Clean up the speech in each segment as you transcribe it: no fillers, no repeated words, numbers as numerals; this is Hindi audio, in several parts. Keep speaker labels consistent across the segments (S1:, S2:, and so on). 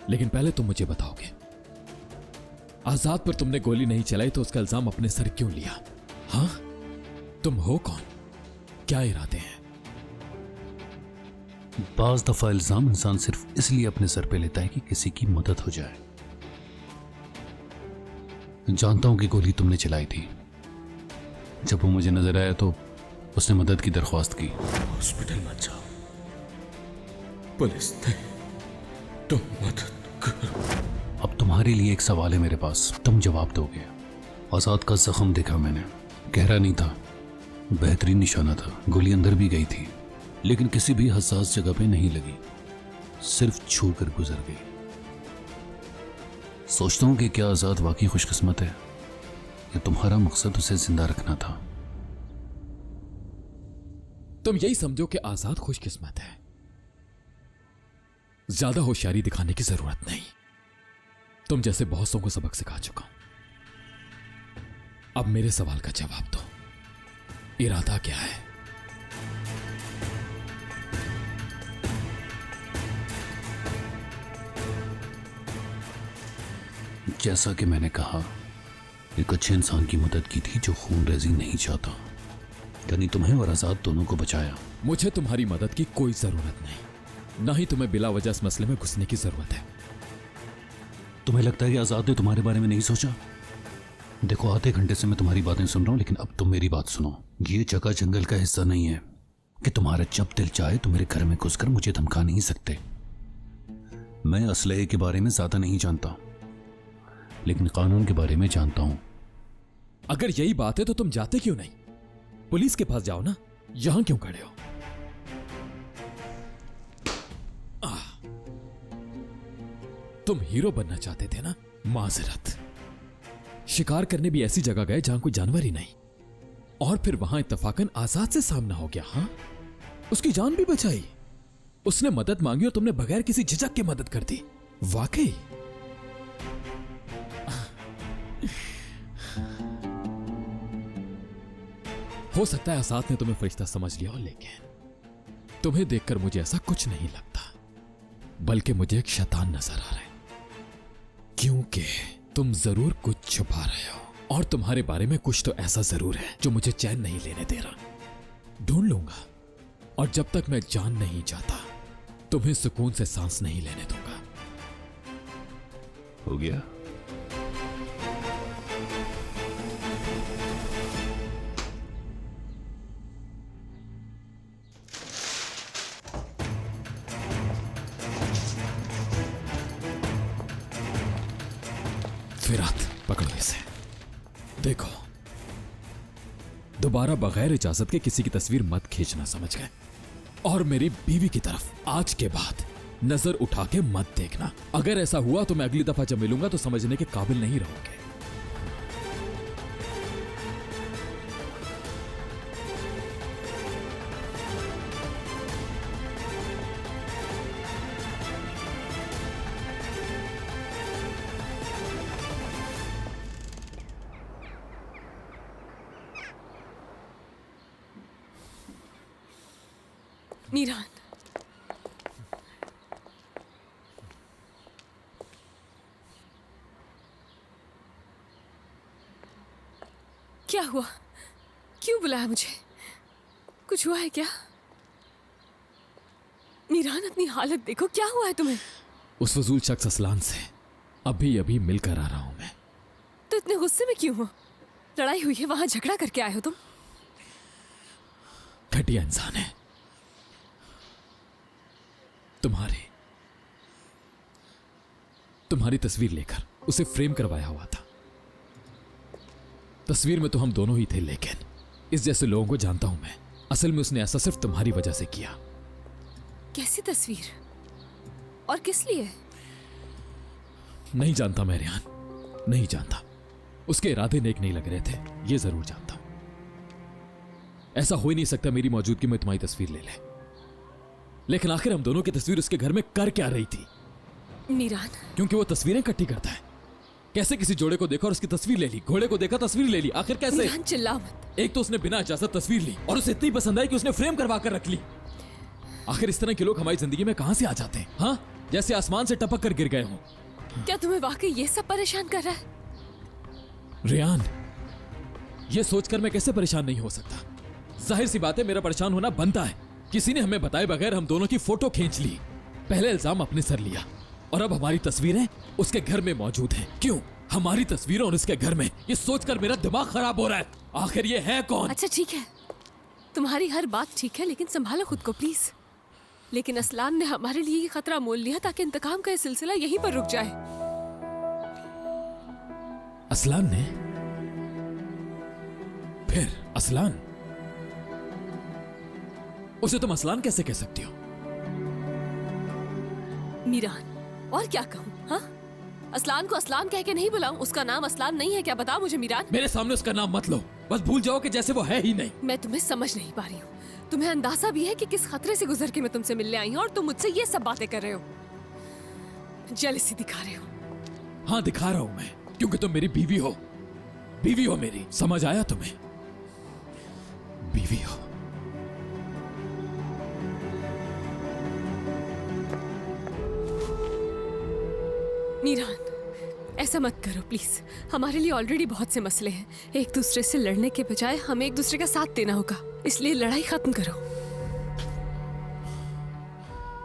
S1: लेकिन पहले तुम मुझे बताओगे, आजाद पर तुमने गोली नहीं चलाई तो उसका इल्जाम अपने सर क्यों लिया? हाँ, तुम हो कौन? क्या इरादे हैं?
S2: बाज दफा इल्जाम इंसान सिर्फ इसलिए अपने सर पे लेता है कि किसी की मदद हो जाए। जानता हूं कि गोली तुमने चलाई थी। जब वो मुझे नजर आया तो उसने मदद की दरख्वास्त की।
S3: हॉस्पिटल मत जाओ, पुलिस ने तुम मदद करो।
S2: अब तुम्हारे लिए एक सवाल है मेरे पास, तुम जवाब दोगे। आजाद का जख्म देखा मैंने, गहरा नहीं था, बेहतरीन निशाना था। गोली अंदर भी गई थी लेकिन किसी भी हसास जगह पे नहीं लगी, सिर्फ छू कर गुजर गई। सोचता हूं कि क्या आजाद वाकई खुशकिस्मत है या तुम्हारा मकसद उसे जिंदा रखना था।
S1: तुम यही समझो कि आजाद खुशकिस्मत है। ज्यादा होशियारी दिखाने की जरूरत नहीं, तुम जैसे बहुतों को सबक सिखा चुका हूं। अब मेरे सवाल का जवाब दो, इरादा क्या है?
S2: जैसा कि मैंने कहा, एक अच्छे इंसान की मदद की थी जो खून रेजी नहीं चाहता, यानी तुम्हें और आजाद दोनों को बचाया।
S1: मुझे तुम्हारी मदद की कोई जरूरत नहीं, ना ही तुम्हें बिला वजह इस मसले में घुसने की जरूरत है।
S2: तुम्हें लगता है कि आजाद ने तुम्हारे बारे में नहीं सोचा? देखो, आधे घंटे से मैं तुम्हारी बातें सुन रहा हूं, लेकिन अब तुम मेरी बात सुनो। ये जगह जंगल का हिस्सा नहीं है कि तुम्हारा जब दिल चाहे तुम मेरे घर में घुसकर मुझे धमका नहीं सकते। मैं असलहे के बारे में ज्यादा नहीं जानता, लेकिन कानून के बारे में जानता हूं।
S1: अगर यही बात है तो तुम जाते क्यों नहीं? पुलिस के पास जाओ ना, यहां क्यों खड़े हो? तुम हीरो बनना चाहते थे ना? माजरत। शिकार करने भी ऐसी जगह गए जहां कोई जानवर ही नहीं, और फिर वहां इत्तफाकन आजाद से सामना हो गया। हाँ, उसकी जान भी बचाई, उसने मदद मांगी और तुमने बगैर किसी झिझक के मदद कर दी। वाकई हो सकता है आजाद ने तुम्हें फरिश्ता समझ लिया हो, लेकिन तुम्हें देखकर मुझे ऐसा कुछ नहीं लगता, बल्कि मुझे एक शैतान नजर आ रहा है, क्योंकि तुम जरूर कुछ छुपा रहे हो और तुम्हारे बारे में कुछ तो ऐसा जरूर है जो मुझे चैन नहीं लेने दे रहा। ढूंढ लूंगा, और जब तक मैं जान नहीं जाता तुम्हें सुकून से सांस नहीं लेने दूंगा।
S2: हो गया?
S1: फिरात, पकड़ो इसे। देखो, दोबारा बगैर इजाजत के किसी की तस्वीर मत खींचना, समझ गए? और मेरी बीवी की तरफ आज के बाद नजर उठा के मत देखना। अगर ऐसा हुआ तो मैं अगली दफा जब मिलूंगा तो समझने के काबिल नहीं रहोगे।
S4: नीरान, क्या हुआ? क्यों बुलाया मुझे? कुछ हुआ है क्या? नीरान, अपनी हालत देखो, क्या हुआ है तुम्हें?
S1: उस फजूल शख्स असलान से अभी अभी मिलकर आ रहा हूं मैं।
S4: तो इतने गुस्से में क्यों हो? लड़ाई हुई है, वहां झगड़ा करके आए हो तुम?
S1: घटिया इंसान है। तुम्हारी तस्वीर लेकर उसे फ्रेम करवाया हुआ था। तस्वीर में तो हम दोनों ही थे, लेकिन इस जैसे लोगों को जानता हूं मैं। असल में उसने ऐसा सिर्फ तुम्हारी वजह से किया।
S4: कैसी तस्वीर और किस लिए?
S1: नहीं जानता मैं रेहान, नहीं जानता। उसके इरादे नेक नहीं लग रहे थे, ये जरूर जानता हूं। ऐसा हो ही नहीं सकता मेरी मौजूदगी में तुम्हारी तस्वीर ले ले। लेकिन आखिर हम दोनों की तस्वीर उसके घर में कर क्या रही थी?
S4: नीरान,
S1: क्योंकि वो तस्वीरें इकट्ठी करता है। कैसे किसी जोड़े को देखा और उसकी तस्वीर ले ली, घोड़े को देखा तस्वीर ले ली, आखिर कैसे?
S4: नीरान, चिल्ला मत।
S1: एक तो उसने बिना इजाजत तस्वीर ली और उसे इतनी पसंद आई कि उसने फ्रेम करवा कर रख ली। आखिर इस तरह के लोग हमारी जिंदगी में कहां से आ जाते हैं? हाँ, जैसे आसमान से टपक कर गिर गए हों।
S4: क्या तुम्हें वाकई ये सब परेशान कर रहा है?
S1: रियान, ये सोचकर मैं कैसे परेशान नहीं हो सकता? जाहिर सी बात है मेरा परेशान होना बनता है। किसी ने हमें बताए बगैर हम दोनों की फोटो खींच ली, पहले इल्जाम अपने सर लिया, और अब हमारी तस्वीरें उसके घर में मौजूद हैं। क्यों हमारी तस्वीरें और उसके घर में? ये सोचकर मेरा दिमाग खराब हो रहा है। आखिर ये है कौन?
S4: अच्छा ठीक है, तुम्हारी हर बात ठीक है, लेकिन संभालो खुद को प्लीज। लेकिन असलान ने हमारे लिए ये खतरा मोल लिया ताकि इंतकाम का ये सिलसिला यहीं पर रुक जाए।
S1: असलान ने? फिर असलान? उसे तुम असलान कैसे कह सकती हो?
S4: मीरान, और क्या कहूँ? हाँ, असलान को असलान कह के नहीं बुलाऊं? उसका नाम असलान नहीं है क्या? बताओ मुझे मीरान।
S1: मेरे सामने उसका नाम मत लो, बस भूल जाओ कि जैसे वो है ही नहीं।
S4: मैं तुम्हें समझ नहीं पा रही हूँ। तुम्हें अंदाजा भी है कि किस खतरे से गुजर के मैं तुमसे मिलने आई हूँ, और तुम मुझसे ये सब बातें कर रहे हो, जेलसी दिखा रहे हो।
S1: हाँ दिखा रहा हूं मैं, क्योंकि तुम मेरी बीवी हो। बीवी हो मेरी, समझ आया तुम्हें? बीवी हो।
S4: मीरान, ऐसा मत करो प्लीज। हमारे लिए ऑलरेडी बहुत से मसले हैं। एक दूसरे से लड़ने के बजाय हमें एक दूसरे का साथ देना होगा, इसलिए लड़ाई खत्म करो।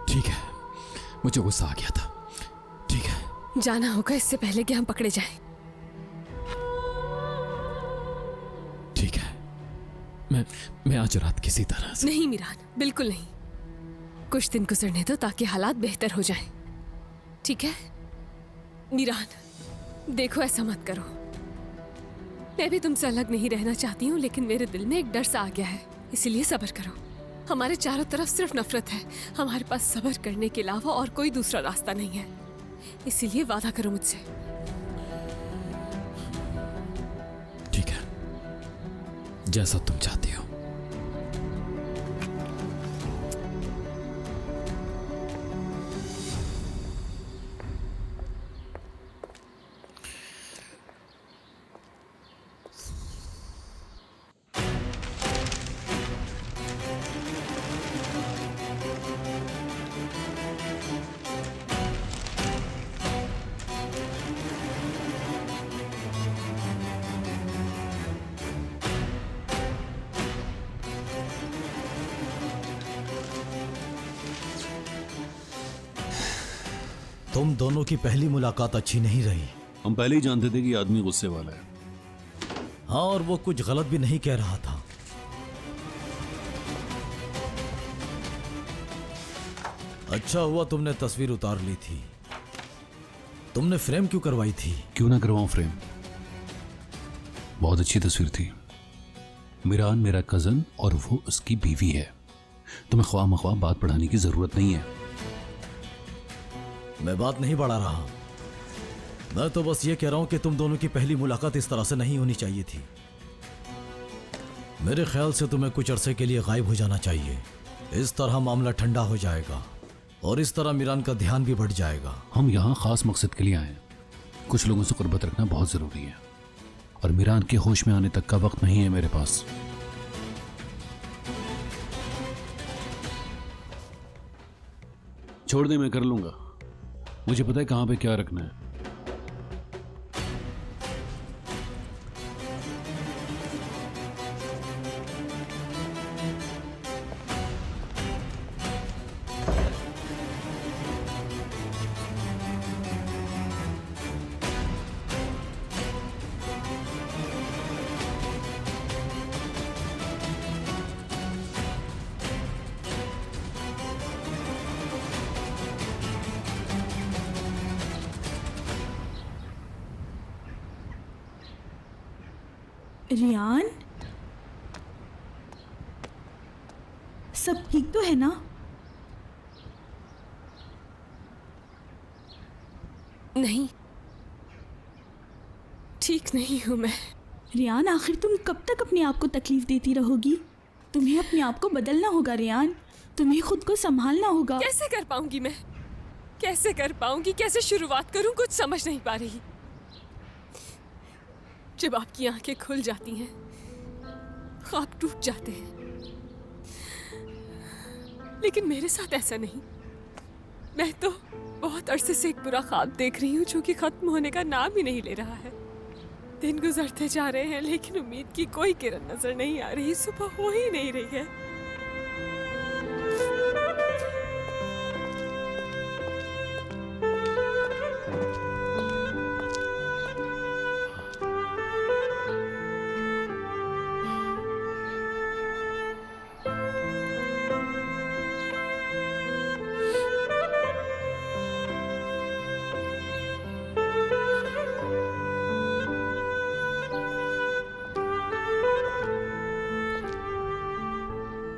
S1: ठीक है, मुझे गुस्सा आ गया था। ठीक है,
S4: जाना होगा इससे पहले कि हम पकड़े जाएं।
S1: ठीक है, मैं आज रात किसी तरह से।
S4: नहीं मीरान, बिल्कुल नहीं। कुछ दिन गुजरने दो ताकि हालात बेहतर हो जाएं। ठीक है मीरान, देखो ऐसा मत करो। मैं भी तुमसे अलग नहीं रहना चाहती हूँ, लेकिन मेरे दिल में एक डर सा आ गया है, इसीलिए सब्र करो। हमारे चारों तरफ सिर्फ नफरत है, हमारे पास सब्र करने के अलावा और कोई दूसरा रास्ता नहीं है। इसीलिए वादा करो मुझसे।
S1: ठीक है, जैसा तुम चाहती हो।
S5: तुम दोनों की पहली मुलाकात अच्छी नहीं रही।
S2: हम पहले ही जानते थे कि आदमी गुस्से वाला है।
S5: हाँ, और वो कुछ गलत भी नहीं कह रहा था। अच्छा हुआ तुमने तस्वीर उतार ली थी। तुमने फ्रेम क्यों करवाई थी?
S2: क्यों ना करवाऊं फ्रेम, बहुत अच्छी तस्वीर थी। मीरान मेरा कजन और वो उसकी बीवी है। तुम्हें ख्वाह मख्वाह बात बढ़ाने की जरूरत नहीं है।
S5: मैं बात नहीं बढ़ा रहा, मैं तो बस ये कह रहा हूं कि तुम दोनों की पहली मुलाकात इस तरह से नहीं होनी चाहिए थी। मेरे ख्याल से तुम्हें कुछ अरसे के लिए गायब हो जाना चाहिए। इस तरह मामला ठंडा हो जाएगा और इस तरह मीरान का ध्यान भी बढ़ जाएगा।
S2: हम यहाँ खास मकसद के लिए आए हैं। कुछ लोगों से कुर्बत रखना बहुत जरूरी है, और मीरान के होश में आने तक का वक्त नहीं है मेरे पास। छोड़ दे, मैं कर लूंगा। मुझे पता है कहां पे क्या रखना है।
S6: रियान, सब ठीक तो है ना?
S4: नहीं, ठीक नहीं हूं मैं।
S6: रियान, आखिर तुम कब तक अपने आप को तकलीफ देती रहोगी? तुम्हें अपने आप को बदलना होगा रियान। तुम्हें खुद को संभालना होगा।
S4: कैसे कर पाऊंगी मैं? कैसे कर पाऊंगी? कैसे शुरुआत करूं? कुछ समझ नहीं पा रही। जब आपकी आंखें खुल जाती हैं, ख्वाब टूट जाते हैं, लेकिन मेरे साथ ऐसा नहीं। मैं तो बहुत अरसे से एक बुरा ख्वाब देख रही हूँ जो कि खत्म होने का नाम ही नहीं ले रहा है। दिन गुजरते जा रहे हैं लेकिन उम्मीद की कोई किरण नजर नहीं आ रही, सुबह हो ही नहीं रही है।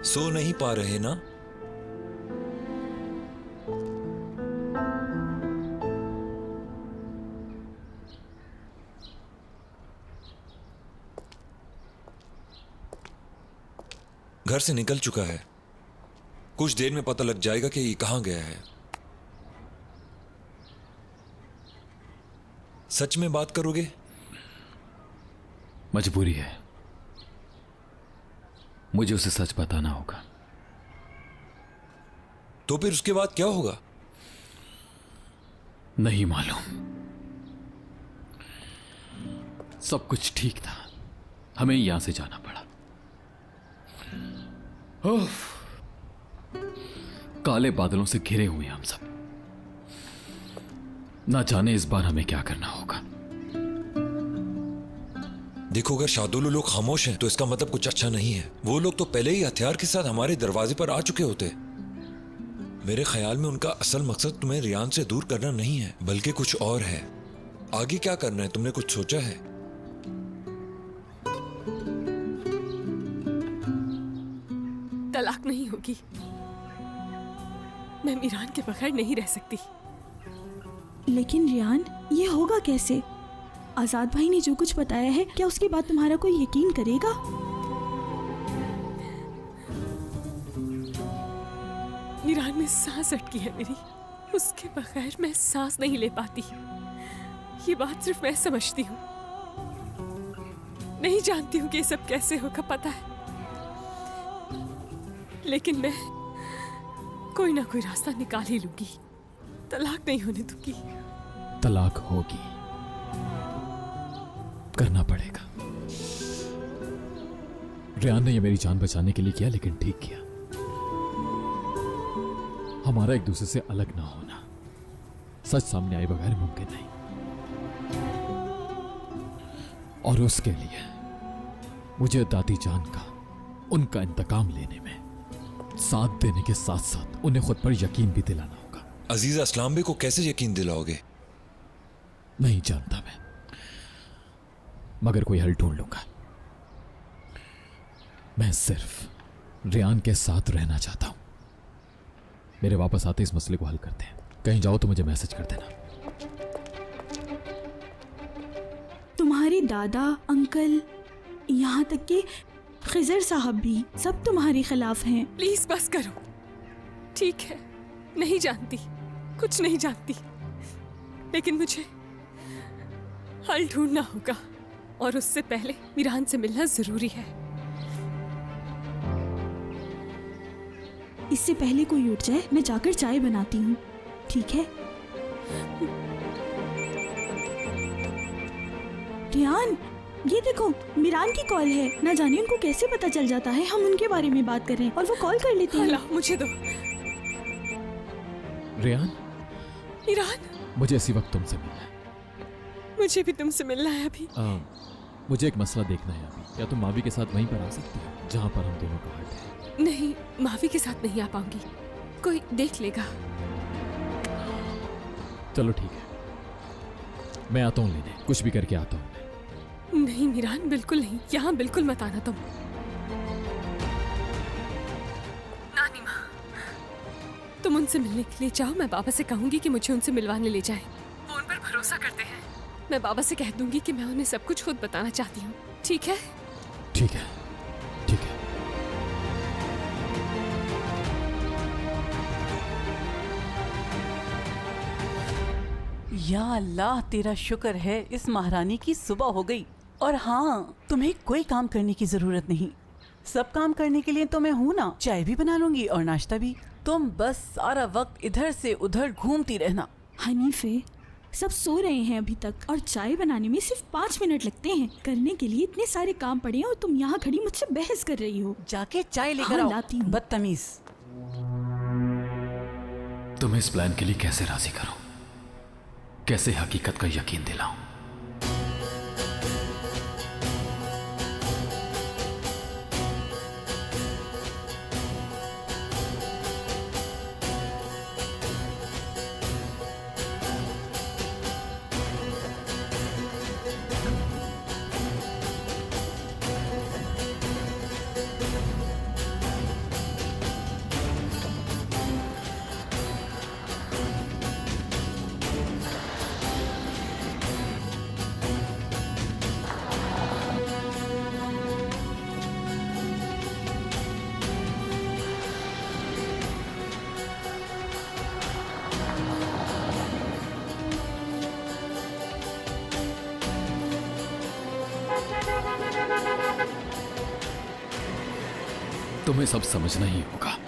S7: सो नहीं पा रहे ना? घर से निकल चुका है, कुछ देर में पता लग जाएगा कि ये कहां गया है। सच में बात करोगे?
S1: मजबूरी है, मुझे उसे सच बताना होगा।
S7: तो फिर उसके बाद क्या होगा?
S1: नहीं मालूम। सब कुछ ठीक था, हमें यहां से जाना पड़ा। उफ, काले बादलों से घिरे हुए हम सब। ना जाने इस बार हमें क्या करना होगा।
S7: देखो, अगर शार्दुल लोग खामोश हैं तो इसका मतलब कुछ अच्छा नहीं है। वो लोग तो पहले ही हथियार के साथ हमारे दरवाजे पर आ चुके होते। मेरे ख्याल में उनका असल मकसद तुम्हें रियान से दूर करना नहीं है, बल्कि कुछ और है। आगे क्या करना है, तुमने कुछ सोचा है?
S4: तलाक नहीं होगी। मैं मीरान के बगैर नहीं रह सकती।
S6: लेकिन रियान, ये होगा कैसे? आजाद भाई ने जो कुछ बताया है, क्या उसके बाद तुम्हारा कोई यकीन करेगा?
S4: मीरान में सांस अटकी है मेरी, उसके बगैर मैं सांस नहीं ले पाती। ये बात सिर्फ मैं समझती हूँ, नहीं जानती हूँ कि ये सब कैसे होगा, पता है। लेकिन मैं कोई ना कोई रास्ता निकाल ही लूंगी। तलाक नहीं होने दूंगी।
S1: तलाक होगी, करना पड़ेगा। रियान ने यह मेरी जान बचाने के लिए किया, लेकिन ठीक किया। हमारा एक दूसरे से अलग ना होना सच सामने आए बगैर मुमकिन नहीं, और उसके लिए मुझे दादी जान का उनका इंतकाम लेने में साथ देने के साथ साथ उन्हें खुद पर यकीन भी दिलाना होगा।
S7: अजीजा अस्लाम बे को कैसे यकीन दिलाओगे?
S1: नहीं जानता मैं, मगर कोई हल ढूंढ लूंगा। मैं सिर्फ रियान के साथ रहना चाहता हूं। मेरे वापस आते इस मसले को हल करते हैं। कहीं जाओ तो मुझे मैसेज कर देना।
S6: तुम्हारे दादा, अंकल, यहाँ तक कि खिजर साहब भी सब तुम्हारे खिलाफ हैं।
S4: प्लीज बस करो। ठीक है, नहीं जानती, कुछ नहीं जानती, लेकिन मुझे हल ढूंढना होगा, और उससे पहले मीरान से मिलना जरूरी है।
S6: इससे पहले कोई उठ जाए, मैं जाकर चाय बनाती हूँ, ठीक है? रियान, ये देखो, मीरान की कॉल है। ना जाने उनको कैसे पता चल जाता है हम उनके बारे में बात कर रहे हैं, और वो कॉल कर लेते हैं।
S4: अल्लाह, मुझे दो।
S1: रियान,
S4: मीरान,
S1: मुझे इसी वक्त तुमसे मिलना है।
S4: मुझे भी तुमसे मिलना है अभी।
S1: मुझे एक मसला देखना है अभी। क्या तुम मावी के साथ वहीं पर आ सकती हो जहां पर हम दोनों का हट है?
S4: नहीं, मावी के साथ नहीं आ पाऊंगी, कोई देख लेगा।
S1: चलो ठीक है, मैं आता हूँ लेने, कुछ भी करके आता हूँ।
S4: नहीं मीरान, बिल्कुल नहीं, यहाँ बिल्कुल मत आना तुम। नानी माँ, तुम उनसे मिलने के लिए जाओ। मैं बाबा से कहूंगी कि मुझे उनसे मिलवाने ले जाएं। वो उन पर भरोसा करते हैं। मैं बाबा से कह दूंगी कि मैं उन्हें सब कुछ खुद बताना चाहती हूँ। ठीक है?
S1: ठीक है, ठीक है।
S8: या अल्लाह, तेरा शुक्र है इस महारानी की सुबह हो गई। और हाँ, तुम्हें कोई काम करने की जरूरत नहीं। सब काम करने के लिए तो मैं हूं ना। चाय भी बना लूंगी और नाश्ता भी। तुम बस सारा वक्त इधर से उधर घूमती रहना।
S6: हनीफे, सब सो रहे हैं अभी तक और चाय बनाने में सिर्फ 5 मिनट लगते हैं। करने के लिए इतने सारे काम पड़े हैं और तुम यहाँ खड़ी मुझसे बहस कर रही हो।
S8: जाके चाय लेकर
S6: हाँ,
S8: आओ।
S6: लाती हूँ।
S8: बदतमीज।
S1: तुम्हें इस प्लान के लिए कैसे राजी करूं, कैसे हकीकत का यकीन दिलाऊं? तुम्हें सब समझना ही होगा।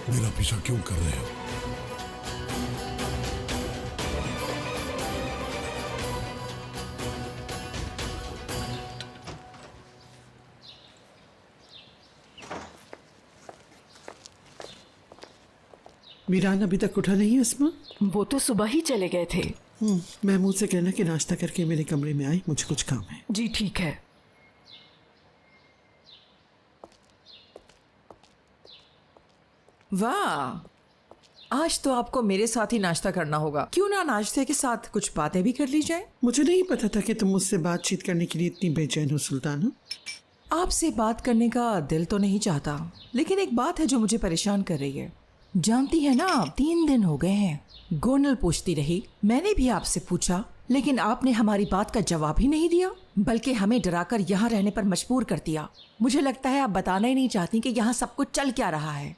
S9: मेरा पीछा क्यों कर रहे हो?
S10: मीरान अभी तक उठा नहीं है अस्मा?
S8: वो तो सुबह ही चले गए थे।
S10: महमूद से कहना कि नाश्ता करके मेरे कमरे में आए, मुझे कुछ काम है।
S8: जी ठीक है।
S11: वाह, आज तो आपको मेरे साथ ही नाश्ता करना होगा। क्यों ना नाश्ते के साथ कुछ बातें भी कर ली जाए?
S10: मुझे नहीं पता था कि तुम मुझसे बातचीत करने के लिए इतनी बेचैन हो सुल्ताना।
S11: आपसे बात करने का दिल तो नहीं चाहता, लेकिन एक बात है जो मुझे परेशान कर रही है। जानती है ना, आप 3 दिन हो गए हैं। गोनल पूछती रही, मैंने भी आपसे पूछा, लेकिन आपने हमारी बात का जवाब ही नहीं दिया, बल्कि हमें डराकर यहाँ रहने पर मजबूर कर दिया। मुझे लगता है आप बताना ही नहीं चाहती कि यहाँ सब कुछ चल क्या रहा है।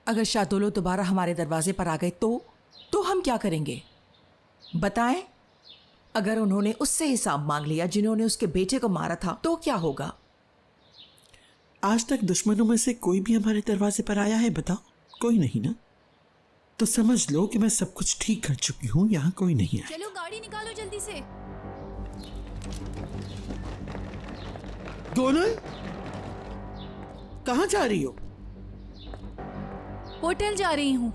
S11: अगर शादोलो दोबारा हमारे दरवाजे पर आ गए तो हम क्या करेंगे? बताएं। अगर उन्होंने उससे हिसाब मांग लिया जिन्होंने उसके बेटे को मारा था, तो क्या होगा?
S10: आज तक दुश्मनों में से कोई भी हमारे दरवाजे पर आया है? बताओ, कोई नहीं ना? तो समझ लो कि मैं सब कुछ ठीक कर चुकी हूँ, यहाँ कोई नहीं है।
S4: चलो गाड़ी निकालो जल्दी से।
S10: गोनल, कहाँ जा रही हो?
S6: होटल जा रही हूँ,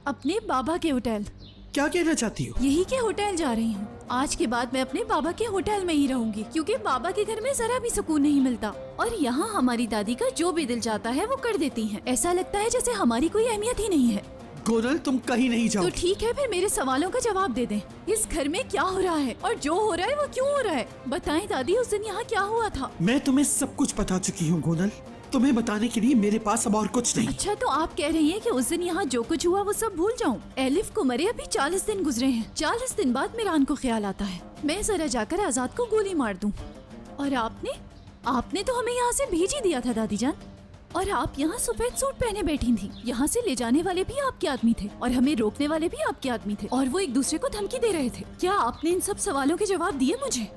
S6: अपने बाबा के होटल।
S10: क्या कहना चाहती हो?
S6: यही के होटल जा रही हूँ। आज के बाद मैं अपने बाबा के होटल में ही रहूंगी, क्योंकि बाबा के घर में जरा भी सुकून नहीं मिलता और यहाँ हमारी दादी का जो भी दिल चाहता है वो कर देती हैं। ऐसा लगता है जैसे हमारी कोई अहमियत ही नहीं है।
S10: गोनल, तुम कहीं नहीं जाओ।
S6: तो ठीक है, फिर मेरे सवालों का जवाब दे दें। इस घर में क्या हो रहा है और जो हो रहा है वो क्यों हो रहा है? बताएं दादी, उस दिन यहाँ क्या हुआ था?
S10: मैं तुम्हें सब कुछ बता चुकी हूँ गोनल। तुम्हें बताने के लिए मेरे पास अब और कुछ नहीं।
S6: अच्छा, तो आप कह रही हैं कि उस दिन यहाँ जो कुछ हुआ वो सब भूल जाऊं? एलिफ को मरे अभी 40 दिन गुजरे हैं। 40 दिन बाद मीरान को ख्याल आता है मैं जरा जाकर आजाद को गोली मार दूं। और आपने तो हमें यहाँ से भेज ही दिया था दादी जान। और आप यहाँ सफेद सूट पहने बैठी थी। यहाँ से ले जाने वाले भी आपके आदमी थे और हमें रोकने वाले भी आपके आदमी थे, और वो एक दूसरे को धमकी दे रहे थे। क्या आपने इन सब सवालों के जवाब दिए मुझे?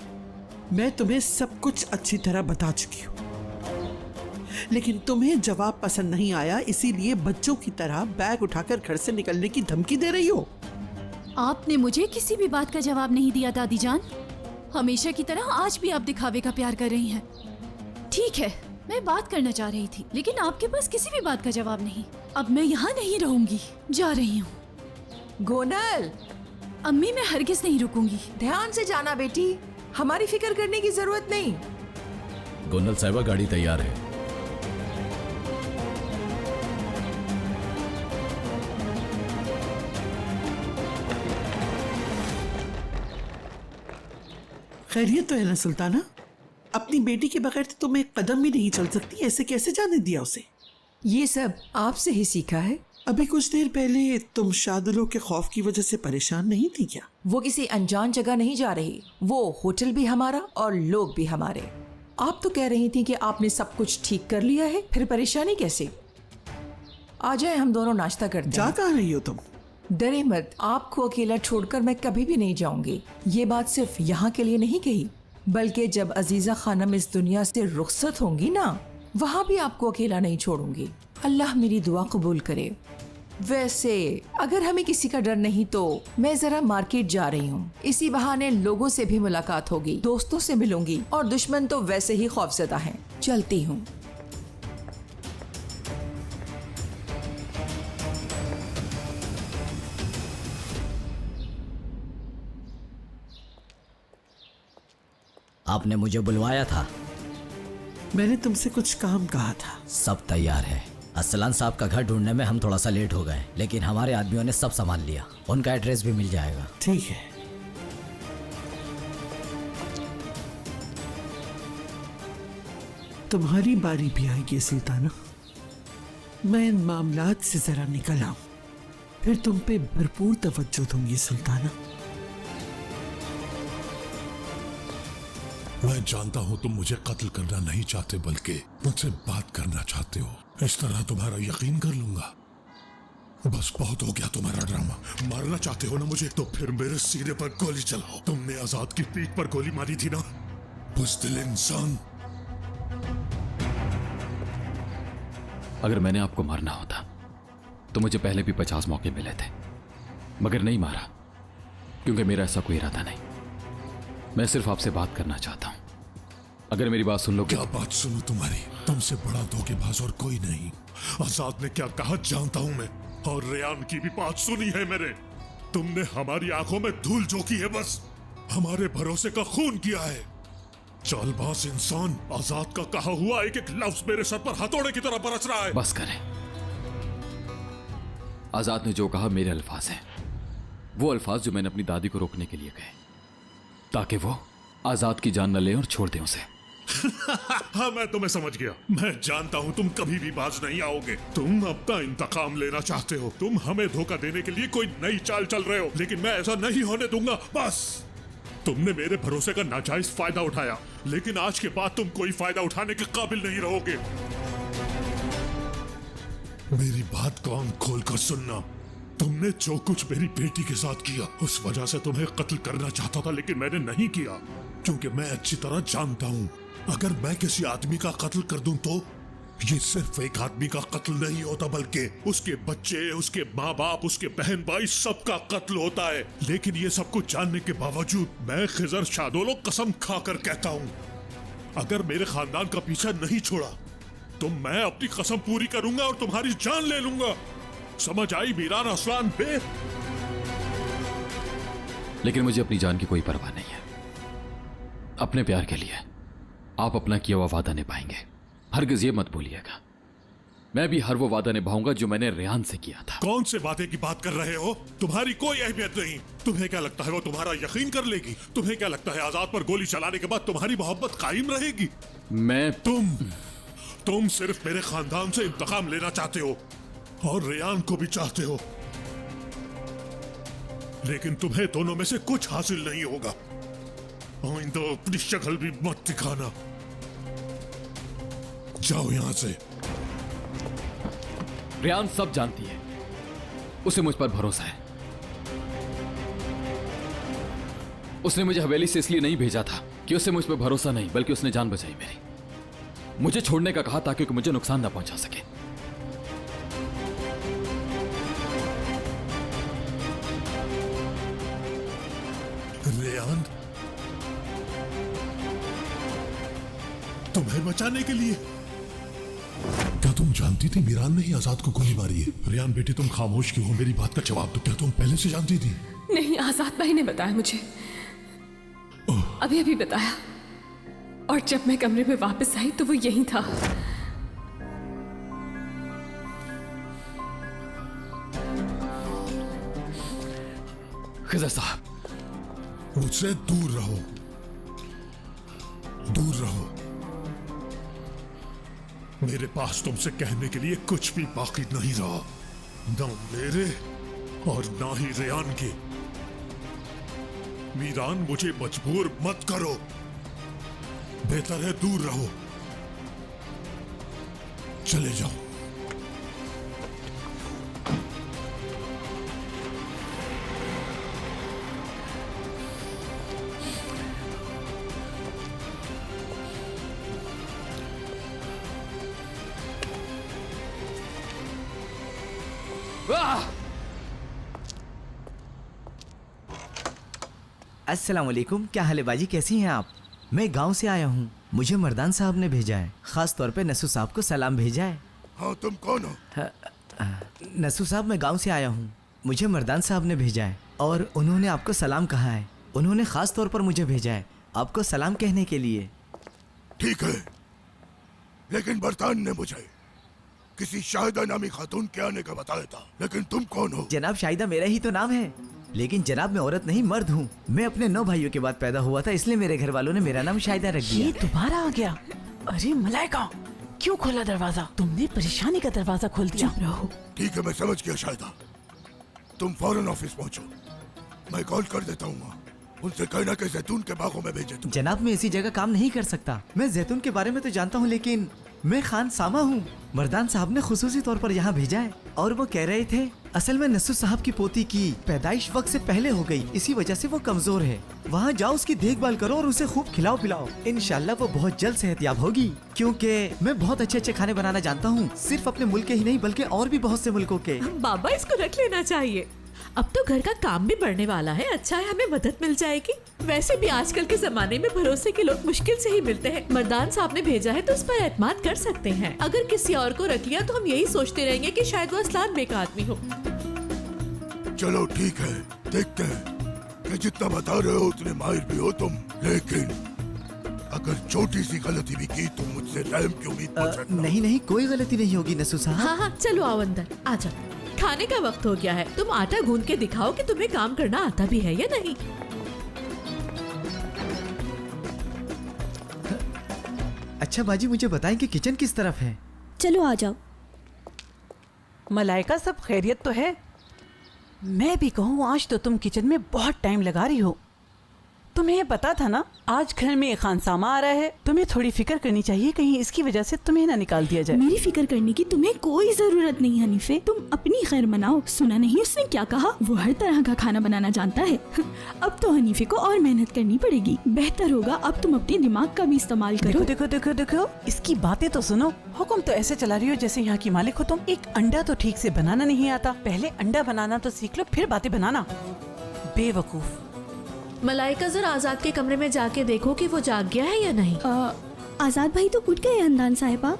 S10: मैं तुम्हें सब कुछ अच्छी तरह बता चुकी हूँ, लेकिन तुम्हें जवाब पसंद नहीं आया, इसीलिए बच्चों की तरह बैग उठाकर घर से निकलने की धमकी दे रही हो।
S6: आपने मुझे किसी भी बात का जवाब नहीं दिया दादी जान। हमेशा की तरह आज भी आप दिखावे का प्यार कर रही हैं। ठीक है, मैं बात करना चाह रही थी, लेकिन आपके पास किसी भी बात का जवाब नहीं। अब मैं यहाँ नहीं रहूंगी, जा रही हूँ।
S11: गोनल,
S6: अम्मी, मैं हरगिज नहीं रुकूंगी।
S11: ध्यान से जाना बेटी, हमारी फिक्र करने की जरूरत नहीं।
S5: गोनल साहिबा, गाड़ी तैयार है।
S10: खैरियत तो है ना सुल्ताना? अपनी बेटी के बगैर तो तुम एक कदम भी नहीं चल सकती, ऐसे कैसे जाने दिया उसे?
S11: ये सब आपसे ही सीखा है।
S10: अभी कुछ देर पहले तुम शादुलो के खौफ की वजह से परेशान नहीं थी क्या?
S11: वो किसी अनजान जगह नहीं जा रही, वो होटल भी हमारा और लोग भी हमारे। आप तो कह रही थी कि आपने सब कुछ ठीक कर लिया है, फिर परेशानी कैसे? आ जाए हम दोनों नाश्ता करते
S10: जा
S11: हैं।
S10: कहाँ रही हो तुम?
S11: डरे मत, आपको अकेला छोड़कर मैं कभी भी नहीं जाऊंगी। ये बात सिर्फ यहाँ के लिए नहीं कही, बल्कि जब अजीजा खानम इस दुनिया से रुखसत होंगी ना, वहाँ भी आपको अकेला नहीं छोड़ूंगी। अल्लाह मेरी दुआ कबूल करे। वैसे अगर हमें किसी का डर नहीं तो मैं जरा मार्केट जा रही हूँ। इसी बहाने लोगों से भी मुलाकात होगी, दोस्तों से मिलूंगी, और दुश्मन तो वैसे ही खौफजदा हैं। चलती हूँ।
S5: आपने मुझे बुलवाया था?
S10: मैंने तुमसे कुछ काम कहा था।
S5: सब तैयार है। असलान साहब का घर ढूंढने में हम थोड़ा सा लेट हो गए, लेकिन हमारे आदमियों ने सब संभाल लिया। उनका एड्रेस भी मिल जाएगा।
S10: ठीक है। तुम्हारी बारी भी आएगी सुल्ताना। मैं इन मामलात से जरा निकल आऊं, फिर तुम पे भरपूर तवज्जो दूंगी सुल्ताना।
S3: मैं जानता हूं तुम मुझे कत्ल करना नहीं चाहते, बल्कि मुझसे बात करना चाहते हो। इस तरह तुम्हारा यकीन कर लूंगा। बस बहुत हो गया तुम्हारा ड्रामा। मारना चाहते हो ना मुझे, तो फिर मेरे सीने पर गोली चलाओ। तुमने आजाद की पीठ पर गोली मारी थी ना, बुज़दिल इंसान।
S1: अगर मैंने आपको मारना होता तो मुझे पहले भी 50 मौके मिले थे, मगर नहीं मारा, क्योंकि मेरा ऐसा कोई इरादा नहीं। मैं सिर्फ आपसे बात करना चाहता हूं। अगर मेरी बात सुन लो।
S3: क्या बात सुनूं तुम्हारी? तुमसे बड़ा धोखेबाज और कोई नहीं। आजाद ने क्या कहा जानता हूं मैं, और रेयान की भी बात सुनी है मैंने। तुमने हमारी आंखों में धूल झोंकी है, बस हमारे भरोसे का खून किया है। चालबाज इंसान, आजाद का कहा हुआ एक एक लफ्ज मेरे सर पर हथौड़े की तरह बरस रहा है।
S1: बस करें। आजाद ने जो कहा मेरे अल्फाज हैं, वो अल्फाज जो मैंने अपनी दादी को रोकने के लिए कहे, ताकि वो आजाद की जान न ले और छोड़ दे उसे।
S3: हाँ, मैं तुम्हें समझ गया। मैं जानता हूँ तुम कभी भी बाज नहीं आओगे। तुम अपना इंतकाम लेना चाहते हो। तुम हमें धोखा देने के लिए कोई नई चाल चल रहे हो, लेकिन मैं ऐसा नहीं होने दूंगा। बस तुमने मेरे भरोसे का नाजायज फायदा उठाया, लेकिन आज के बाद तुम कोई फायदा उठाने के काबिल नहीं रहोगे। मेरी बात कान खोलकर सुनना। तुमने जो कुछ मेरी बेटी के साथ किया, उस वजह से तुम्हें कत्ल करना चाहता था, लेकिन मैंने नहीं किया, क्योंकि मैं अच्छी तरह जानता हूं अगर मैं किसी आदमी का कत्ल कर दूं तो ये सिर्फ एक आदमी का कत्ल नहीं होता, बल्कि उसके बच्चे, उसके माँ बाप, उसके बहन भाई, सबका कत्ल होता है। लेकिन ये सब कुछ जानने के बावजूद मैं खिजर शादोलो कसम खाकर कहता हूं, अगर मेरे खानदान का पीछा नहीं छोड़ा तो मैं अपनी कसम पूरी करूंगा और तुम्हारी जान ले लूंगा। समझ आई मीरान असलान बे?
S1: लेकिन मुझे अपनी जान की कोई परवाह नहीं है। अपने प्यार के लिए आप अपना किया हुआ वादा निभाएंगे। हरगिज ये मत भूलिएगा, मैं भी हर वो वादा निभाऊंगा जो मैंने रेयान से किया था।
S3: कौन से वादे की बात कर रहे हो? तुम्हारी कोई अहमियत नहीं। तुम्हें क्या लगता है वो तुम्हारा यकीन कर लेगी? तुम्हें क्या लगता है आजाद पर गोली चलाने के बाद तुम्हारी मोहब्बत कायम रहेगी? तुम सिर्फ मेरे खानदान से इंतकाम लेना चाहते हो और रेयान को भी चाहते हो, लेकिन तुम्हें दोनों में से कुछ हासिल नहीं होगा। आइंदा अपनी शक्ल भी मत दिखाना। जाओ यहां से।
S1: रेयान सब जानती है, उसे मुझ पर भरोसा है। उसने मुझे हवेली से इसलिए नहीं भेजा था कि उसे मुझ पर भरोसा नहीं, बल्कि उसने जान बचाई मेरी। मुझे छोड़ने का कहा ताकि मुझे नुकसान ना पहुंचा सके।
S3: रेयान, तुम्हें बचाने के लिए? क्या तुम जानती थी मीरान ने ही आजाद को गोली मारी है? रेयान बेटी, तुम खामोश क्यों हो? मेरी बात का जवाब दो। क्या तुम पहले से जानती थी?
S4: नहीं, आजाद भाई ने बताया मुझे, अभी अभी बताया। और जब मैं कमरे में वापस आई तो वो यहीं था।
S1: खिजर साहब,
S3: मुझसे दूर रहो। दूर रहो। मेरे पास तुमसे कहने के लिए कुछ भी बाकी नहीं रहा, ना मेरे और ना ही रेयान के। मीरान, मुझे मजबूर मत करो, बेहतर है दूर रहो। चले जाओ।
S9: अस्सलाम वालेकुम, क्या हाल है बाजी, कैसी हैं आप? मैं गांव से आया हूँ, मुझे मर्दान साहब ने भेजा है, खास तौर पे नसू साहब को सलाम भेजा है।
S3: हाँ, तुम कौन हो?
S9: नसू साहब, मैं गांव से आया हूँ, मुझे मर्दान साहब ने भेजा है और उन्होंने आपको सलाम कहा है। उन्होंने खास तौर पर मुझे भेजा है आपको सलाम कहने के लिए।
S3: ठीक है, लेकिन बर्तान ने मुझे किसी शाहिदा नामी खातून के आने का बताया था, लेकिन तुम कौन हो?
S9: जनाब, शाहिदा मेरा ही तो नाम है, लेकिन जनाब मैं औरत नहीं मर्द हूँ। मैं अपने 9 भाइयों के बाद पैदा हुआ था, इसलिए मेरे घर वालों ने मेरा नाम शाहिदा रख दिया।
S8: ये दोबारा आ गया। अरे मलाइका, क्यों खोला दरवाजा? तुमने परेशानी का दरवाजा खोल दिया।
S6: चुप रहो।
S3: ठीक है, मैं समझ गया शाहिदा। तुम फौरन ऑफिस पहुंचो, मैं कॉल कर देता हूँ। उनसे कहना कि जैतून के बागों में भेजे तुम।
S9: जनाब, मैं ऐसी जगह काम नहीं कर सकता। मैं जैतून के बारे में तो जानता हूँ, लेकिन मैं खान सामा हूँ। मर्दान साहब ने खुसूसी तौर पर यहाँ भेजा है और वो कह रहे थे असल में नसू साहब की पोती की पैदाइश वक्त से पहले हो गई, इसी वजह से वो कमजोर है। वहाँ जाओ, उसकी देखभाल करो और उसे खूब खिलाओ पिलाओ। इंशाल्लाह वो बहुत जल्द सेहतयाब होगी, क्योंकि मैं बहुत अच्छे अच्छे खाने बनाना जानता हूँ, सिर्फ अपने मुल्क के ही नहीं बल्कि और भी बहुत से मुल्कों के।
S4: बाबा, इसको रख लेना चाहिए, अब तो घर का काम भी बढ़ने वाला है। अच्छा है, हमें मदद मिल जाएगी। वैसे भी आजकल के जमाने में भरोसे के लोग मुश्किल से ही मिलते हैं। मर्दान साहब ने भेजा है तो उस पर एतमाद कर सकते हैं। अगर किसी और को रख लिया तो हम यही सोचते रहेंगे कि शायद वो असलान बेक आदमी हो।
S3: चलो ठीक है, देखते हैं कि जितना बता रहे हो उतने माहिर भी हो तुम, लेकिन अगर छोटी सी गलती भी की तो मुझसे रहम की उम्मीद मत रखना।
S9: नहीं नहीं, कोई गलती नहीं होगी नसू साहब।
S4: हाँ हाँ, चलो आओ अंदर, आ जाओ। खाने का वक्त हो गया है, तुम आटा गूंद के दिखाओ कि तुम्हें काम करना आता भी है या नहीं।
S9: अच्छा बाजी, मुझे बताएं कि किचन किस तरफ है?
S6: चलो आ जाओ।
S8: मलाइका, सब खैरियत तो है? मैं भी कहूँ, आज तो तुम किचन में बहुत टाइम लगा रही हो। तुम्हें पता था ना आज घर में एक खानसामा आ रहा है, तुम्हें थोड़ी फिक्र करनी चाहिए, कहीं इसकी वजह से तुम्हें ना निकाल दिया जाए।
S6: मेरी फिक्र करने की तुम्हें कोई जरूरत नहीं हनीफे, तुम अपनी खैर मनाओ। सुना नहीं उसने क्या कहा? वो हर तरह का खाना बनाना जानता है। अब तो हनीफे को और मेहनत करनी पड़ेगी। बेहतर होगा अब तुम अपने दिमाग का भी इस्तेमाल करो।
S8: देखो देखो देखो देखो, इसकी बातें तो सुनो। हुक्म तो ऐसे चला रही हो जैसे यहाँ की मालिक हो तुम। एक अंडा तो ठीक से बनाना नहीं आता, पहले अंडा बनाना तो सीख लो, फिर बातें बनाना। बेवकूफ।
S4: मलाइका, जरा आजाद के कमरे में जाके देखो कि वो जाग गया है या नहीं।
S6: आजाद भाई तो उठ गए अंदान साहिबा,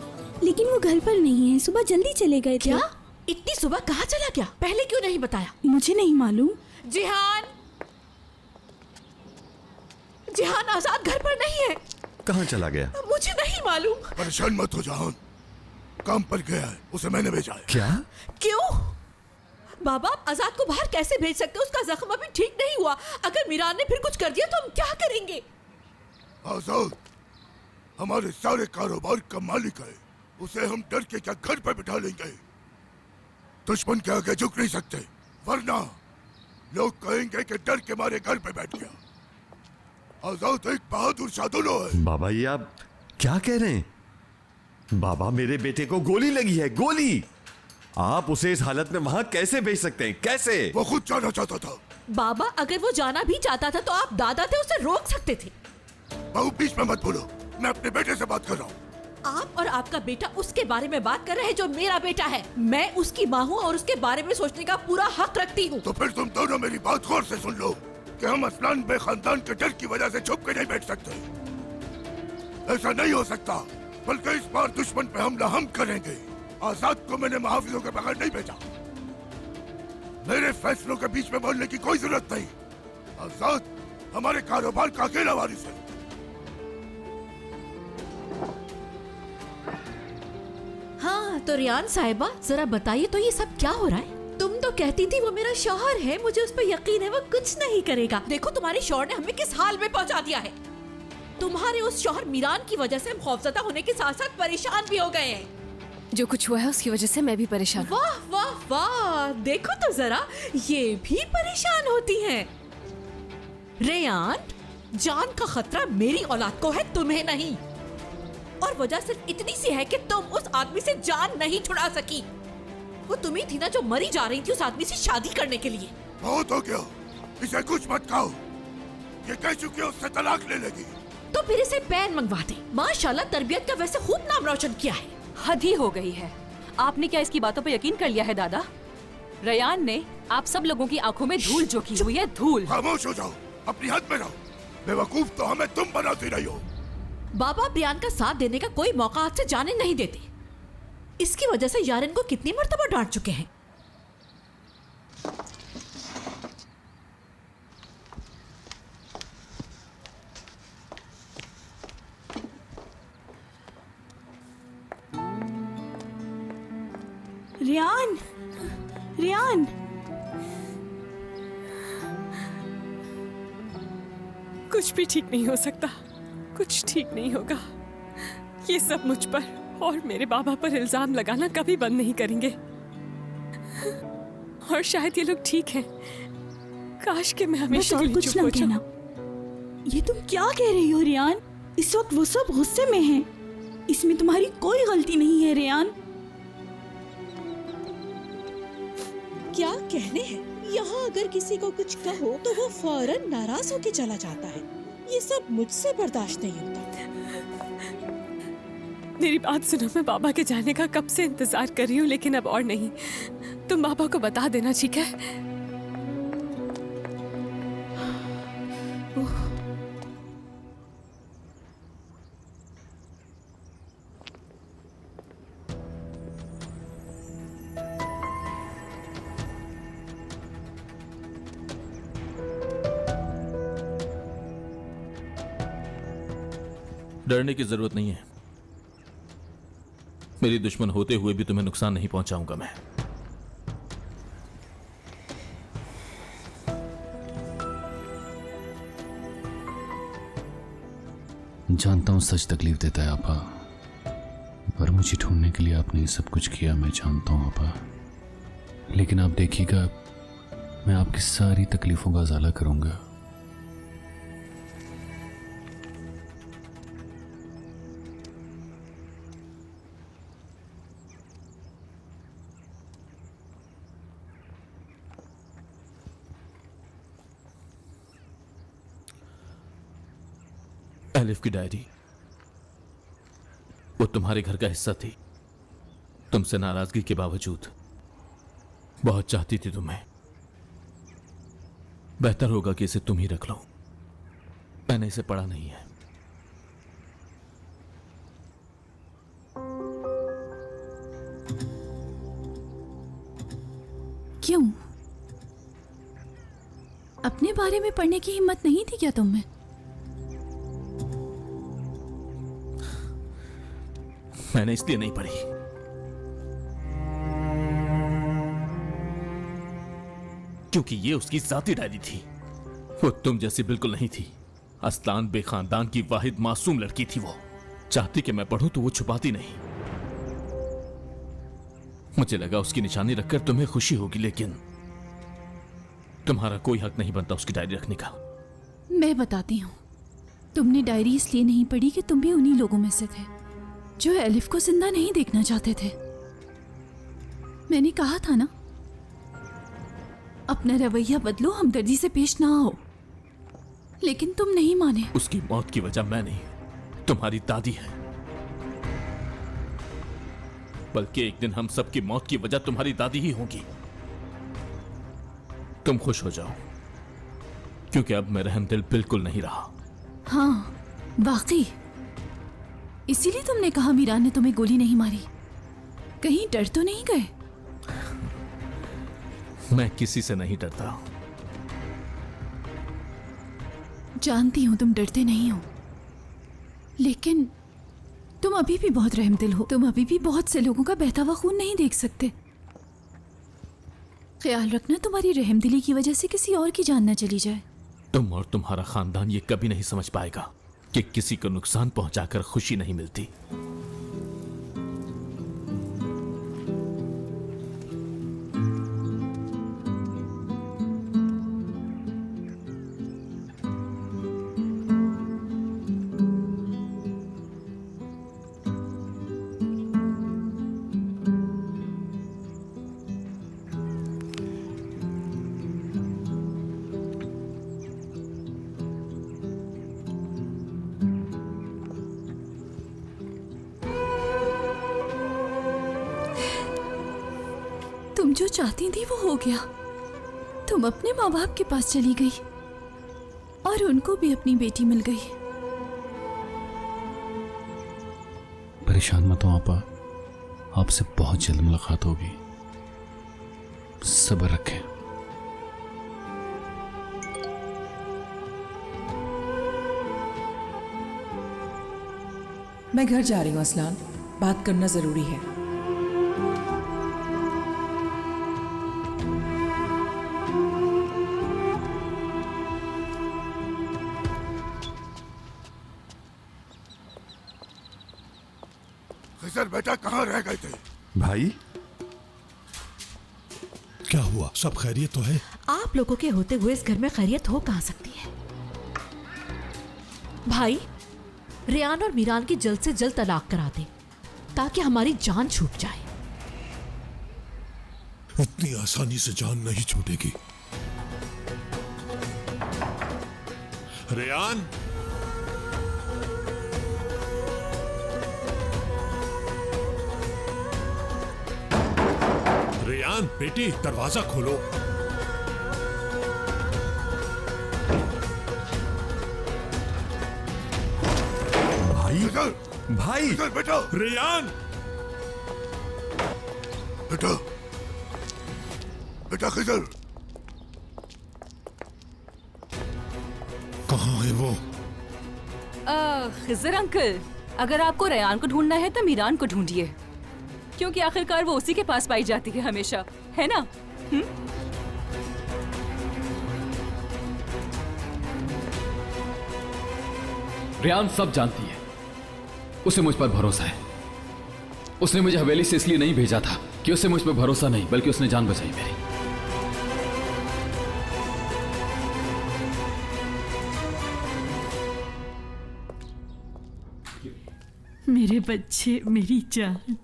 S6: लेकिन वो घर पर नहीं है, सुबह जल्दी चले गए थे।
S4: क्या? इतनी सुबह कहाँ चला गया? पहले क्यों नहीं बताया?
S6: मुझे नहीं मालूम।
S4: जिहान, जिहान, आजाद घर पर नहीं है।
S12: कहाँ चला गया?
S4: मुझे नहीं मालूम।
S3: परेशान मत हो जहान, काम पर गया है, उसे मैंने भेजा है।
S12: क्या?
S4: क्यों? बाबा, आप आजाद को बाहर कैसे भेज सकते हो? उसका जख्म अभी ठीक नहीं हुआ। अगर मीरान ने फिर कुछ कर दिया तो हम क्या करेंगे?
S3: आजाद हमारे सारे कारोबार का मालिक है, उसे हम डर के क्या घर पर बिठा लेंगे? दुश्मन के आगे झुक नहीं सकते, वरना लोग कहेंगे कि डर के मारे घर पे बैठ गया। आजाद एक बहादुर शादुलो है।
S12: बाबा, ये आप क्या कह रहे हैं? बाबा, मेरे बेटे को गोली लगी है, गोली। आप उसे इस हालत में वहां कैसे भेज सकते हैं? कैसे?
S3: वो खुद जाना चाहता था।
S4: बाबा, अगर वो जाना भी चाहता था तो आप दादा थे, उसे रोक सकते थे।
S3: बहू, बीच में मत बोलो, मैं अपने बेटे से बात कर रहा हूँ।
S4: आप और आपका बेटा उसके बारे में बात कर रहे हैं जो मेरा बेटा है। मैं उसकी माँ हूँ और उसके बारे में सोचने का पूरा हक रखती हूँ।
S3: तो फिर तुम दोनों मेरी बात गौर से सुन लो कि हम असलान बे खानदान के डर की वजह से छुप के नहीं बैठ सकते। ऐसा नहीं हो सकता, बल्कि इस बार दुश्मन पे हमला हम करेंगे। आजाद को मैंने मुहाफिजों के बगैर नहीं भेजा। मेरे फैसलों के बीच में बोलने की कोई जरूरत नहीं। आजाद हमारे कारोबार का अकेला वारिस है।
S4: हाँ, तो रियान साहिबा, जरा बताइए तो ये सब क्या हो रहा है? तुम तो कहती थी वो मेरा शौहर है, मुझे उस पर यकीन है वो कुछ नहीं करेगा। देखो तुम्हारे शौहर ने हमें किस हाल में पहुंचा दिया है।
S13: तुम्हारे उस शौहर मीरान की वजह से हम खौफजदा होने के साथ साथ परेशान भी हो गए हैं।
S4: जो कुछ हुआ है उसकी वजह से मैं भी परेशान हूँ।
S13: वाह वाह वाह, देखो तो जरा, ये भी परेशान होती हैं। रेयान, जान का खतरा मेरी औलाद को है, तुम्हें नहीं। और वजह सिर्फ इतनी सी है कि तुम उस आदमी से जान नहीं छुड़ा सकी। वो तुम ही थी ना जो मरी जा रही थी उस आदमी से शादी करने के लिए।
S3: बहुत हो गया, इसे कुछ मत कहो। ये कह चुकी है उससे तलाक ले लेगी।
S13: तो फिर इसे बैन मंगवा दे। माशाल्लाह तरबियत का वैसे खूब नाम रोशन किया है।
S14: हद ही हो गई है। आपने क्या इसकी बातों पर यकीन कर लिया है दादा? रयान ने आप सब लोगों की आंखों में धूल झोंकी हुई है, धूल।
S3: खामोश हो जाओ, अपनी हद में रहो। बेवकूफ तो हमें तुम बनाती रही हो।
S13: बाबा ब्रियान का साथ देने का कोई मौका हाथ से जाने नहीं देते। इसकी वजह से यारिन को कितनी मर्तबा डांट चुके हैं।
S6: रियान, रियान,
S4: कुछ भी ठीक नहीं हो सकता, कुछ ठीक नहीं होगा। ये सब मुझ पर और मेरे बाबा पर इल्जाम लगाना कभी बंद नहीं करेंगे। और शायद ये लोग ठीक हैं। काश कि मैं हमेशा के लिए
S6: कुछ
S4: चुप
S6: ना
S4: हो जाऊं।
S6: कहना। ये तुम क्या कह रही हो रियान? इस वक्त वो सब गुस्से में हैं। इसमें तुम्हारी कोई गलती नहीं है रियान।
S13: क्या कहने हैं? यहाँ अगर किसी को कुछ कहो तो वो फौरन नाराज होके चला जाता है। ये सब मुझसे बर्दाश्त नहीं होता।
S4: मेरी बात सुनो, मैं बाबा के जाने का कब से इंतजार कर रही हूँ, लेकिन अब और नहीं। तुम बाबा को बता देना, ठीक है?
S15: डरने की जरूरत नहीं है। मेरी दुश्मन होते हुए भी तुम्हें नुकसान नहीं पहुंचाऊंगा मैं।
S2: जानता हूं सच तकलीफ देता है आपा, पर मुझे ढूंढने के लिए आपने ये सब कुछ किया, मैं जानता हूं आपा। लेकिन आप देखिएगा, मैं आपकी सारी तकलीफों का उजाला करूंगा।
S15: एलिफ की डायरी, वो तुम्हारे घर का हिस्सा थी। तुमसे नाराजगी के बावजूद बहुत चाहती थी तुम्हें। बेहतर होगा कि इसे तुम ही रख लो। मैंने इसे पढ़ा नहीं है।
S6: क्यों? अपने बारे में पढ़ने की हिम्मत नहीं थी क्या तुम में?
S15: मैंने इसलिए नहीं पढ़ी क्योंकि ये उसकी जाती डायरी थी। वो तुम जैसी बिल्कुल नहीं थी। अस्तान बे खानदान की वाहिद मासूम लड़की थी। वो चाहती कि मैं पढ़ूं तो वो छुपाती नहीं। मुझे लगा उसकी निशानी रखकर तुम्हें खुशी होगी, लेकिन तुम्हारा कोई हक नहीं बनता उसकी डायरी रखने का।
S6: मैं बताती हूँ। तुमने डायरी इसलिए नहीं पढ़ी कि तुम भी उन्हीं लोगों में से थे जो एलिफ को जिंदा नहीं देखना चाहते थे। मैंने कहा था ना, अपना रवैया बदलो, हमदर्दी से पेश ना हो। लेकिन तुम नहीं माने।
S15: उसकी मौत की वजह मैं नहीं, तुम्हारी दादी है। बल्कि एक दिन हम सबकी मौत की वजह तुम्हारी दादी ही होगी। तुम खुश हो जाओ, क्योंकि अब मैं रहमदिल बिल्कुल नहीं रहा।
S6: हाँ, वाकई। इसीलिए तुमने कहा मीरान ने तुम्हें गोली नहीं मारी। कहीं डर तो नहीं गए?
S15: मैं किसी से नहीं डरता।
S6: जानती हूं तुम डरते नहीं हो, लेकिन तुम अभी भी बहुत रहमदिल हो। तुम अभी भी बहुत से लोगों का बहता हुआ खून नहीं देख सकते। ख्याल रखना तुम्हारी रहमदिली की वजह से किसी और की जान न चली जाए।
S15: तुम और तुम्हारा खानदान ये कभी नहीं समझ पाएगा कि किसी को नुकसान पहुंचाकर खुशी नहीं मिलती।
S6: तुम जो चाहती थी वो हो गया। तुम अपने माँ बाप के पास चली गई और उनको भी अपनी बेटी मिल गई।
S2: परेशान मत हो आपा, आपसे बहुत जल्द मुलाकात होगी, सब्र रखें।
S11: मैं घर जा रही हूँ असलान, बात करना जरूरी है।
S3: खिजर बेटा कहाँ रह गए थे?
S12: भाई
S3: क्या हुआ? सब खैरियत तो है?
S13: आप लोगों के होते हुए इस घर में खैरियत हो कहाँ सकती है? भाई, रेयान और मीरान की जल्द से जल्द तलाक करा दे ताकि हमारी जान छूट जाए।
S3: इतनी आसानी से जान नहीं छूटेगी। रेयान, रेयान बेटी दरवाजा खोलो।
S12: भाई भाई
S3: बेटा, रेयान बेटा, बेटा खिजर कहाँ है वो?
S14: खिजर अंकल, अगर आपको रेयान को ढूंढना है तो मीरान को ढूंढिए, क्योंकि आखिरकार वो उसी के पास पाई जाती है हमेशा, है ना?
S1: रेयान सब जानती है, उसे मुझ पर भरोसा है। उसने मुझे हवेली से इसलिए नहीं भेजा था कि उसे मुझ पर भरोसा नहीं, बल्कि उसने जान बचाई मेरी।
S8: मेरे बच्चे, मेरी जान,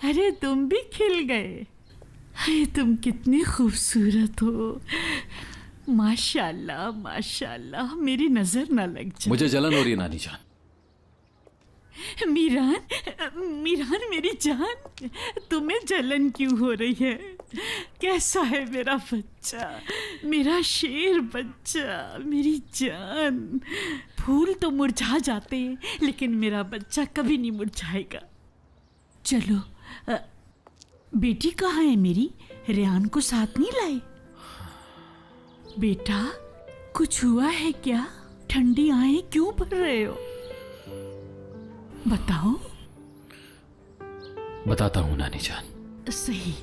S8: अरे तुम भी खिल गए। अरे तुम कितने खूबसूरत हो, माशाल्लाह माशाल्लाह, मेरी नजर ना लग जाए।
S1: मुझे जलन हो रही है नानी जान।
S8: मीरान, मीरान मेरी जान, तुम्हें जलन क्यों हो रही है? कैसा है मेरा बच्चा, मेरा शेर बच्चा, मेरी जान? फूल तो मुरझा जाते हैं, लेकिन मेरा बच्चा कभी नहीं मुरझाएगा। चलो, बेटी कहाँ है मेरी? रेयान को साथ नहीं लाए? बेटा, कुछ हुआ है क्या? ठंडी आंखें क्यों भर रहे हो? बताओ।
S1: बताता हूँ नानी जान,
S8: सही,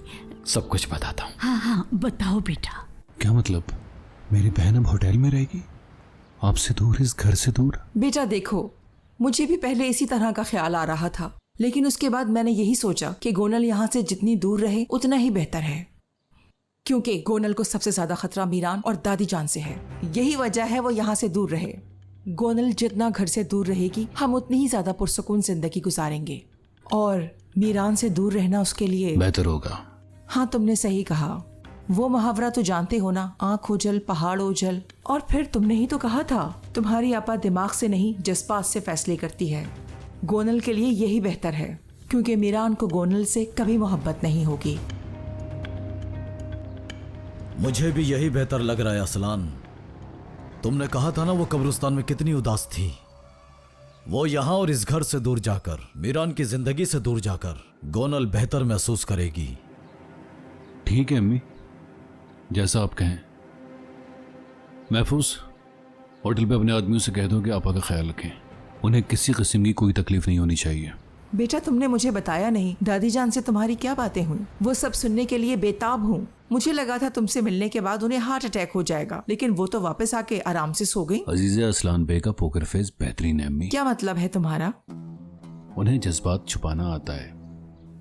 S1: सब कुछ बताता हूँ।
S8: हाँ हाँ बताओ बेटा।
S2: क्या मतलब? मेरी बहन अब होटल में रहेगी, आपसे दूर, इस घर से दूर?
S11: बेटा देखो, मुझे भी पहले इसी तरह का ख्याल आ रहा था, लेकिन उसके बाद मैंने यही सोचा कि गोनल यहाँ से जितनी दूर रहे उतना ही बेहतर है, क्योंकि गोनल को सबसे ज्यादा खतरा मीरान और दादी जान से है। यही वजह है वो यहाँ से दूर रहे। गोनल जितना घर से दूर रहेगी, हम उतनी ही ज्यादा पुरसुकून जिंदगी गुजारेंगे, और मीरान से दूर रहना उसके लिए
S2: बेहतर होगा।
S11: हाँ, तुमने सही कहा। वो मुहावरा तो जानते हो ना, आंख ओझल पहाड़ ओझल। और फिर तुमने ही तो कहा था, तुम्हारी आपा दिमाग से नहीं जज्बात से फैसले करती है। गोनल के लिए यही बेहतर है, क्योंकि मीरान को गोनल से कभी मोहब्बत नहीं होगी।
S5: मुझे भी यही बेहतर लग रहा है असलान। तुमने कहा था ना वो कब्रिस्तान में कितनी उदास थी। वो यहाँ और इस घर से दूर जाकर, मीरान की जिंदगी से दूर जाकर गोनल बेहतर महसूस करेगी।
S2: ठीक है अम्मी, जैसा आप कहें। महफूज, होटल पे अपने आदमियों से कह दो कि आपा का ख्याल रखें, उन्हें किसी किस्म की कोई तकलीफ नहीं होनी चाहिए।
S11: बेटा तुमने मुझे बताया नहीं दादी जान से तुम्हारी क्या बातें हुई। वो सब सुनने के लिए बेताब हूँ। मुझे लगा था तुमसे मिलने के बाद उन्हें हार्ट अटैक हो जाएगा, लेकिन वो तो वापस आके आराम से सो गई।
S2: अजीजा असलान बे का पोकर फेस बेहतरीन है अम्मी।
S11: क्या मतलब है तुम्हारा?
S2: उन्हें जज्बात छुपाना आता है,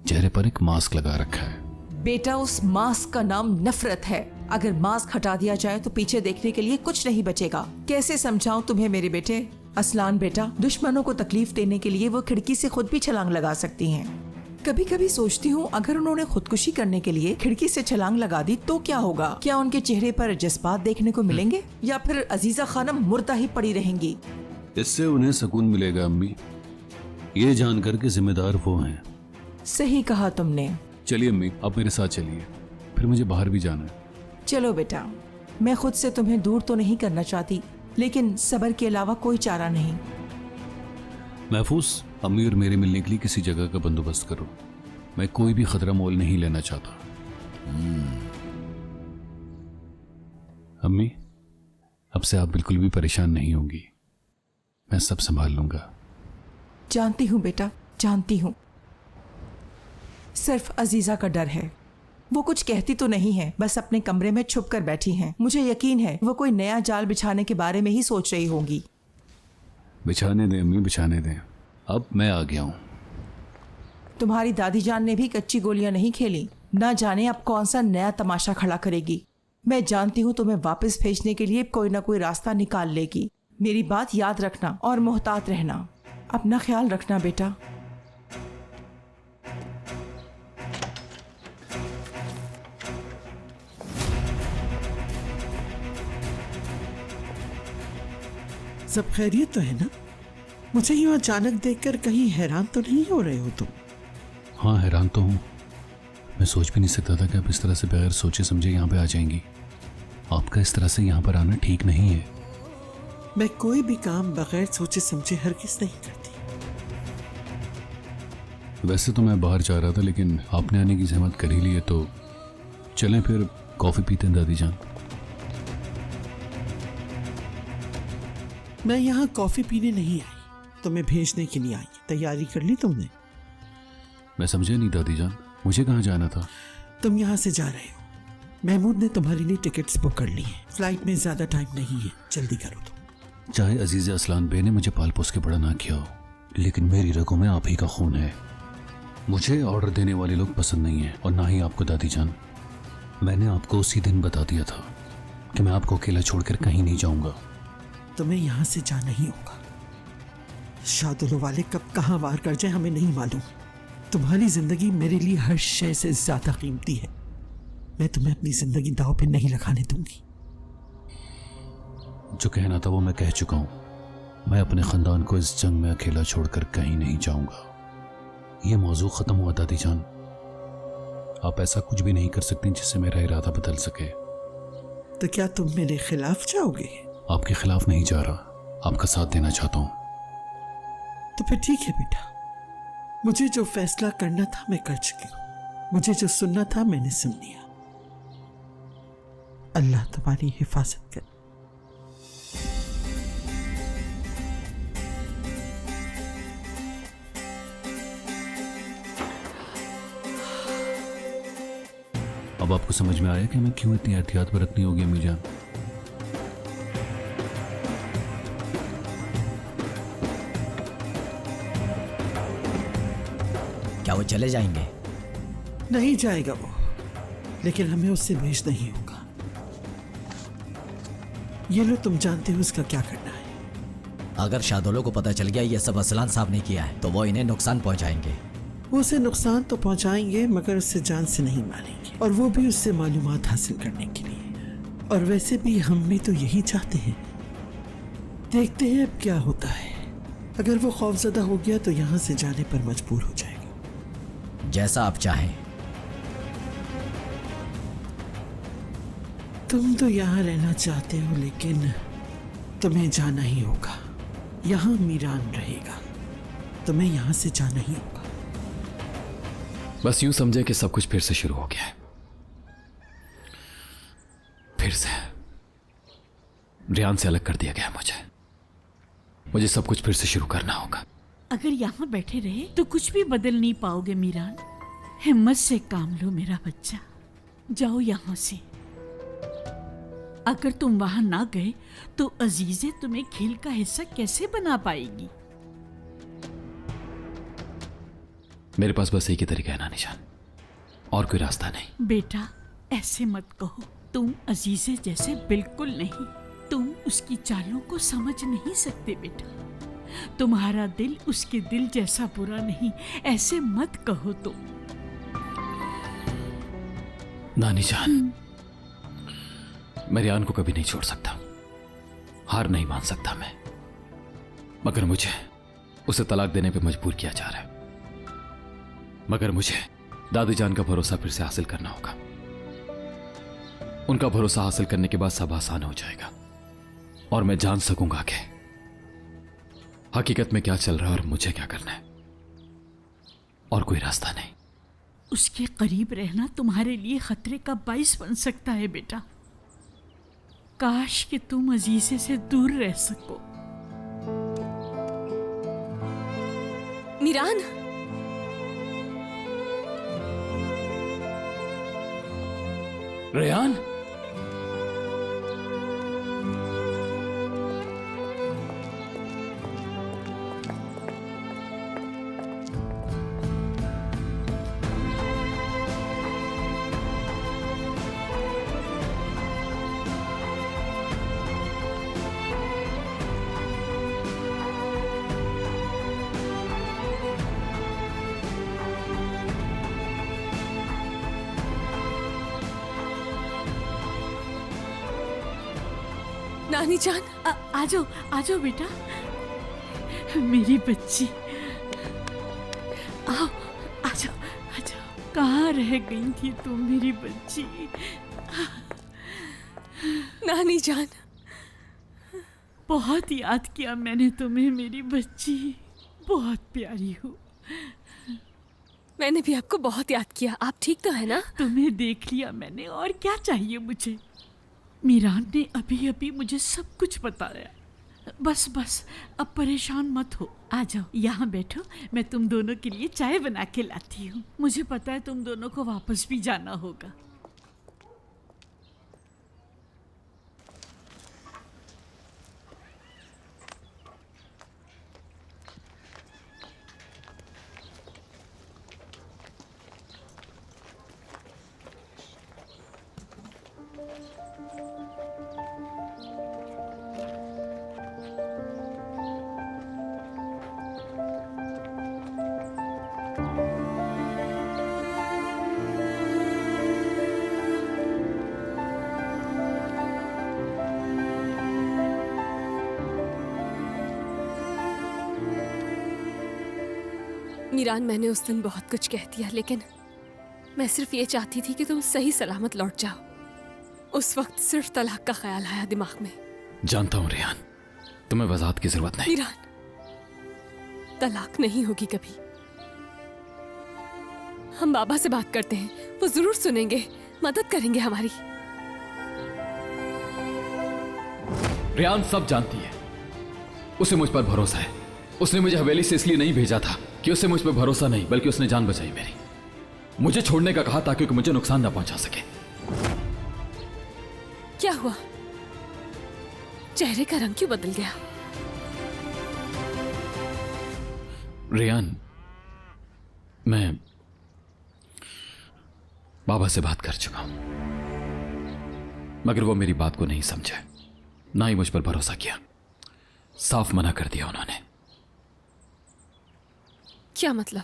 S2: चेहरे पर एक मास्क लगा रखा है।
S11: बेटा उस मास्क का नाम नफरत है। अगर मास्क हटा दिया जाए तो पीछे देखने के लिए कुछ नहीं बचेगा। कैसे समझाऊं तुम्हें मेरे बेटे? असलान बेटा, दुश्मनों को तकलीफ देने के लिए वो खिड़की से खुद भी छलांग लगा सकती हैं। कभी कभी सोचती हूँ अगर उन्होंने खुदकुशी करने के लिए खिड़की से छलांग लगा दी तो क्या होगा? क्या उनके चेहरे पर जज्बात देखने को मिलेंगे या फिर अजीजा खानम मुर्दा ही पड़ी रहेंगी?
S2: इससे उन्हें सुकून मिलेगा अम्मी, ये जानकर के जिम्मेदार वो हैं।
S11: सही कहा तुमने।
S2: चलिए अम्मी, आप मेरे साथ चलिए, फिर मुझे बाहर भी जाना है।
S11: चलो बेटा, मैं खुद से तुम्हें दूर तो नहीं करना चाहती, लेकिन सब्र के अलावा कोई चारा नहीं।
S2: महफूज, अम्मी और मेरे मिलने के लिए किसी जगह का बंदोबस्त करो। मैं कोई भी खतरा मोल नहीं लेना चाहता। अम्मी, अब से आप बिल्कुल भी परेशान नहीं होंगी, मैं सब संभाल लूंगा।
S11: जानती हूँ बेटा, जानती हूँ। सिर्फ अजीजा का डर है। वो कुछ कहती तो नहीं है, बस अपने कमरे में छुप कर बैठी हैं। मुझे यकीन है वो कोई नया जाल बिछाने के बारे में ही सोच रही होंगी।
S2: बिछाने दें अम्मी, बिछाने दें। अब मैं आ गया हूँ।
S11: तुम्हारी दादी जान ने भी कच्ची गोलियां नहीं खेली। ना जाने अब कौन सा नया तमाशा खड़ा करेगी। मैं जानती हूँ तुम्हें वापस भेजने के लिए कोई ना कोई रास्ता निकाल लेगी। मेरी बात याद रखना और मोहतात रहना। अपना ख्याल रखना बेटा।
S10: सब खैरियत तो है ना? मुझे यूं अचानक देखकर कहीं हैरान तो नहीं हो रहे हो तुम?
S2: हाँ, हैरान तो हूँ। मैं सोच भी नहीं सकता था कि आप इस तरह से बगैर सोचे समझे यहाँ पे आ जाएंगी। आपका इस तरह से यहाँ पर आना ठीक नहीं है।
S10: मैं कोई भी काम बगैर सोचे समझे हरगिज़ नहीं करती।
S2: वैसे तो मैं बाहर जा रहा था, लेकिन आपने आने की जहमत कर ही ली है तो चलें फिर कॉफ़ी पीते हैं दादी जान।
S10: मैं यहाँ कॉफी पीने नहीं आई, तुम्हें भेजने के लिए आई। तैयारी कर ली तुमने?
S2: मैं समझा नहीं दादी जान, मुझे कहाँ जाना था?
S10: तुम यहाँ से जा रहे हो। महमूद ने तुम्हारे लिए टिकट्स बुक कर ली हैं। फ्लाइट में ज्यादा टाइम नहीं है, जल्दी करो तुम।
S2: चाहे अजीज़ा असलान बे ने मुझे पाल पोस के बड़ा ना किया हो, लेकिन मेरी रगों में आप ही का खून है। मुझे ऑर्डर देने वाले लोग पसंद नहीं है, और ना ही आपको दादी जान। मैंने आपको उसी दिन बता दिया था कि मैं आपको अकेला छोड़कर कहीं नहीं जाऊंगा।
S10: तुम्हें यहाँ से जाना ही होगा। शादुल वाले कब कहाँ वार कर जाए हमें नहीं मालूम। तुम्हारी जिंदगी मेरे लिए हर शय से ज्यादा कीमती है। मैं तुम्हें अपनी जिंदगी दांव पे नहीं लगाने दूंगी।
S2: जो कहना था वो मैं कह चुका हूं। मैं अपने खानदान को इस जंग में अकेला छोड़कर कहीं नहीं जाऊंगा। ये मौजू खत्म हुआ दादी जान। आप ऐसा कुछ भी नहीं कर सकती जिससे मेरा इरादा बदल सके।
S10: तो क्या तुम मेरे खिलाफ जाओगे?
S2: आपके खिलाफ नहीं जा रहा, आपका साथ देना चाहता हूं।
S10: तो फिर ठीक है बेटा, मुझे जो फैसला करना था मैं कर चुकी हूं। मुझे जो सुनना था मैंने सुन लिया। अल्लाह तुम्हारी हिफाजत करे।
S2: अब आपको समझ में आया कि हमें क्यों इतनी एहतियात बरतनी होगी अम्मी जान?
S5: क्या वो चले जाएंगे?
S10: नहीं जाएगा वो, लेकिन हमें उससे भेजना ही होगा। ये लो, तुम जानते हो उसका क्या करना है।
S5: अगर शादोलों को पता चल गया ये सब असलान साहब ने किया है तो वो इन्हें नुकसान पहुंचाएंगे।
S10: वो उसे नुकसान तो पहुंचाएंगे मगर उससे जान से नहीं मारेंगे, और वो भी उससे मालूमात हासिल करने के लिए। और वैसे भी हम भी तो यही चाहते हैं। देखते हैं अब क्या होता है। अगर वो खौफजदा हो गया तो यहाँ से जाने पर मजबूर हो जाएगा।
S5: जैसा आप चाहें।
S10: तुम तो यहाँ रहना चाहते हो, लेकिन तुम्हें जाना ही होगा। यहाँ मीरान रहेगा, तुम्हें यहाँ से जाना ही होगा।
S1: बस यूं समझे कि सब कुछ फिर से शुरू हो गया है। फिर से रियान से अलग कर दिया गया मुझे सब कुछ फिर से शुरू करना होगा।
S13: अगर यहाँ बैठे रहे तो कुछ भी बदल नहीं पाओगे मीरान। हिम्मत से काम लो मेरा बच्चा, जाओ यहाँ से। अगर तुम वहां ना गए तो अजीजे तुम्हें खेल का हिस्सा कैसे बना पाएगी?
S1: मेरे पास बस एक ही तरीका है नानी जान, और कोई रास्ता नहीं।
S13: बेटा ऐसे मत कहो, तुम अजीजे जैसे बिल्कुल नहीं। तुम उसकी चालों को समझ नहीं सकते बेटा। तुम्हारा दिल उसके दिल जैसा बुरा नहीं, ऐसे मत कहो तुम।
S1: नानी जान, मैं रियान को कभी नहीं छोड़ सकता, हार नहीं मान सकता मैं, मगर मुझे उसे तलाक देने पे मजबूर किया जा रहा है। मगर मुझे दादी जान का भरोसा फिर से हासिल करना होगा। उनका भरोसा हासिल करने के बाद सब आसान हो जाएगा और मैं जान सकूंगा कि हकीकत में क्या चल रहा है और मुझे क्या करना है, और कोई रास्ता नहीं।
S13: उसके करीब रहना तुम्हारे लिए खतरे का बाइस बन सकता है बेटा। काश कि तुम अजीजे से दूर रह सको।
S4: मीरान,
S1: रेयान,
S4: नानी जान,
S13: आ जाओ, आ जाओ बेटा, मेरी बच्ची। आओ, आ जाओ, आ जाओ। कहाँ रह गई थी तुम मेरी बच्ची?
S4: नानी जान,
S13: बहुत याद किया मैंने तुम्हें मेरी बच्ची, बहुत प्यारी हो।
S4: मैंने भी आपको बहुत याद किया। आप ठीक तो है ना?
S13: तुम्हें देख लिया मैंने, और क्या चाहिए मुझे? मीरान ने अभी अभी मुझे सब कुछ बताया। बस बस अब परेशान मत हो, आ जाओ यहाँ बैठो, मैं तुम दोनों के लिए चाय बना के लाती हूँ। मुझे पता है तुम दोनों को वापस भी जाना होगा।
S4: मीरान, मैंने उस दिन बहुत कुछ कह दिया, लेकिन मैं सिर्फ ये चाहती थी कि तुम सही सलामत लौट जाओ। उस वक्त सिर्फ तलाक का ख्याल आया दिमाग में।
S1: जानता हूं रेयान, तुम्हें वजाहत की जरूरत नहीं।
S4: मीरान, तलाक नहीं होगी कभी। हम बाबा से बात करते हैं, वो जरूर सुनेंगे, मदद करेंगे हमारी।
S1: रेयान सब जानती है, उसे मुझ पर भरोसा है। उसने मुझे हवेली से इसलिए नहीं भेजा था कि उसे मुझ पर भरोसा नहीं, बल्कि उसने जान बचाई मेरी। मुझे छोड़ने का कहा ताकि मुझे नुकसान ना पहुंचा सके।
S4: क्या हुआ? चेहरे का रंग क्यों बदल गया?
S1: रेयान, मैं बाबा से बात कर चुका हूं, मगर वो मेरी बात को नहीं समझे, ना ही मुझ पर भरोसा किया। साफ मना कर दिया उन्होंने।
S4: क्या मतलब?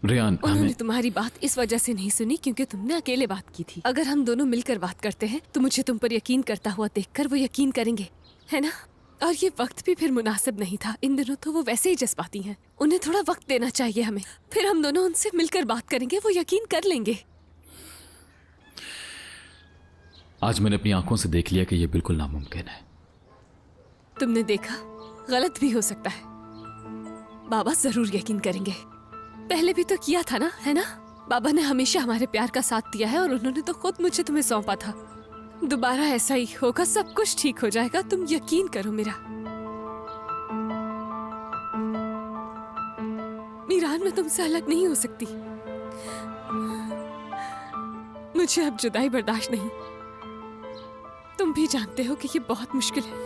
S1: रेयान,
S4: उन्होंने तुम्हारी बात इस वजह से नहीं सुनी क्योंकि तुमने अकेले बात की थी। अगर हम दोनों मिलकर बात करते हैं तो मुझे तुम पर यकीन करता हुआ देखकर वो यकीन करेंगे, है ना? और ये वक्त भी फिर मुनासिब नहीं था। इन दिनों तो वो वैसे ही जज्बाती हैं। उन्हें थोड़ा वक्त देना चाहिए हमें, फिर हम दोनों उनसे मिलकर बात करेंगे, वो यकीन कर लेंगे।
S1: आज मैंने अपनी आंखों से देख लिया कि यह बिल्कुल नामुमकिन है।
S4: तुमने देखा, गलत भी हो सकता है। बाबा जरूर यकीन करेंगे। पहले भी तो किया था ना, है ना? बाबा ने हमेशा हमारे प्यार का साथ दिया है और उन्होंने तो खुद मुझे तुम्हें सौंपा था। दोबारा ऐसा ही होगा, सब कुछ ठीक हो जाएगा, तुम यकीन करो मेरा। मैं तुमसे अलग नहीं हो सकती। मुझे अब जुदाई बर्दाश्त नहीं। तुम भी जानते हो कि ये बहुत मुश्किल है।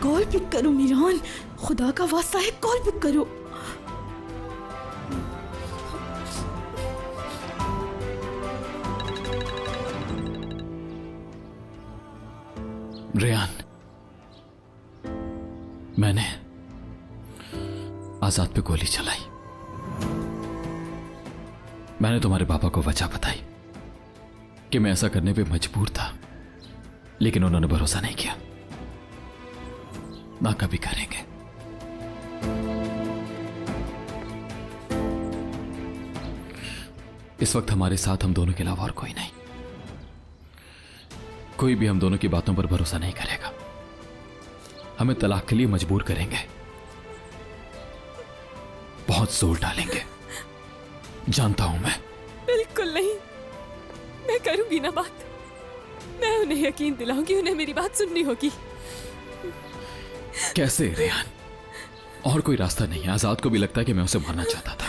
S6: कॉल पिक करो मीरान, खुदा का वास्ता है कॉल पिक करो।
S1: रेयान, मैंने आजाद पे गोली चलाई। मैंने तुम्हारे पापा को वजह बताई कि मैं ऐसा करने पे मजबूर था, लेकिन उन्होंने भरोसा नहीं किया, ना कभी करेंगे। इस वक्त हमारे साथ हम दोनों के अलावा और कोई नहीं। कोई भी हम दोनों की बातों पर भरोसा नहीं करेगा, हमें तलाक के लिए मजबूर करेंगे, बहुत जोर डालेंगे। जानता हूं मैं।
S4: बिल्कुल नहीं, मैं करूंगी ना बात। मैं उन्हें यकीन दिलाऊंगी, उन्हें मेरी बात सुननी होगी।
S1: कैसे रेयान? और कोई रास्ता नहीं है। आजाद को भी लगता है कि मैं उसे मारना चाहता था।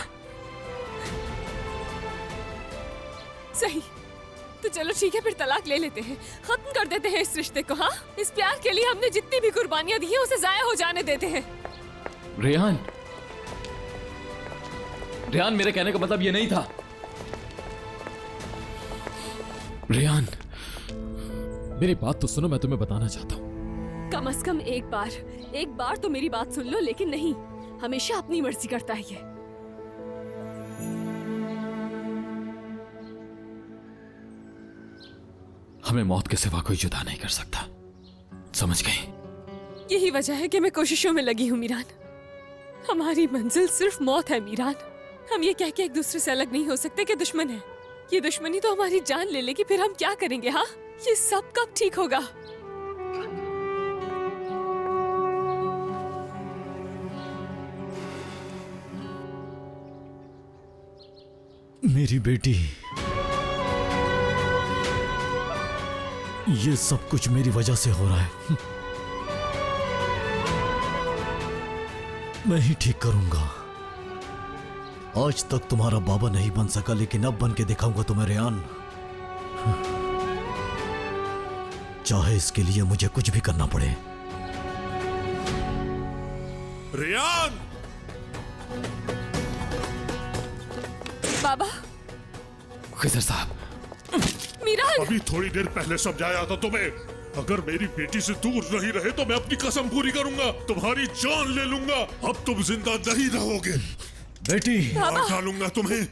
S4: सही, तो चलो ठीक है, फिर तलाक ले लेते हैं, खत्म कर देते हैं इस रिश्ते को। हाँ, इस प्यार के लिए हमने जितनी भी कुर्बानियां दी हैं उसे जाया हो जाने देते हैं।
S1: रेयान, रेयान, मेरे कहने का मतलब ये नहीं था। रेयान, मेरी बात तो सुनो, मैं तुम्हें बताना चाहता हूं।
S4: कम से कम एक बार तो मेरी बात सुन लो। लेकिन नहीं, हमेशा अपनी मर्जी करता है ये।
S1: हमें मौत के सिवा कोई जुदा नहीं कर सकता, समझ गई?
S4: यही वजह है कि मैं कोशिशों में लगी हूँ मीरान। हमारी मंजिल सिर्फ मौत है मीरान। हम ये कह के एक दूसरे से अलग नहीं हो सकते कि दुश्मन है। ये दुश्मनी तो हमारी जान ले लेगी, फिर हम क्या करेंगे? हाँ, ये सब कब ठीक होगा?
S5: मेरी बेटी, ये सब कुछ मेरी वजह से हो रहा है। मैं ही ठीक करूंगा। आज तक तुम्हारा बाबा नहीं बन सका, लेकिन अब बन के दिखाऊंगा तुम्हें रेयान। चाहे इसके लिए मुझे कुछ भी करना पड़े।
S3: रेयान!
S4: बाबा।
S1: खिजर साहब।
S4: मीरान!
S3: अभी थोड़ी देर पहले समझाया था तुम्हें, अगर मेरी बेटी से दूर नहीं रहे तो मैं अपनी कसम पूरी करूंगा, तुम्हारी जान ले लूंगा। अब तुम जिंदा नहीं रहोगे।
S5: बेटी,
S3: मार डालूंगा तुम्हें।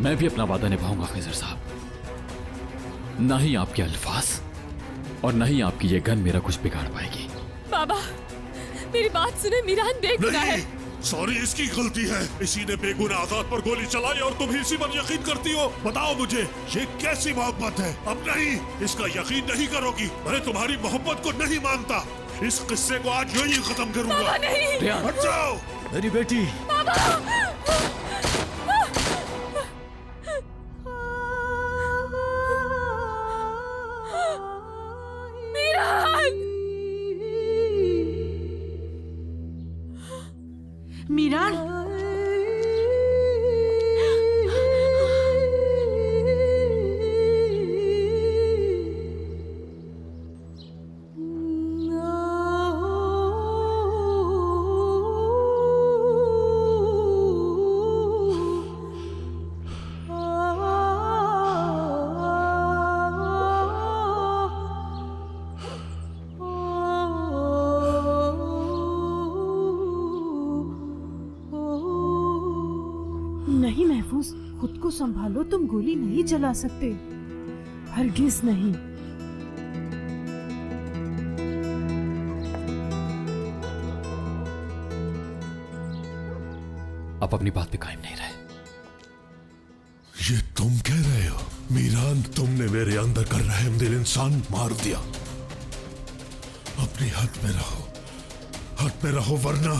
S1: मैं भी अपना वादा निभाऊंगा खिजर साहब। ना ही आपके अल्फाज और ना ही आपकी ये गन मेरा कुछ बिगाड़ पाएगी।
S4: बाबा, मेरी बात सुने, मीरान बेगुनाह है।
S3: सॉरी, इसकी गलती है। इसी ने बेगुनाह आजाद पर गोली चलाई और तुम इसी पर यकीन करती हो। बताओ मुझे, ये कैसी मोहब्बत है? अब नहीं, इसका यकीन नहीं करोगी। मैं तुम्हारी मोहब्बत को नहीं मानता। इस किस्से को आज यही खत्म करूंगा।
S4: बाबा नहीं।
S3: हट जाओ।
S5: मेरी बेटी।
S4: बाबा।
S8: मीरान,
S10: नहीं महफूज, खुद को संभालो, तुम गोली नहीं चला सकते, हरगिज नहीं।
S1: आप अपनी बात पे कायम नहीं रहे।
S3: ये तुम कह रहे हो? मीरान, तुमने मेरे अंदर का रहमदिल इंसान मार दिया। अपनी हद में रहो, हद में रहो, वरना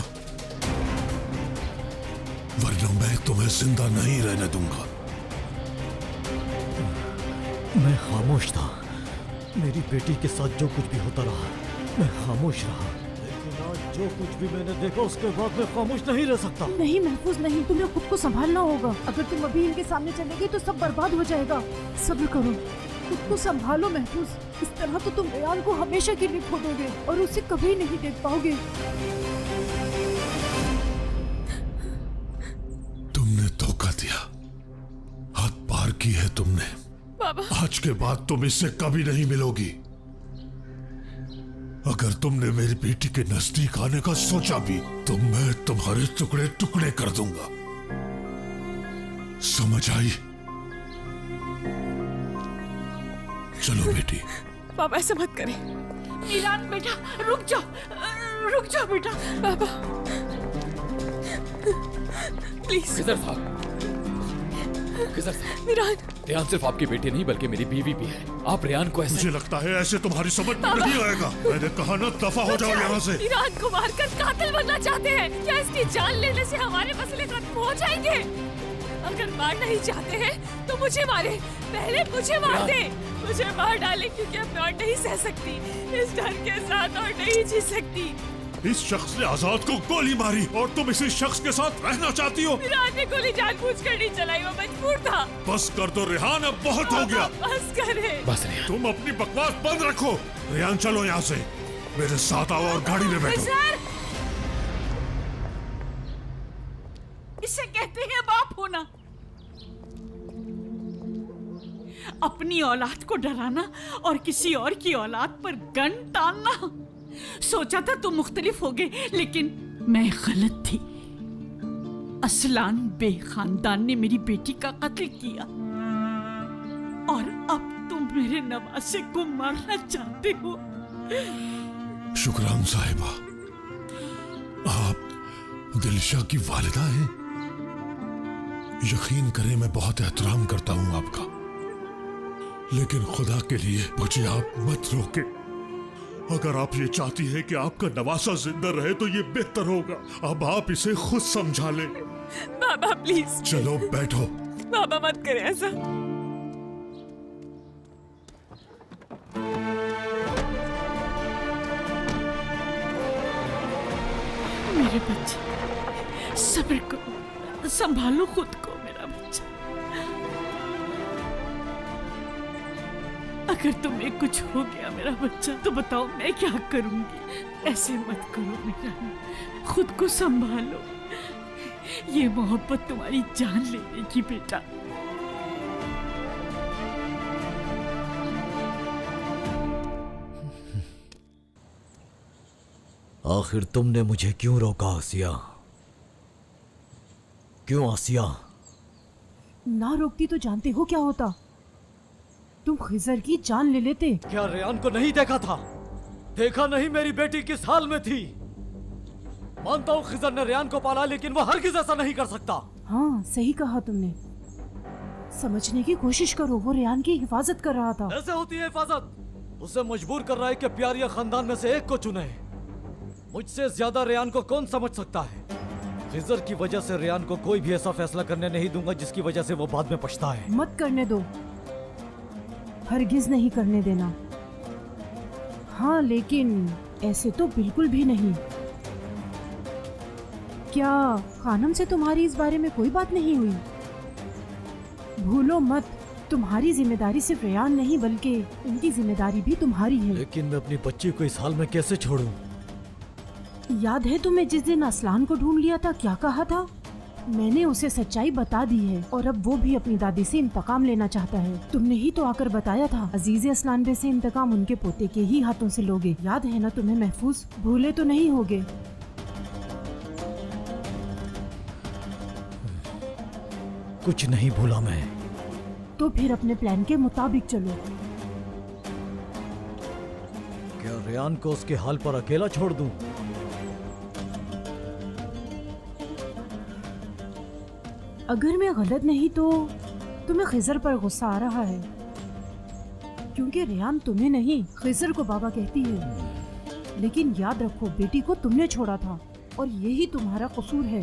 S3: मैं तुम्हें जिंदा नहीं रहने दूंगा।
S5: मैं खामोश था। मेरी बेटी के साथ जो कुछ भी होता रहा, मैं खामोश रहा। लेकिन आज जो कुछ भी मैंने देखा, उसके बाद मैं खामोश नहीं रह सकता।
S6: नहीं महफूज नहीं, तुम्हें खुद को संभालना होगा। अगर तुम अभी इनके सामने चलेगी तो सब बर्बाद हो जाएगा। सब्र करो, खुद को संभालो महफूज। इस तरह तो तुम रेयान को हमेशा के लिए खो दोगे और उसे कभी नहीं देख पाओगे।
S3: तुमने धोखा दिया, हद पार की है तुमने।
S4: बाबा,
S3: आज के बाद तुम इससे कभी नहीं मिलोगी। अगर तुमने मेरी बेटी के नजदीक आने का सोचा भी तो मैं तुम्हारे टुकड़े टुकड़े कर दूंगा। समझ आई? चलो बेटी।
S4: बाबा ऐसा मत करें।
S6: मीरान बेटा, रुक जाओ बेटा।
S4: बाबा प्लीज।
S1: खिजर साहब,
S4: मीरान,
S1: रेयान सिर्फ आपकी बेटी नहीं बल्कि मेरी बीवी भी है। आप रेयान को ऐसे...
S3: मुझे लगता है ऐसे तुम्हारी समझ में नहीं आएगा। मैंने कहा ना, दफा हो जाओ यहाँ से।
S4: मीरान को मारकर कातिल बनना चाहते हैं। क्या इसकी जान लेने से हमारे मसले खत्म हो जाएंगे? अगर मारना ही चाहते हैं तो मुझे मारे, पहले मुझे मार दे। मुझे मार डाले क्योंकि अब मैं और नहीं सह सकती। इस डर के साथ और नहीं जी सकती।
S3: इस शख्स ने आजाद को गोली मारी और तुम इसी शख्स के साथ रहना चाहती हो?
S4: मीरान ने गोली जानबूझकर नहीं चलाई, वो मजबूर था।
S3: बस कर दो रेहान, अब बहुत हो गया।
S4: बस करे।
S1: बस रेयान,
S3: तुम अपनी बकवास बंद रखो। रेहान चलो यहाँ से, मेरे साथ आओ और गाड़ी में बैठो।
S8: इसे कहते हैं बाप होना। अपनी औलाद को डराना और किसी और की औलाद पर गन तानना। सोचा था तुम मुख्तलिफ होगे, लेकिन मैं गलत थी। असलान बे खानदान ने मेरी बेटी का कत्ल किया और अब तुम मेरे नवासे को मारना चाहते हो।
S3: शुक्रान साहिबा, आप दिलशा की वालिदा हैं। यकीन करें मैं बहुत एहतराम करता हूं आपका, लेकिन खुदा के लिए मुझे आप मत रोके। अगर आप ये चाहती हैं कि आपका नवासा जिंदा रहे तो ये बेहतर होगा। अब आप इसे खुद समझा लें।
S4: बाबा प्लीज।
S3: चलो बैठो।
S4: बाबा मत करे ऐसा।
S8: मेरे बच्चे, सब्र करो, संभालो खुद को मेरा बच्चा। अगर तुम्हें कुछ हो गया मेरा बच्चा तो बताओ मैं क्या करूंगी। ऐसे मत करो मेरा, खुद को संभालो। ये मोहब्बत तुम्हारी जान ले लेगी बेटा।
S5: आखिर तुमने मुझे क्यों रोका आसिया? क्यों आसिया?
S6: ना रोकती तो जानते हो क्या होता? तुम खिजर की जान ले लेते।
S5: क्या रेयान को नहीं देखा था? देखा नहीं मेरी बेटी किस हाल में थी? मानता हूँ खिजर ने रेयान को पाला, लेकिन वो हरगिज ऐसा नहीं कर सकता।
S6: हाँ सही कहा तुमने। समझने की कोशिश करो, वो रेयान की हिफाजत कर रहा था।
S5: ऐसे होती है हिफाजत? उसे मजबूर कर रहा है कि प्यारिया खानदान में से एक को चुने। मुझसे ज्यादा रेयान को कौन समझ सकता है? खिजर की वजह से रेयान को कोई भी ऐसा फैसला करने नहीं दूंगा जिसकी वजह से वो बाद में पछताए।
S6: मत करने दो, हरगिज नहीं करने देना। हाँ लेकिन ऐसे तो बिल्कुल भी नहीं। क्या खानम से तुम्हारी इस बारे में कोई बात नहीं हुई? भूलो मत, तुम्हारी जिम्मेदारी सिर्फ रेयान नहीं बल्कि उनकी जिम्मेदारी भी तुम्हारी है।
S5: लेकिन मैं अपनी बच्ची को इस हाल में कैसे छोड़ूं?
S6: याद है तुम्हें जिस दिन असलान को ढूंढ लिया था क्या कहा था? मैंने उसे सच्चाई बता दी है और अब वो भी अपनी दादी से इंतकाम लेना चाहता है। तुमने ही तो आकर बताया था अजीज असलान बे से इंतकाम उनके पोते के ही हाथों से लोगे। याद है ना तुम्हें महफूज? भूले तो नहीं होगे?
S5: कुछ नहीं भूला मैं।
S6: तो फिर अपने प्लान के मुताबिक चलो।
S5: क्या रेयान को उसके हाल पर अकेला छोड़ दूं?
S6: अगर मैं गलत नहीं तो तुम्हें खिजर पर गुस्सा आ रहा है, क्योंकि रेयान तुम्हें नहीं खिजर को बाबा कहती है।
S8: लेकिन याद रखो बेटी को तुमने छोड़ा था और यही तुम्हारा कसूर है।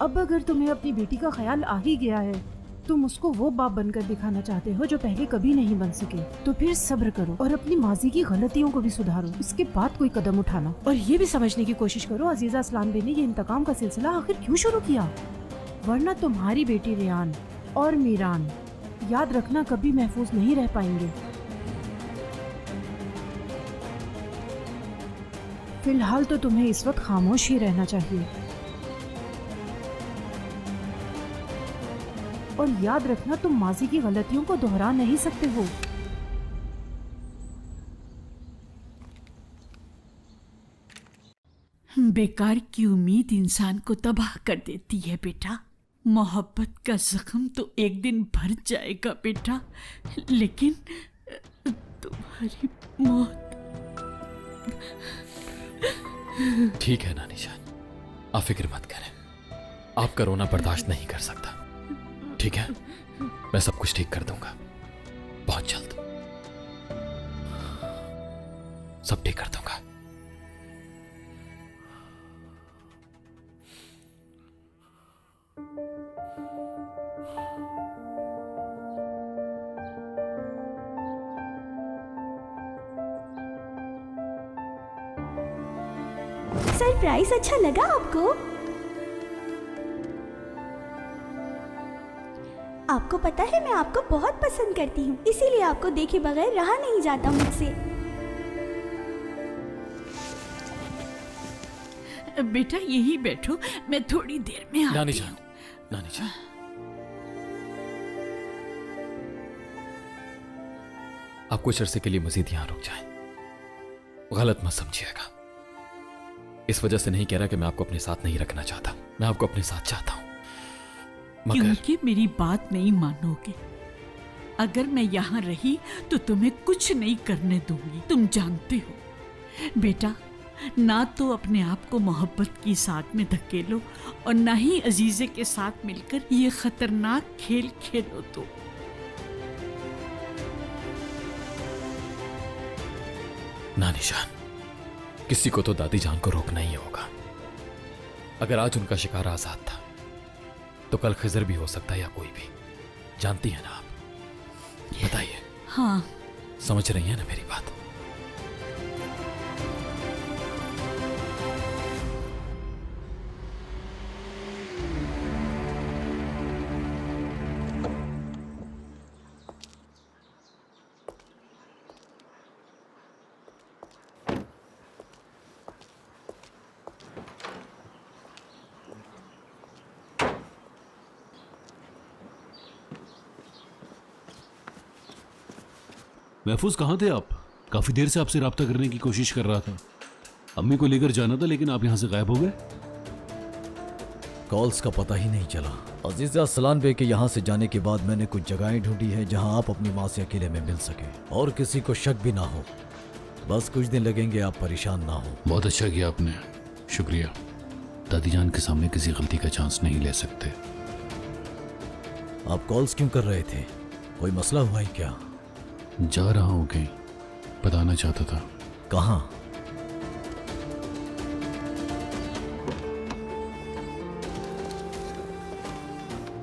S8: अब अगर तुम्हें अपनी बेटी का ख्याल आ ही गया है, तुम उसको वो बाप बनकर दिखाना चाहते हो जो पहले कभी नहीं बन सके, तो फिर सब्र करो और अपनी माजी की गलतियों को भी सुधारो, उसके बाद कोई कदम उठाना। और ये भी समझने की कोशिश करो अजीजा असलान बे ने ये इंतकाम का सिलसिला आखिर क्यों शुरू किया, वरना तुम्हारी बेटी रेयान और मीरान याद रखना कभी महफूज नहीं रह पाएंगे। फिलहाल तो तुम्हें इस वक्त खामोश ही रहना चाहिए और याद रखना तुम माजी की गलतियों को दोहरा नहीं सकते हो।
S6: बेकार की उम्मीद इंसान को तबाह कर देती है बेटा। मोहब्बत का जख्म तो एक दिन भर जाएगा बेटा, लेकिन तुम्हारी मौत।
S1: ठीक है नानी जान, आप फिक्र मत करें, आपका रोना बर्दाश्त नहीं कर सकता। ठीक है, मैं सब कुछ ठीक कर दूंगा, बहुत जल्द सब ठीक कर दूंगा।
S16: सरप्राइज अच्छा लगा आपको? आपको पता है मैं आपको बहुत पसंद करती हूँ, इसीलिए आपको देखे बगैर रहा नहीं जाता मुझसे।
S6: बेटा यही बैठो, मैं थोड़ी देर में आती
S1: नानी
S6: हूँ।
S1: जान, नानी जान, आप कुछ अरसे के लिए मजीद यहां रुक जाएं। गलत मत समझिएगा, इस वजह से नहीं कह रहा कि मैं आपको अपने साथ नहीं रखना चाहता, मैं आपको अपने साथ चाहता हूं, मगर
S6: क्योंकि मेरी बात नहीं मानोगे। अगर मैं यहाँ रही तो तुम्हें कुछ नहीं करने दूंगी, तुम जानते हो। बेटा ना तो अपने आप को मोहब्बत की साथ में धकेलो और ना ही अजीजे के साथ मिलकर ये खतरनाक खेल खेलो। तो
S1: नानी जान, किसी को तो दादी जान को रोकना ही होगा। अगर आज उनका शिकार आजाद था तो कल खिजर भी हो सकता है या कोई भी, जानती है ना आप? बताइए।
S6: हाँ,
S1: समझ रही है ना मेरी बात?
S2: महफूज कहाँ थे आप? काफी देर से आपसे राब्ता करने की कोशिश कर रहा था। अम्मी को लेकर जाना था लेकिन आप यहाँ से गायब हो गए।
S5: कॉल्स का पता ही नहीं चला। अजीजा असलान बे के यहाँ से जाने के बाद मैंने कुछ जगहें ढूंढी हैं जहाँ आप अपनी माँ से अकेले में मिल सके और किसी को शक भी ना हो। बस कुछ दिन लगेंगे, आप परेशान ना हो।
S2: बहुत अच्छा किया आपने, शुक्रिया। दादी जान के सामने किसी गलती का चांस नहीं ले सकते।
S5: आप कॉल्स क्यों कर रहे थे? कोई मसला हुआ है क्या?
S2: जा रहा हूँ कहीं, बताना चाहता था।
S5: कहाँ?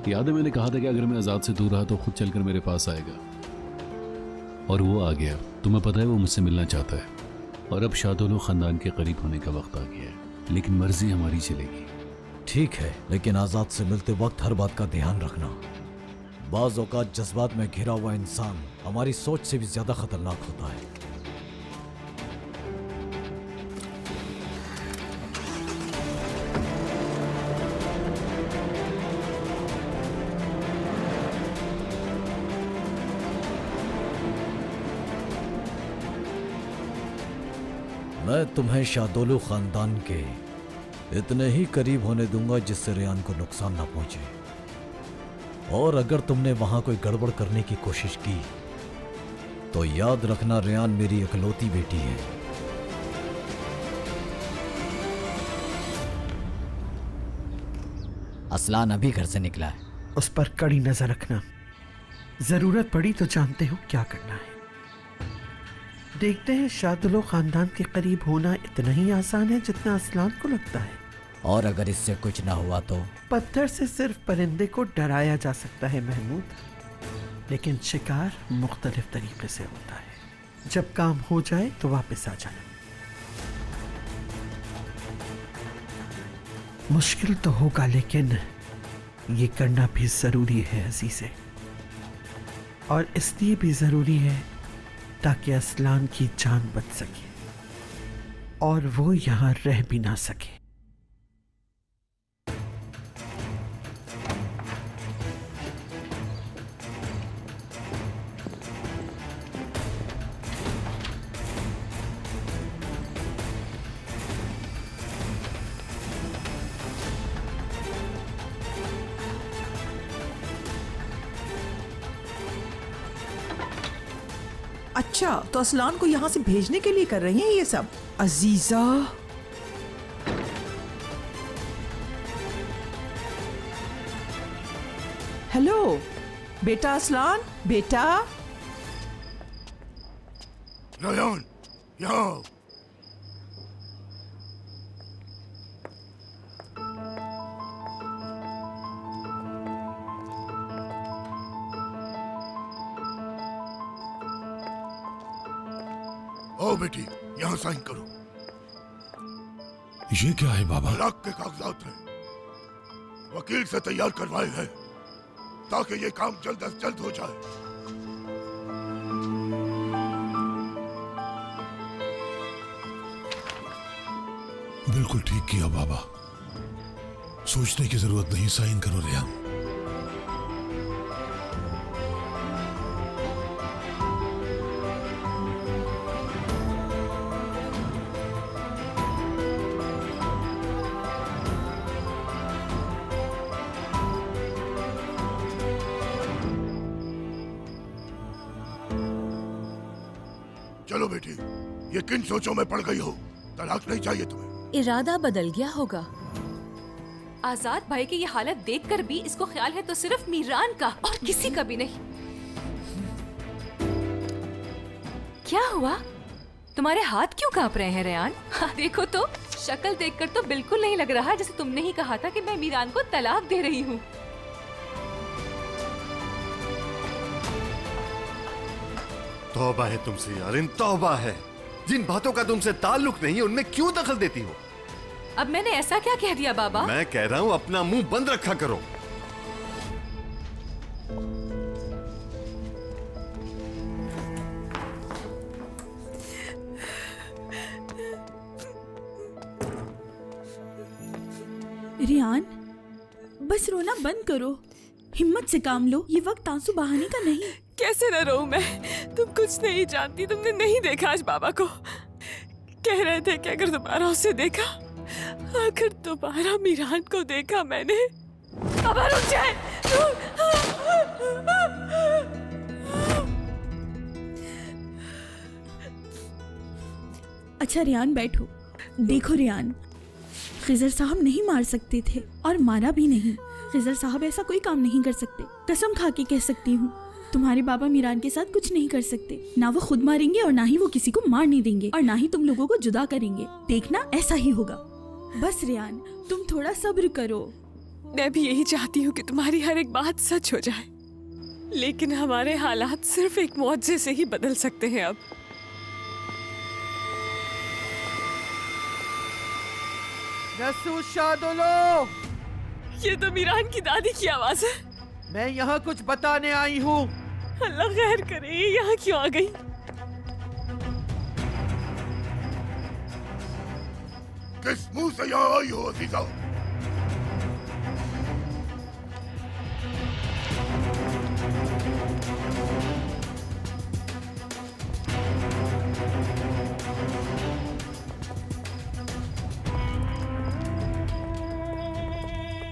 S2: याद है मैंने कहा था कि अगर मैं आजाद से दूर रहा तो खुद चलकर मेरे पास आएगा, और वो आ गया। तुम्हें पता है वो मुझसे मिलना चाहता है और अब शादोलो खानदान के करीब होने का वक्त आ गया है, लेकिन मर्जी हमारी चलेगी।
S5: ठीक है, लेकिन आजाद से मिलते वक्त हर बात का ध्यान रखना। बाज़ औक़ात जज्बात में घिरा हुआ इंसान हमारी सोच से भी ज्यादा खतरनाक होता है। मैं तुम्हें शादोलू खानदान के इतने ही करीब होने दूंगा जिससे रेयान को नुकसान ना पहुंचे, और अगर तुमने वहां कोई गड़बड़ करने की कोशिश की तो याद रखना रेयान मेरी इकलौती बेटी है।
S9: असलान अभी घर से निकला है।
S10: उस पर कड़ी नजर रखना, जरूरत पड़ी तो जानते हो क्या करना है। देखते हैं शादुलो खानदान के करीब होना इतना ही आसान है जितना असलान को लगता है।
S5: और अगर इससे कुछ ना हुआ तो?
S10: पत्थर से सिर्फ परिंदे को डराया जा सकता है महमूद, लेकिन शिकार मुख्तलिफ तरीके से होता है। जब काम हो जाए तो वापस आ जाना। मुश्किल तो होगा, लेकिन ये करना भी जरूरी है अजीज़े, और इसलिए भी जरूरी है ताकि असलान की जान बच सके और वो यहाँ रह भी ना सके।
S11: अच्छा, तो असलान को यहाँ से भेजने के लिए कर रही हैं ये सब। अजीजा, हेलो बेटा, असलान बेटा।
S3: रयान, यहाँ आओ बेटी, यहाँ साइन करो। ये क्या है बाबा?
S17: तलाक के कागजात हैं, वकील से तैयार करवाए हैं ताकि ये काम जल्द अज जल्द हो जाए।
S3: बिल्कुल ठीक किया बाबा, सोचने की जरूरत नहीं, साइन करो रेहान।
S17: चलो बेटी, ये किन सोचों में पड़ गई हो? तलाक नहीं चाहिए तुम्हें?
S14: इरादा बदल गया होगा। आजाद भाई की ये हालत देखकर भी इसको ख्याल है तो सिर्फ मीरान का और किसी का भी नहीं। क्या हुआ? तुम्हारे हाथ क्यों कांप रहे हैं रेहान? हाँ, देखो तो शक्ल देखकर तो बिल्कुल नहीं लग रहा जैसे तुमने ही कहा था कि मैं मीरान को तलाक दे रही हूँ।
S12: तौबा है तुमसे यार, इन तौबा है। जिन बातों का तुमसे ताल्लुक नहीं उनमें क्यों दखल देती हो?
S14: अब मैंने ऐसा क्या कह दिया बाबा?
S12: मैं कह रहा हूं अपना मुंह बंद रखा करो।
S6: रियान, बस रोना बंद करो, हिम्मत से काम लो। ये वक्त आंसू बहाने का नहीं।
S4: कैसे न रोऊं मैं? तुम कुछ नहीं जानती, तुमने नहीं देखा आज बाबा को। कह रहे थे कि अगर दोबारा उसे देखा, अगर दोबारा मीरान को देखा मैंने। अब रुक जाए।
S6: अच्छा रियान बैठो। देखो रियान, खिजर साहब नहीं मार सकते थे और मारा भी नहीं। खिजर साहब ऐसा कोई काम नहीं कर सकते। कसम खा के कह सकती हूँ, तुम्हारे बाबा मीरान के साथ कुछ नहीं कर सकते। ना वो खुद मारेंगे और ना ही वो किसी को मारने देंगे और ना ही तुम लोगों को जुदा करेंगे। देखना ऐसा ही होगा। बस रियान, तुम थोड़ा सब्र करो।
S4: मैं भी यही चाहती हूँ कि तुम्हारी हर एक बात सच हो जाए, लेकिन हमारे हालात सिर्फ एक मौजे से ही बदल सकते हैं। अब
S10: नसू शादुलो,
S4: ये तो मीरान की दादी की आवाज है।
S10: मैं यहाँ कुछ बताने आई हूँ।
S4: अल्लाह खैर करे, ये यहाँ क्यों आ गई?
S17: किस मुंह से यहाँ आई हो अजीजा?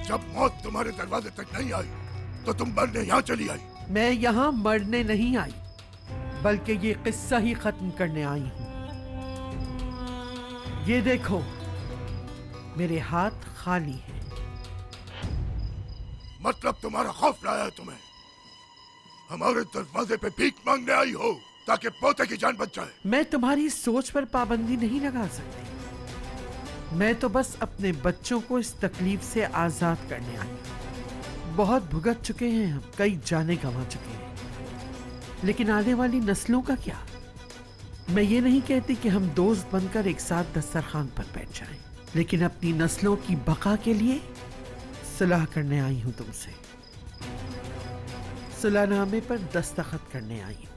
S17: जब मौत तुम्हारे दरवाजे तक नहीं आई तो तुम मरने यहाँ चली आई।
S10: मैं यहाँ मरने नहीं आई, बल्कि ये किस्सा ही खत्म करने आई हूँ। ये देखो, मेरे हाथ खाली हैं।
S17: मतलब तुम्हारा खौफ लाया है तुम्हें? हमारे दरवाजे पे भीख मांगने आई हो? ताकि पोते की जान बच जाए।
S10: मैं तुम्हारी सोच पर पाबंदी नहीं लगा सकती। मैं तो बस अपने बच्चों को इस तकलीफ से आजाद करने आई हूं। बहुत भुगत चुके हैं हम, कई जाने गंवा चुके हैं, लेकिन आने वाली नस्लों का क्या? मैं ये नहीं कहती कि हम दोस्त बनकर एक साथ दस्तरखान पर बैठ जाएं, लेकिन अपनी नस्लों की बका के लिए सुलह करने आई हूं तुमसे। सुलहनामे पर दस्तखत करने आई हूं।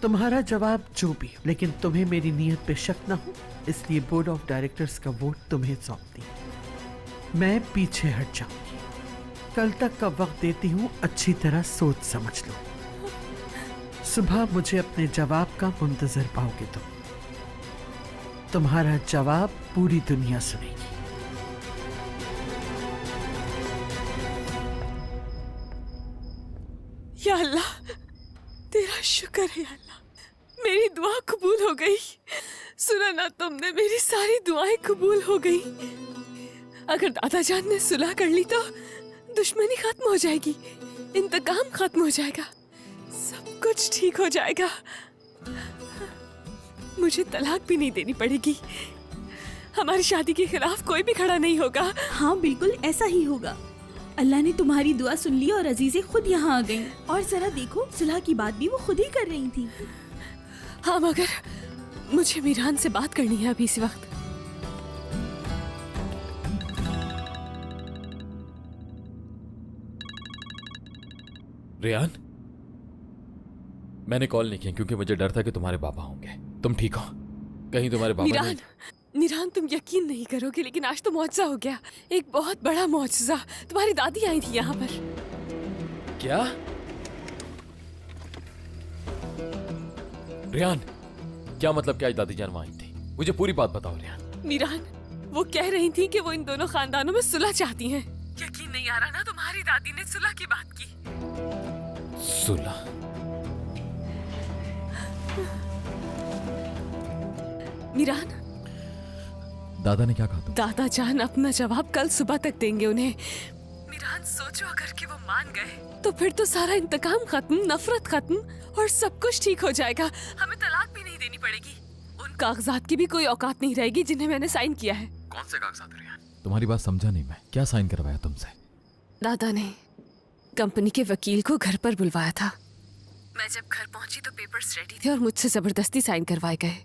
S10: तुम्हारा जवाब जो भी हो, लेकिन तुम्हें मेरी नीयत पे शक ना हो, इसलिए बोर्ड ऑफ डायरेक्टर्स का वोट तुम्हें सौंपती। मैं पीछे हट जाऊंगी। कल तक का वक्त देती हूँ, अच्छी तरह सोच समझ लो। सुबह मुझे अपने जवाब का मुंतजर पाओगे तुम। तुम्हारा जवाब पूरी दुनिया सुनेगी।
S4: या अल्लाह, तेरा शुक्र है अल्लाह, मेरी दुआ कबूल हो गई। सुना ना तुमने, मेरी सारी दुआएं कबूल हो गई। अगर दादा जान ने सुलह कर ली तो दुश्मनी खत्म हो जाएगी, इंतकाम खत्म हो जाएगा, सब कुछ ठीक हो जाएगा। मुझे तलाक भी नहीं देनी पड़ेगी। हमारी शादी के खिलाफ कोई भी खड़ा नहीं होगा।
S6: हाँ बिल्कुल ऐसा ही होगा। अल्लाह ने तुम्हारी दुआ सुन ली और अजीज़ें खुद यहाँ आ गईं। और जरा देखो, सुलह की बात भी वो खुद ही कर रही थी।
S4: हाँ, मगर मुझे मीरान से बात करनी है अभी इसी वक्त।
S1: रियान, मैंने कॉल नहीं किया क्योंकि मुझे डर था कि तुम्हारे पापा होंगे। तुम ठीक हो? कहीं तुम्हारे पापा
S4: मीरान, मीरान, तुम यकीन नहीं करोगे, लेकिन आज तो मौजज़ा हो गया, एक बहुत बड़ा मौजज़ा। तुम्हारी दादी आई थी यहाँ पर।
S1: क्या? रियान, क्या मतलब? क्या दादी जान वहां आई थी? मुझे पूरी बात बताओ रियान।
S4: मीरान, वो कह रही थी कि वो इन दोनों खानदानों में सुलह चाहती हैं। यकीन नहीं आ रहा ना, तुम्हारी दादी ने सुलह की बात की।
S1: सुलह?
S4: मीरान,
S1: दादा ने क्या कहा तुम?
S4: दादा जान अपना जवाब कल सुबह तक देंगे उन्हें। मीरान, सोचो अगर कि वो मान गए तो फिर तो सारा इंतकाम खत्म, नफरत खत्म और सब कुछ ठीक हो जाएगा। हमें तलाक भी नहीं देनी पड़ेगी। उन कागजात की भी कोई औकात नहीं रहेगी जिन्हें मैंने साइन किया है।
S1: कौन से कागजात रियान? तुम्हारी बात समझा नहीं मैं। क्या साइन करवाया तुमसे?
S4: दादा ने कंपनी के वकील को घर पर बुलवाया था। मैं जब घर पहुंची तो पेपर्स रेडी थे और मुझसे जबरदस्ती साइन करवाए गए।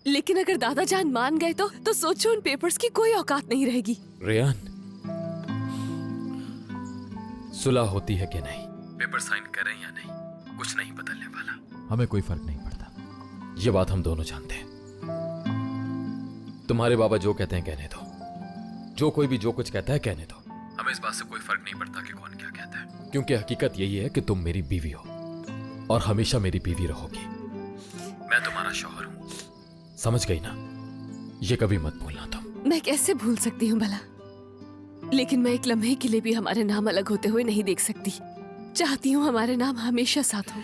S4: लेकिन अगर दादा जान मान गए तो सोचो, उन पेपर्स की कोई औकात नहीं रहेगी।
S1: रियान, सुलह होती है कि नहीं, पेपर साइन करें या नहीं, कुछ नहीं बदलने वाला। हमें कोई फर्क नहीं पड़ता, ये बात हम दोनों जानते हैं। तुम्हारे बाबा जो कहते हैं कहने दो, जो कोई भी जो कुछ कहता है कहने दो। हमें इस बात से कोई फर्क नहीं पड़ता कि कौन क्या कहता है, क्योंकि हकीकत यही है कि तुम मेरी बीवी हो और हमेशा मेरी बीवी रहोगी। मैं तुम्हारा शौहर हूं, समझ गई ना? ये कभी मत भूलना तुम।
S4: मैं कैसे भूल सकती हूँ भला? लेकिन मैं एक लम्हे के लिए भी हमारे नाम अलग होते हुए नहीं देख सकती। चाहती हूँ हमारे नाम हमेशा साथ हो।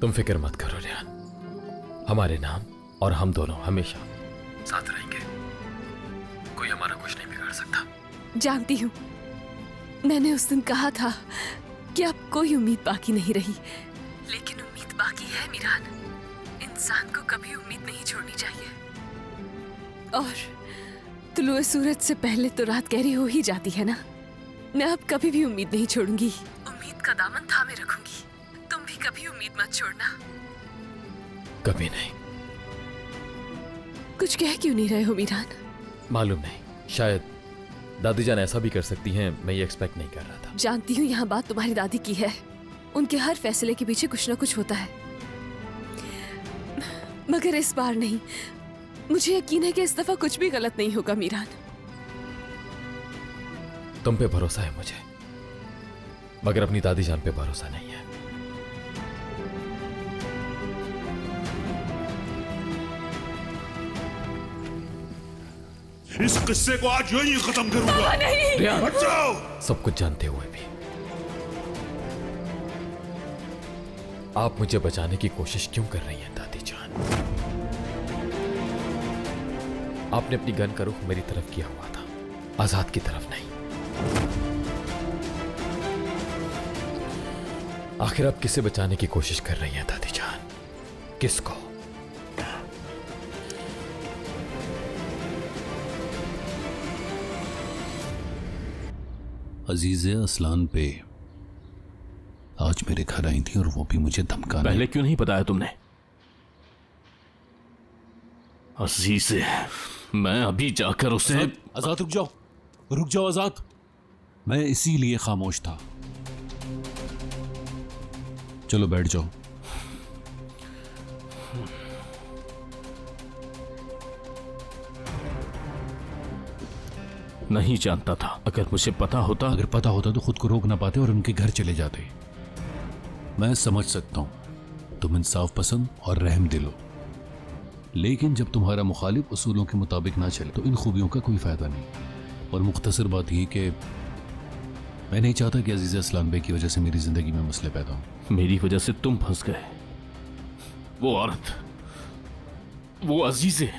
S1: तुम फिक्र मत करो रियान, हमारे नाम और हम दोनों हमेशा साथ रहेंगे। कोई हमारा कुछ नहीं बिगाड़ सकता।
S4: जानती हूँ, मैंने उस दिन कहा था कि अब कोई उम्मीद बाकी नहीं रही, लेकिन उम्मीद बाकी है मीरान। इंसान को कभी उम्मीद नहीं छोड़नी चाहिए। और तुलुए सूरज से पहले तो रात गहरी हो ही जाती है ना। मैं अब कभी भी उम्मीद नहीं छोड़ूंगी। उम्मीद का दामन थामे रखूंगी। तुम भी कभी उम्मीद मत छोड़ना।
S1: कभी नहीं।
S4: कुछ कह क्यों नहीं रहे हो मीरान?
S1: मालूम नहीं, शायद दादी जान ऐसा भी कर सकती हैं, मैं ये एक्सपेक्ट नहीं कर रहा था।
S4: जानती हूँ यहाँ बात तुम्हारी दादी की है। उनके हर फैसले के पीछे कुछ ना कुछ होता है, मगर इस बार नहीं। मुझे यकीन है कि इस दफा कुछ भी गलत नहीं होगा मीरान।
S1: तुम पे भरोसा है मुझे, मगर अपनी दादी जान पे भरोसा नहीं है।
S3: इस किस्से को आज यहीं खत्म करूंगा।
S1: रियान,
S3: हट जाओ।
S1: सब कुछ जानते हुए भी आप मुझे बचाने की कोशिश क्यों कर रही हैं दादी जान? आपने अपनी गन का रुख मेरी तरफ किया हुआ था, आजाद की तरफ नहीं। आखिर आप किसे बचाने की कोशिश कर रही हैं दादी जान? किसको?
S2: अजीज़े असलान पे आज मेरे घर आई थी और वो भी मुझे धमकाने।
S15: पहले क्यों नहीं बताया तुमने? अजीज़े, मैं अभी जाकर उसे।
S2: आजाद रुक जाओ, रुक जाओ आजाद। मैं इसीलिए खामोश था। चलो बैठ जाओ।
S15: नहीं जानता था। अगर मुझे पता होता
S2: तो खुद को रोक ना पाते और उनके घर चले जाते। मैं समझ सकता हूं तुम इंसाफ पसंद और रहम दिल हो, लेकिन जब तुम्हारा मुखालिफ उसूलों के मुताबिक ना चले तो इन खूबियों का कोई फायदा नहीं। और मुख्तसर बात यह कि मैं नहीं चाहता कि अजीज़ असलान बे की वजह से मेरी जिंदगी में मसले पैदा हों।
S15: मेरी वजह से तुम फंस गए। वो औरत, वो अजीज़े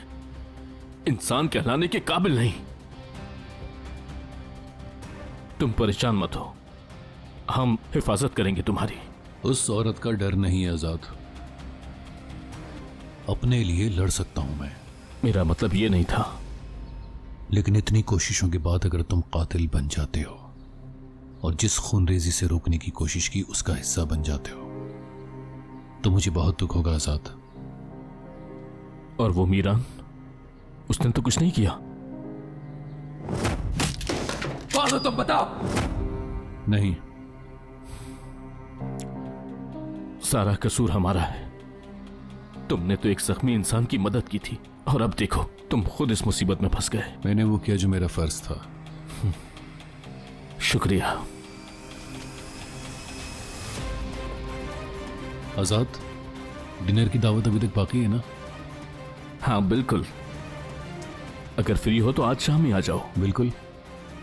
S15: इंसान कहलाने के काबिल नहीं। तुम परेशान मत हो, हम हिफाजत करेंगे तुम्हारी।
S2: उस औरत का डर नहीं है आजाद, अपने लिए लड़ सकता हूं मैं।
S15: मेरा मतलब ये नहीं था।
S2: लेकिन इतनी कोशिशों के बाद अगर तुम कातिल बन जाते हो और जिस खूनरेजी से रोकने की कोशिश की उसका हिस्सा बन जाते हो तो मुझे बहुत दुख होगा आजाद।
S15: और वो मीरान, उसने तो कुछ नहीं किया।
S1: कौन हो तुम, बताओ।
S2: नहीं,
S15: सारा कसूर हमारा है। तुमने तो एक जख्मी इंसान की मदद की थी और अब देखो तुम खुद इस मुसीबत में फंस गए।
S2: मैंने वो किया जो मेरा फर्ज था।
S15: शुक्रिया।
S2: आजाद, डिनर की दावत अभी तक बाकी है ना?
S15: हाँ बिल्कुल, अगर फ्री हो तो आज शाम ही आ जाओ।
S2: बिल्कुल,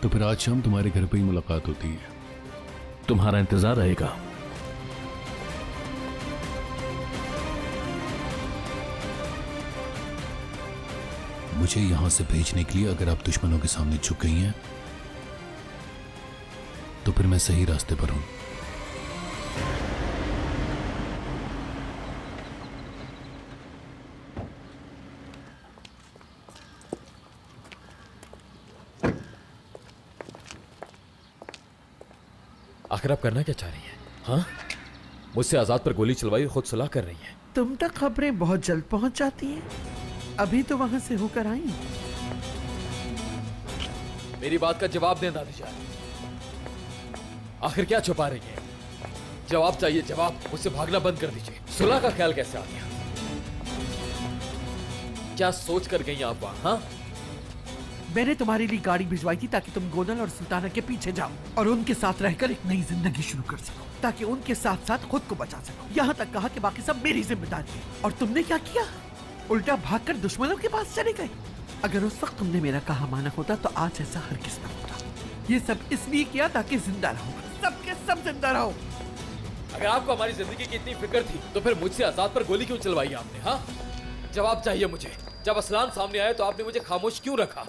S2: तो फिर आज शाम तुम्हारे घर पे ही मुलाकात होती है।
S15: तुम्हारा इंतजार रहेगा।
S2: मुझे यहां से भेजने के लिए अगर आप दुश्मनों के सामने झुक गई हैं तो फिर मैं सही रास्ते पर हूं।
S1: आखिर आप करना क्या चाह रही हैं? हाँ, मुझसे आजाद पर गोली चलवाई और खुद सुलह कर रही हैं।
S10: तुम तक खबरें बहुत जल्द पहुंच जाती हैं। अभी तो वहां से होकर आई।
S1: मेरी बात का जवाब दें दादी जान। आखिर क्या छुपा रही हैं? जवाब चाहिए, जवाब। मुझसे भागना बंद कर दीजिए। सुलह का ख्याल कैसे आ गया? क्या सोच कर गई आप वहां? हाँ,
S10: मैंने तुम्हारे लिए गाड़ी भिजवाई थी ताकि तुम गोनल और सुल्ताना के पीछे जाओ और उनके साथ रहकर एक नई जिंदगी शुरू कर सको, ताकि उनके साथ साथ खुद को बचा सको। यहाँ तक कहा कि बाकी सब मेरी जिम्मेदारी है। और तुमने क्या किया? उल्टा भागकर दुश्मनों के पास चले गए। अगर उस वक्त तुमने मेरा कहा माना होता तो आज ऐसा हरगिज़ न होता। ये सब इसलिए किया ताकि जिंदा रहो, सबके सब जिंदा रहो।
S1: अगर आपको हमारी जिंदगी की इतनी फिक्र थी तो फिर मुझसे आजाद पर गोली क्यों चलवाई आपने? हाँ, जवाब चाहिए मुझे। जब असलान सामने आए तो आपने मुझे खामोश क्यों रखा?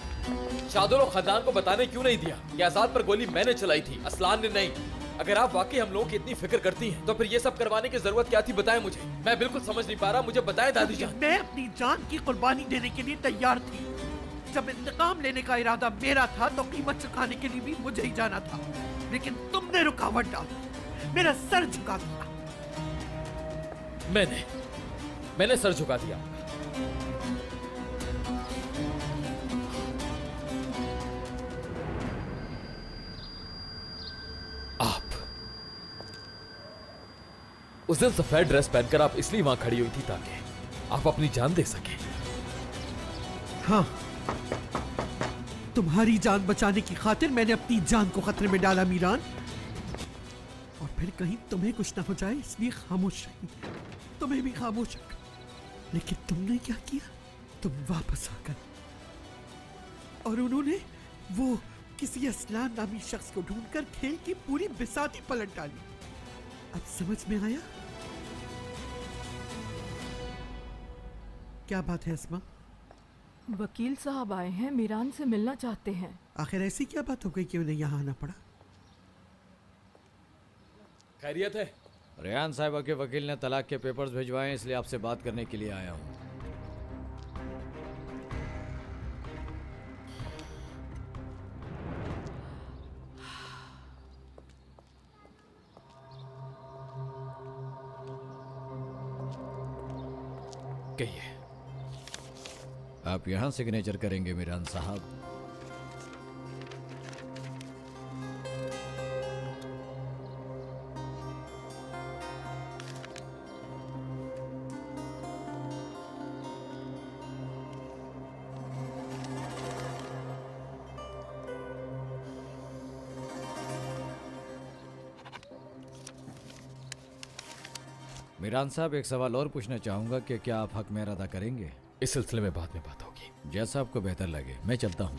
S1: शादुल और खानदान को बताने क्यों नहीं दिया कि आजाद पर गोली मैंने चलाई थी, असलान ने नहीं? अगर आप वाकई हम लोगों की इतनी फिक्र करती हैं तो फिर ये सब करवाने की जरूरत क्या थी? बताएं मुझे, मैं बिल्कुल समझ नहीं पा रहा। मुझे बताएं दादी जान।
S10: मैं अपनी जान की कुर्बानी देने के लिए तैयार थी। जब इंतकाम लेने का इरादा मेरा था तो कीमत चुकाने के लिए भी मुझे ही जाना था, लेकिन तुमने रुकावट डाली, मेरा सर झुका दिया।
S1: मैंने सर झुका दिया। आप उस दिन सफेद ड्रेस पहनकर आप इसलिए वहां खड़ी हुई थी ताकि आप अपनी जान दे सके।
S10: हाँ, तुम्हारी जान बचाने की खातिर मैंने अपनी जान को खतरे में डाला मीरान, और फिर कहीं तुम्हें कुछ ना हो जाए इसलिए खामोश रही। तुम्हें भी खामोश रखा, लेकिन तुमने क्या किया? तुम वापस आ गए और उन्होंने वो किसी असलान नामी शख्स को ढूंढकर खेल की पूरी बिसाती पलट डाली। अब समझ में आया? क्या बात है अस्मा?
S6: वकील साहब आए हैं, मीरान से मिलना चाहते हैं।
S10: आखिर ऐसी क्या बात हो गई कि उन्हें यहाँ आना पड़ा?
S1: खैरियत है?
S5: रेहान साहिबा के वकील ने तलाक के पेपर्स भिजवाए, इसलिए आपसे बात करने के लिए आया हूँ। कहिए, आप यहां सिग्नेचर करेंगे मीरान साहब? मीरान साहब, एक सवाल और पूछना चाहूंगा कि क्या आप हक मेरा अदा करेंगे?
S1: इस सिलसिले में बाद में बात होगी।
S5: जैसा आपको बेहतर लगे, मैं चलता हूं।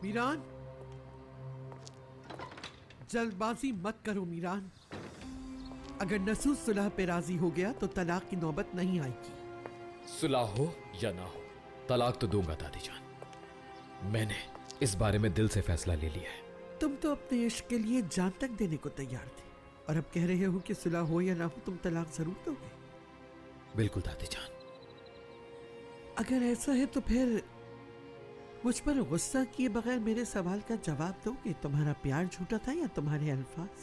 S10: मीरान, जल्दबाजी मत करो मीरान। अगर नसूर सुलह पे राजी हो गया तो तलाक की नौबत नहीं आएगी।
S1: सुलह हो या ना हो, तलाक तो दूंगा दादी जान। मैंने इस बारे में दिल से फैसला ले लिया है।
S10: तुम तो अपने इश्क के लिए जान तक देने को तैयार थे, और अब कह रहे हो कि सुलह हो या ना हो तुम तलाक जरूर दोगे।
S1: बिल्कुल दादी जान।
S10: अगर ऐसा है तो फिर मुझ पर गुस्सा किए बगैर मेरे सवाल का जवाब दोगे? तुम्हारा प्यार झूठा था या तुम्हारे अल्फाज?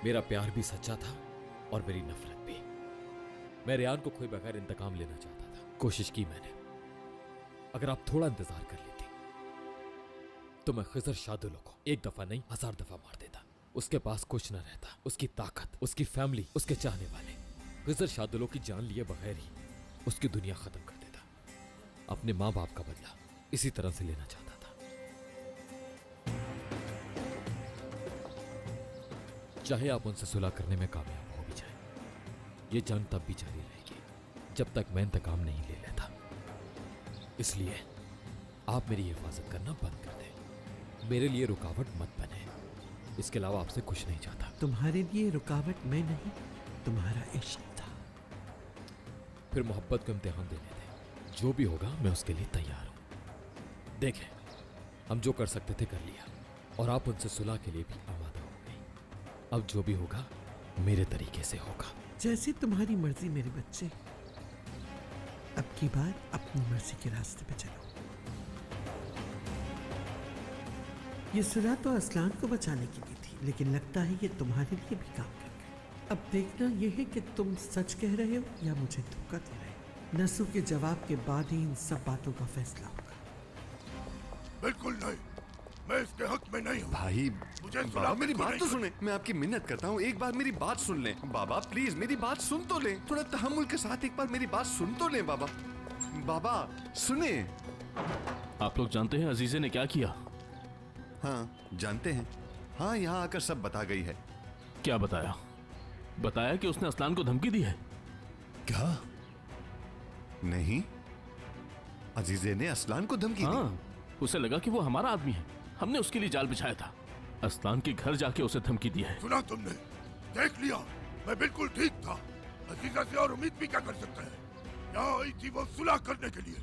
S1: मेरा प्यार भी सच्चा था और मेरी नफरत भी। मैं रेहान को खोए बगैर इंतकाम लेना चाहता था। कोशिश की मैंने। अगर आप थोड़ा इंतजार कर लेते तो मैं खिजर शादुलो को एक दफा नहीं 1000 दफा मार देता। उसके पास कुछ न रहता, उसकी ताकत, उसकी फैमिली, उसके चाहने वाले। खिजर शादुलो की जान लिए बगैर ही उसकी दुनिया खत्म कर देता। अपने माँ बाप का बदला इसी तरह से लेना चाहता था। चाहे आप उनसे सुलह करने में कामयाब हो भी जाए, ये जंग तब भी जारी रहेगी जब तक मैं इंतकाम नहीं ले लेता। इसलिए आप मेरी हिफाजत करना बंद कर दें। मेरे लिए रुकावट मत बने। इसके अलावा आपसे कुछ नहीं चाहता।
S10: तुम्हारे लिए रुकावट मैं नहीं, तुम्हारा इश्क था।
S1: फिर मोहब्बत को इम्तिहान देने दें। जो भी होगा मैं उसके लिए तैयार हूं। देखें, हम जो कर सकते थे कर लिया, और आप उनसे सुलह के लिए भी आमादा हो गई। अब जो भी होगा मेरे तरीके से होगा।
S10: जैसी तुम्हारी मर्जी मेरे बच्चे। अब की बार अपनी मर्जी के रास्ते पे चलो। ये सुलह तो असलान को बचाने की भी थी, लेकिन लगता है ये तुम्हारे लिए भी काम कर गई। अब देखना यह है कि तुम सच कह रहे हो या मुझे धोखा दे रहे हो। नसू के जवाब के बाद ही इन सब बातों का फैसला होगा।
S17: बिल्कुल नहीं, मैं इसके हक में नहीं हूँ।
S12: भाई,
S17: मुझे
S12: बाबा मेरी बात तो सुने। मैं आपकी मिन्नत करता हूँ, एक बार मेरी बात सुन लें। बाबा प्लीज मेरी बात सुन तो लें। थोड़ा तहम्मुल के साथ एक बार मेरी बात सुन तो लें। बाबा, बाबा सुने।
S15: आप लोग जानते हैं अजीजे ने क्या किया?
S12: हाँ जानते हैं। हाँ, यहाँ आकर सब बता गई है।
S15: क्या बताया? बताया कि उसने असलान को धमकी दी है।
S12: क्या? नहीं, अजीजे ने असलान को धमकी दी।
S15: उसे लगा कि वो हमारा आदमी है। हमने उसके लिए जाल बिछाया था। असलान के घर जाके उसे धमकी दी है।
S17: सुना तुमने? देख लिया, मैं बिल्कुल ठीक था। अजीजा से और उम्मीद भी क्या कर सकता है? यहाँ आई थी वो सुलह करने के लिए,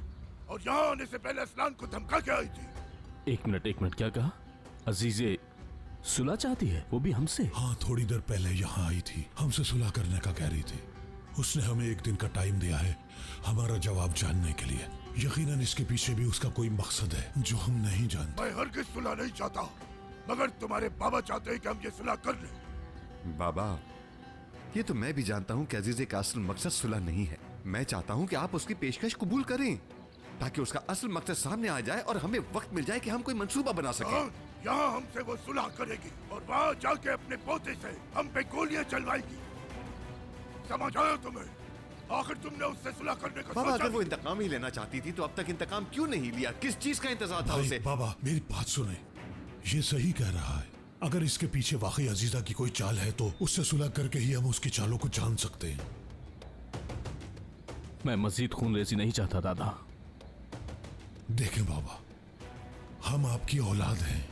S17: और यहाँ आने से पहले असलान को धमका के आई थी।
S15: एक मिनट, क्या कहा? अजीजे सुलह चाहती है, वो भी हमसे?
S3: हाँ, थोड़ी देर पहले यहाँ आई थी, हमसे सुलह करने का कह रही थी। उसने हमें एक दिन का टाइम दिया है हमारा जवाब जानने के लिए। यकीनन इसके पीछे भी उसका कोई मकसद है जो हम नहीं जानते।
S17: मैं हरगिज़ सुलह नहीं चाहता, मगर तुम्हारे बाबा चाहते हैं कि हम ये सुलह कर लें।
S12: बाबा, ये तो मैं भी जानता हूँ कि अजीजे का असल मकसद सुलह नहीं है। मैं चाहता हूँ कि आप उसकी पेशकश कबूल करें, ताकि उसका असल मकसद सामने आ जाए और हमें वक्त मिल जाए कि हम कोई मंसूबा बना सकें।
S17: यहाँ हमसे वो सुलह करेगी और वहाँ जाके अपने पोते से हम पे गोलियां चलवाएगी। समझ आया तुम्हें? आखिर तुमने उससे सुलह करने का
S12: बाबा,
S17: सोचा?
S12: अगर वो इंतकाम ही लेना चाहती थी तो अब तक इंतकाम क्यों नहीं लिया? किस चीज का इंतजार था उसे?
S3: बाबा मेरी बात सुने, ये सही कह रहा है। अगर इसके पीछे वाकई अजीजा की कोई चाल है तो उससे सुलह करके ही हम उसकी चालों को जान सकते हैं।
S15: मैं मजीद खूनरेजी नहीं चाहता दादा।
S3: देखें बाबा, हम आपकी औलाद हैं।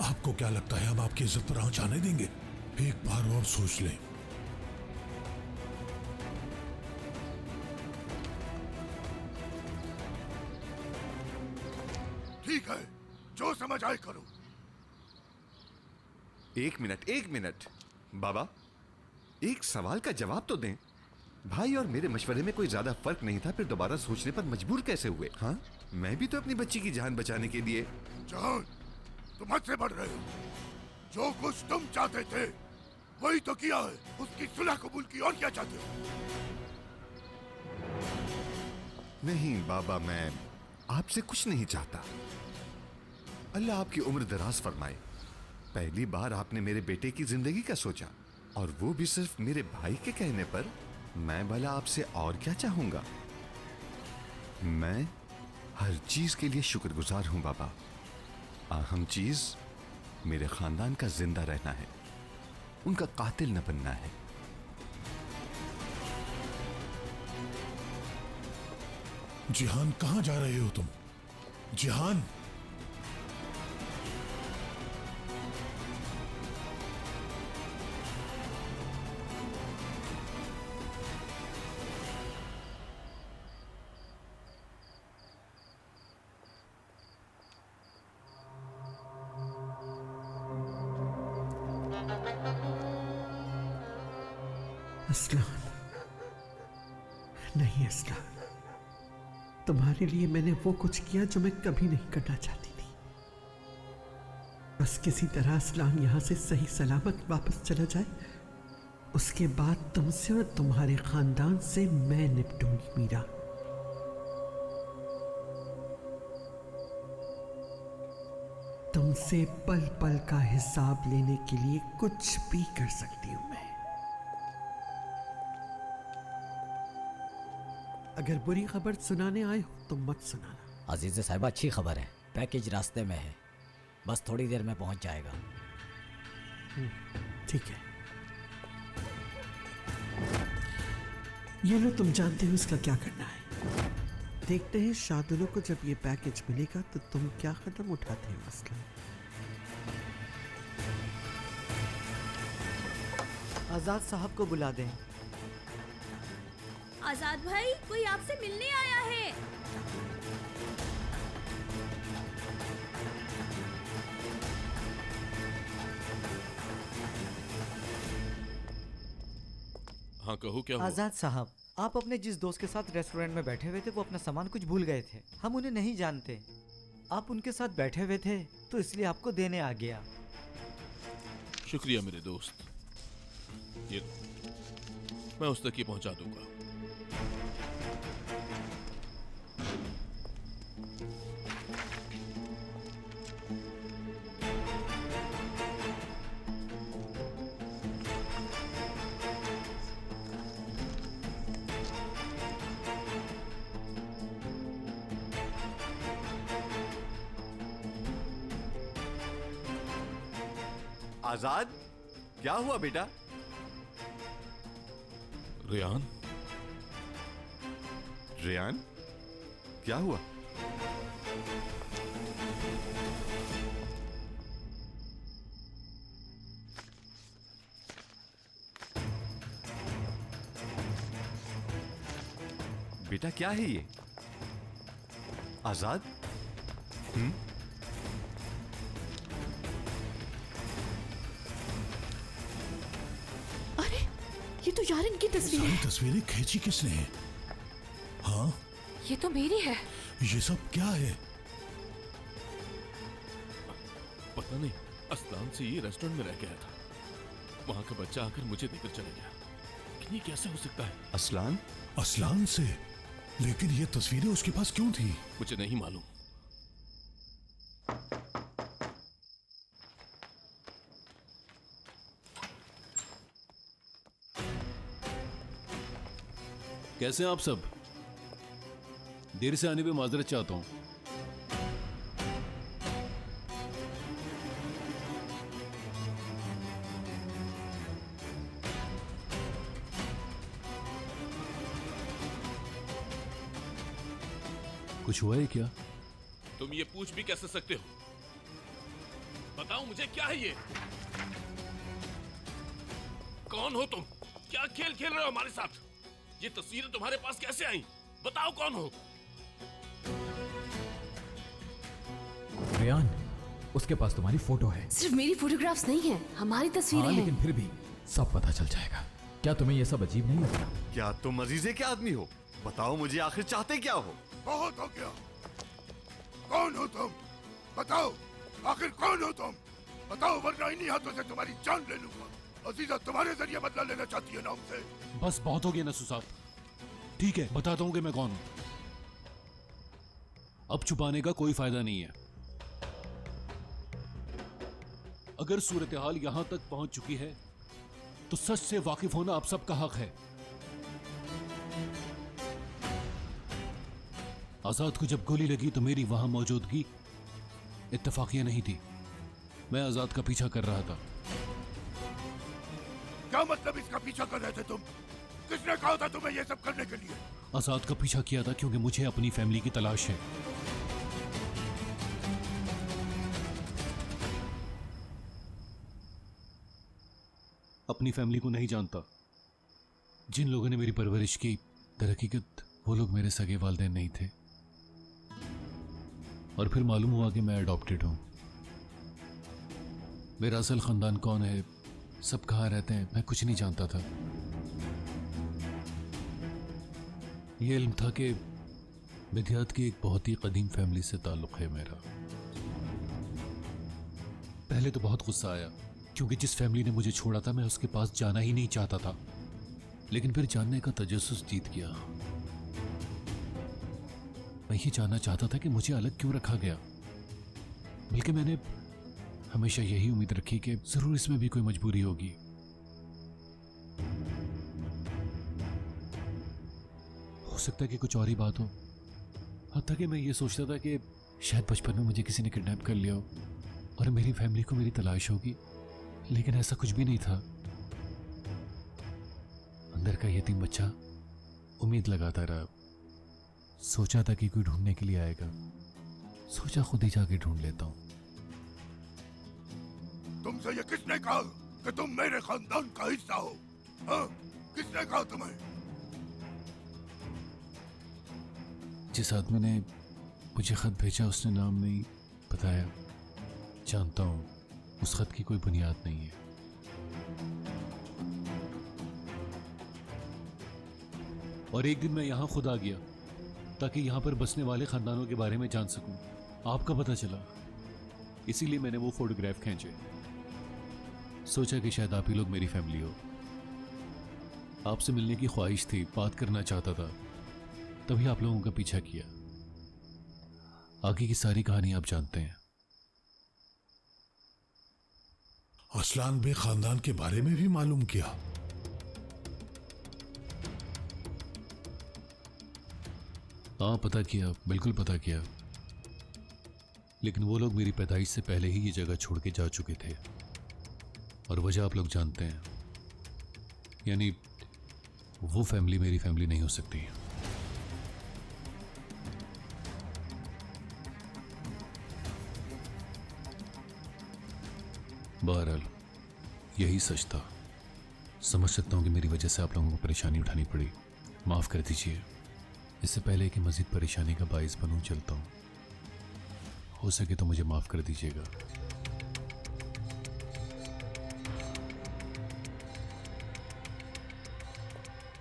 S3: आपको क्या लगता है हम आपकी इज्जत पर आंच आने देंगे? एक बार और सोच लें।
S17: ठीक है, जो समझ आए करो।
S12: एक मिनट बाबा, एक सवाल का जवाब तो दें। भाई और मेरे मशवरे में कोई ज्यादा फर्क नहीं था, फिर दोबारा सोचने पर मजबूर कैसे हुए? हाँ, मैं भी तो अपनी बच्ची की जान बचाने के लिए।
S17: जान तुम हद से बढ़ रहे हो। जो कुछ तुम चाहते थे वही तो किया है। उसकी सुलह कबूल की, और क्या चाहते हो?
S12: नहीं बाबा, मैं आपसे कुछ नहीं चाहता। अल्लाह आपकी उम्र दराज फरमाए। पहली बार आपने मेरे बेटे की जिंदगी का सोचा, और वो भी सिर्फ मेरे भाई के कहने पर। मैं भला आपसे और क्या चाहूंगा? मैं हर चीज के लिए शुक्रगुजार हूं बाबा। अहम चीज मेरे खानदान का जिंदा रहना है, उनका कातिल न बनना है।
S3: जिहान, कहां जा रहे हो तुम? जिहान,
S10: असलान, नहीं असलान, तुम्हारे लिए मैंने वो कुछ किया जो मैं कभी नहीं करना चाहती थी। बस किसी तरह असलान यहां से सही सलामत वापस चला जाए, उसके बाद तुमसे और तुम्हारे खानदान से मैं निपटूंगी। मीरा, तुमसे पल पल का हिसाब लेने के लिए कुछ भी कर सकती हूं मैं। अगर बुरी खबर सुनाने आए हो तो मत सुनाना।
S5: अजीज साहब, अच्छी खबर है, पैकेज रास्ते में है, बस थोड़ी देर में पहुंच जाएगा।
S10: ठीक है, ये लो, तुम जानते हो इसका क्या करना है। देखते हैं शादुलो को जब ये पैकेज मिलेगा तो तुम क्या कदम उठाते हो। असला,
S9: आजाद साहब को बुला दें।
S16: आजाद भाई, कोई आपसे मिलने आया है।
S15: हाँ कहो, क्या हुआ?
S9: आजाद साहब, आप अपने जिस दोस्त के साथ रेस्टोरेंट में बैठे हुए थे वो अपना सामान कुछ भूल गए थे। हम उन्हें नहीं जानते, आप उनके साथ बैठे हुए थे तो इसलिए आपको देने आ गया।
S15: शुक्रिया मेरे दोस्त, ये मैं उस तक ही पहुंचा दूंगा।
S12: आजाद, क्या हुआ बेटा?
S15: रेयान,
S12: रेयान, क्या हुआ? बेटा क्या है ये? आजाद,
S6: ये तो यार इनकी तस्वीर है।
S3: तस्वीरें खींची किसने है? हाँ,
S14: ये तो मेरी है।
S3: ये सब क्या है?
S15: पता नहीं, असलान से ये रेस्टोरेंट में रह गया था, वहां का बच्चा आकर मुझे देकर चला गया। लेकिन ये कैसे हो सकता है?
S12: असलान?
S3: असलान से? लेकिन ये तस्वीरें उसके पास क्यों थी?
S15: मुझे नहीं मालूम।
S2: कैसे हैं आप सब? देर से आने पे माजरत चाहता हूं। कुछ हुआ है क्या?
S15: तुम ये पूछ भी कैसे सकते हो? बताओ मुझे, क्या है ये? कौन हो तुम? क्या खेल खेल रहे हो हमारे साथ? ये तस्वीरें तुम्हारे पास कैसे आई? बताओ कौन हो?
S1: रेयान, उसके पास तुम्हारी फोटो है।
S4: सिर्फ मेरी फोटोग्राफ्स नहीं है, हमारी तस्वीरें
S1: हाँ,
S4: हैं।
S1: लेकिन फिर भी सब पता चल जाएगा। क्या तुम्हें यह सब अजीब नहीं लगता?
S12: क्या तुम अजीजे के आदमी हो? बताओ मुझे, आखिर चाहते क्या हो?
S17: बहुत हो गया। कौन हो तुम? बताओ, आखिर कौन हो तुम? बताओ, वरना इन्हीं हाथों से तुम्हारी जान ले लूंगा। अजीजा तुम्हारे जरिए बदला लेना चाहती है ना हमसे।
S2: बस बहुत हो गया नसू साहब। ठीक है, बताता हूं कि मैं कौन हूं। अब छुपाने का कोई फायदा नहीं है। अगर सूरत हाल यहां तक पहुंच चुकी है तो सच से वाकिफ होना आप सबका हक है। आजाद को जब गोली लगी तो मेरी वहां मौजूदगी इत्तफाकिया नहीं थी। मैं आजाद का पीछा कर रहा था।
S17: क्या मतलब इसका पीछा कर रहे थे तुम? किसने कहा था तुम्हें ये सब करने के लिए?
S2: आजाद का पीछा किया था क्योंकि मुझे अपनी फैमिली की तलाश है। अपनी फैमिली को नहीं जानता। जिन लोगों ने मेरी परवरिश की, दरहकीकत वो लोग मेरे सगे वालिदैन नहीं थे। और फिर मालूम हुआ कि मैं अडॉप्टेड हूं। मेरा असल खानदान कौन है, सब कहाँ रहते हैं, मैं कुछ नहीं जानता था। यह इल्म था कि विद्यात की एक बहुत ही कदीम फैमिली से ताल्लुक है मेरा। पहले तो बहुत गुस्सा आया क्योंकि जिस फैमिली ने मुझे छोड़ा था मैं उसके पास जाना ही नहीं चाहता था। लेकिन फिर जानने का तजस्सुस जीत गया। मैं ये जानना चाहता था कि मुझे अलग क्यों रखा गया। बल्कि मैंने हमेशा यही उम्मीद रखी कि जरूर इसमें भी कोई मजबूरी होगी। हो सकता है कि कुछ और ही बात हो। हत्ता कि मैं ये सोचता था कि शायद बचपन में मुझे किसी ने किडनैप कर लिया हो और मेरी फैमिली को मेरी तलाश होगी, लेकिन ऐसा कुछ भी नहीं था। अंदर का यतीम बच्चा उम्मीद लगाता रहा। सोचा था कि कोई ढूंढने के लिए आएगा। सोचा खुद ही जाके ढूंढ लेता हूं।
S17: तुमसे ये किसने कहा कि तुम मेरे खानदान का हिस्सा हो? हाँ? किसने कहा तुम्हें?
S2: जिस आदमी ने मुझे खत भेजा उसने नाम नहीं बताया। जानता हूं उस खत की कोई बुनियाद नहीं है। और एक दिन मैं यहां खुद आ गया ताकि यहां पर बसने वाले खानदानों के बारे में जान सकूं। आपका पता चला, इसीलिए मैंने वो फोटोग्राफ खींचे। सोचा कि शायद आप ही लोग मेरी फैमिली हो। आपसे मिलने की ख्वाहिश थी, बात करना चाहता था, तभी आप लोगों का पीछा किया। आगे की सारी कहानी आप जानते हैं।
S3: असलान बे खानदान के बारे में भी मालूम किया?
S2: हाँ, पता किया, बिल्कुल पता किया। लेकिन वो लोग मेरी पैदाइश से पहले ही ये जगह छोड़ के जा चुके थे। और वजह आप लोग जानते हैं। यानी वो फैमिली मेरी फैमिली नहीं हो सकती। बहरहाल यही सच था। समझ सकता हूं कि मेरी वजह से आप लोगों को परेशानी उठानी पड़ी। माफ कर दीजिए। इससे पहले कि मजीद परेशानी का बाइस बनूं, चलता हूं। हो सके तो मुझे माफ कर दीजिएगा।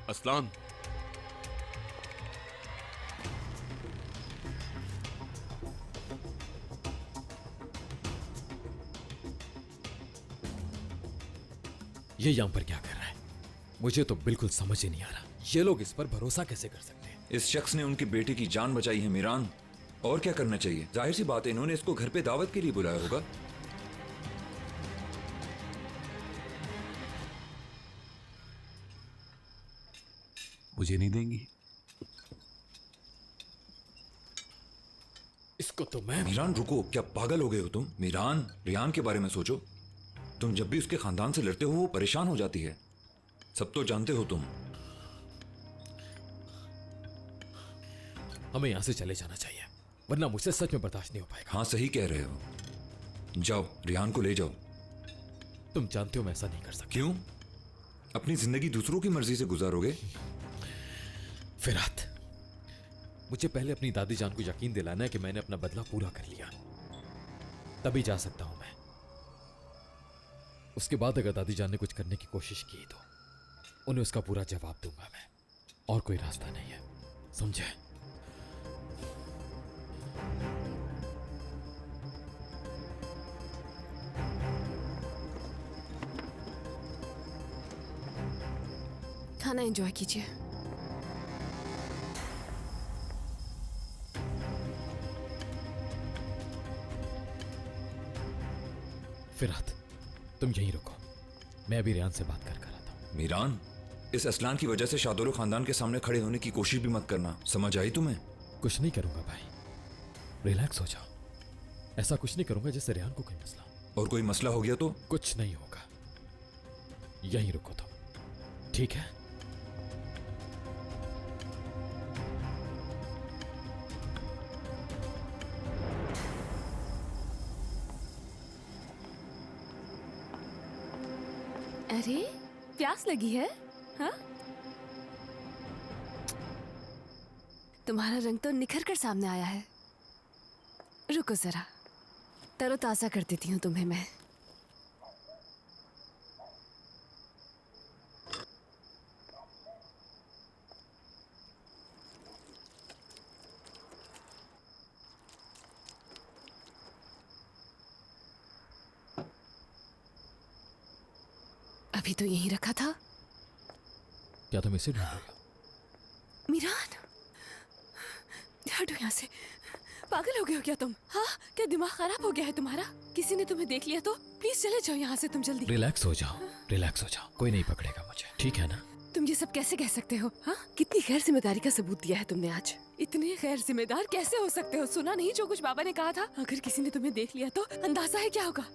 S15: असलान,
S1: ये यहां पर क्या कर रहा है? मुझे तो बिल्कुल समझ ही नहीं आ रहा। ये लोग इस पर भरोसा कैसे कर सकते हैं?
S7: इस शख्स ने उनकी बेटी की जान बचाई है मीरान। और क्या करना चाहिए? जाहिर सी बात है इन्होंने इसको घर पे दावत के लिए बुलाया होगा।
S2: मुझे नहीं देंगी?
S1: इसको तो मैं...
S7: मीरान रुको, क्या पागल हो गए हो तुम? मीरान, रियान के बारे में सोचो। तुम जब भी उसके खानदान से लड़ते हो वो परेशान हो जाती है। सब तो जानते हो तुम।
S1: हमें यहां से चले जाना चाहिए, वरना मुझसे सच में बर्दाश्त नहीं हो पाएगा।
S7: हाँ, सही कह रहे हो। जाओ, रियान को ले जाओ।
S1: तुम जानते हो मैं ऐसा नहीं कर सकता।
S7: क्यों? अपनी जिंदगी दूसरों की मर्जी से गुजारोगे?
S1: फिरात, मुझे पहले अपनी दादी जान को यकीन दिलाना है कि मैंने अपना बदला पूरा कर लिया। तभी जा सकता हूं मैं। उसके बाद अगर दादी जान ने कुछ करने की कोशिश की तो उन्हें उसका पूरा जवाब दूंगा मैं। और कोई रास्ता नहीं है, समझे?
S4: खाना एंजॉय कीजिए।
S1: फिरात, तुम यहीं रुको, मैं अभी रेहान से बात कर आता हूं।
S7: मीरान, इस असलान की वजह से शादोलो खानदान के सामने खड़े होने की कोशिश भी मत करना, समझ आई तुम्हें?
S1: कुछ नहीं करूंगा भाई, रिलैक्स हो जाओ। ऐसा कुछ नहीं करूंगा जिससे रेहान को कोई मसला हो।
S7: और कोई मसला हो गया तो?
S1: कुछ नहीं होगा, यहीं रुको तुम, ठीक है?
S4: अरे प्यास लगी है? हाँ, तुम्हारा रंग तो निखर कर सामने आया है। रुको जरा, तरोताजा कर देती हूँ तुम्हें मैं। अभी तो यहीं रखा था।
S1: क्या तुम इसे ढूंढ रहे हो?
S4: मीरान, हटो यहाँ से। पागल हो गए हो क्या तुम? हाँ, क्या दिमाग खराब हो गया है तुम्हारा? किसी ने तुम्हें देख लिया तो प्लीज चले जाओ यहाँ से तुम जल्दी।
S1: रिलैक्स हो जाओ, रिलैक्स हो जाओ, कोई नहीं पकड़ेगा मुझे, ठीक है ना?
S4: तुम ये सब कैसे कह सकते हो? हाँ, कितनी गैर जिम्मेदारी का सबूत दिया है तुमने आज। इतने गैर जिम्मेदार कैसे हो सकते हो? सुना नहीं जो कुछ बाबा ने कहा था? अगर किसी ने तुम्हें देख लिया तो अंदाजा है क्या होगा?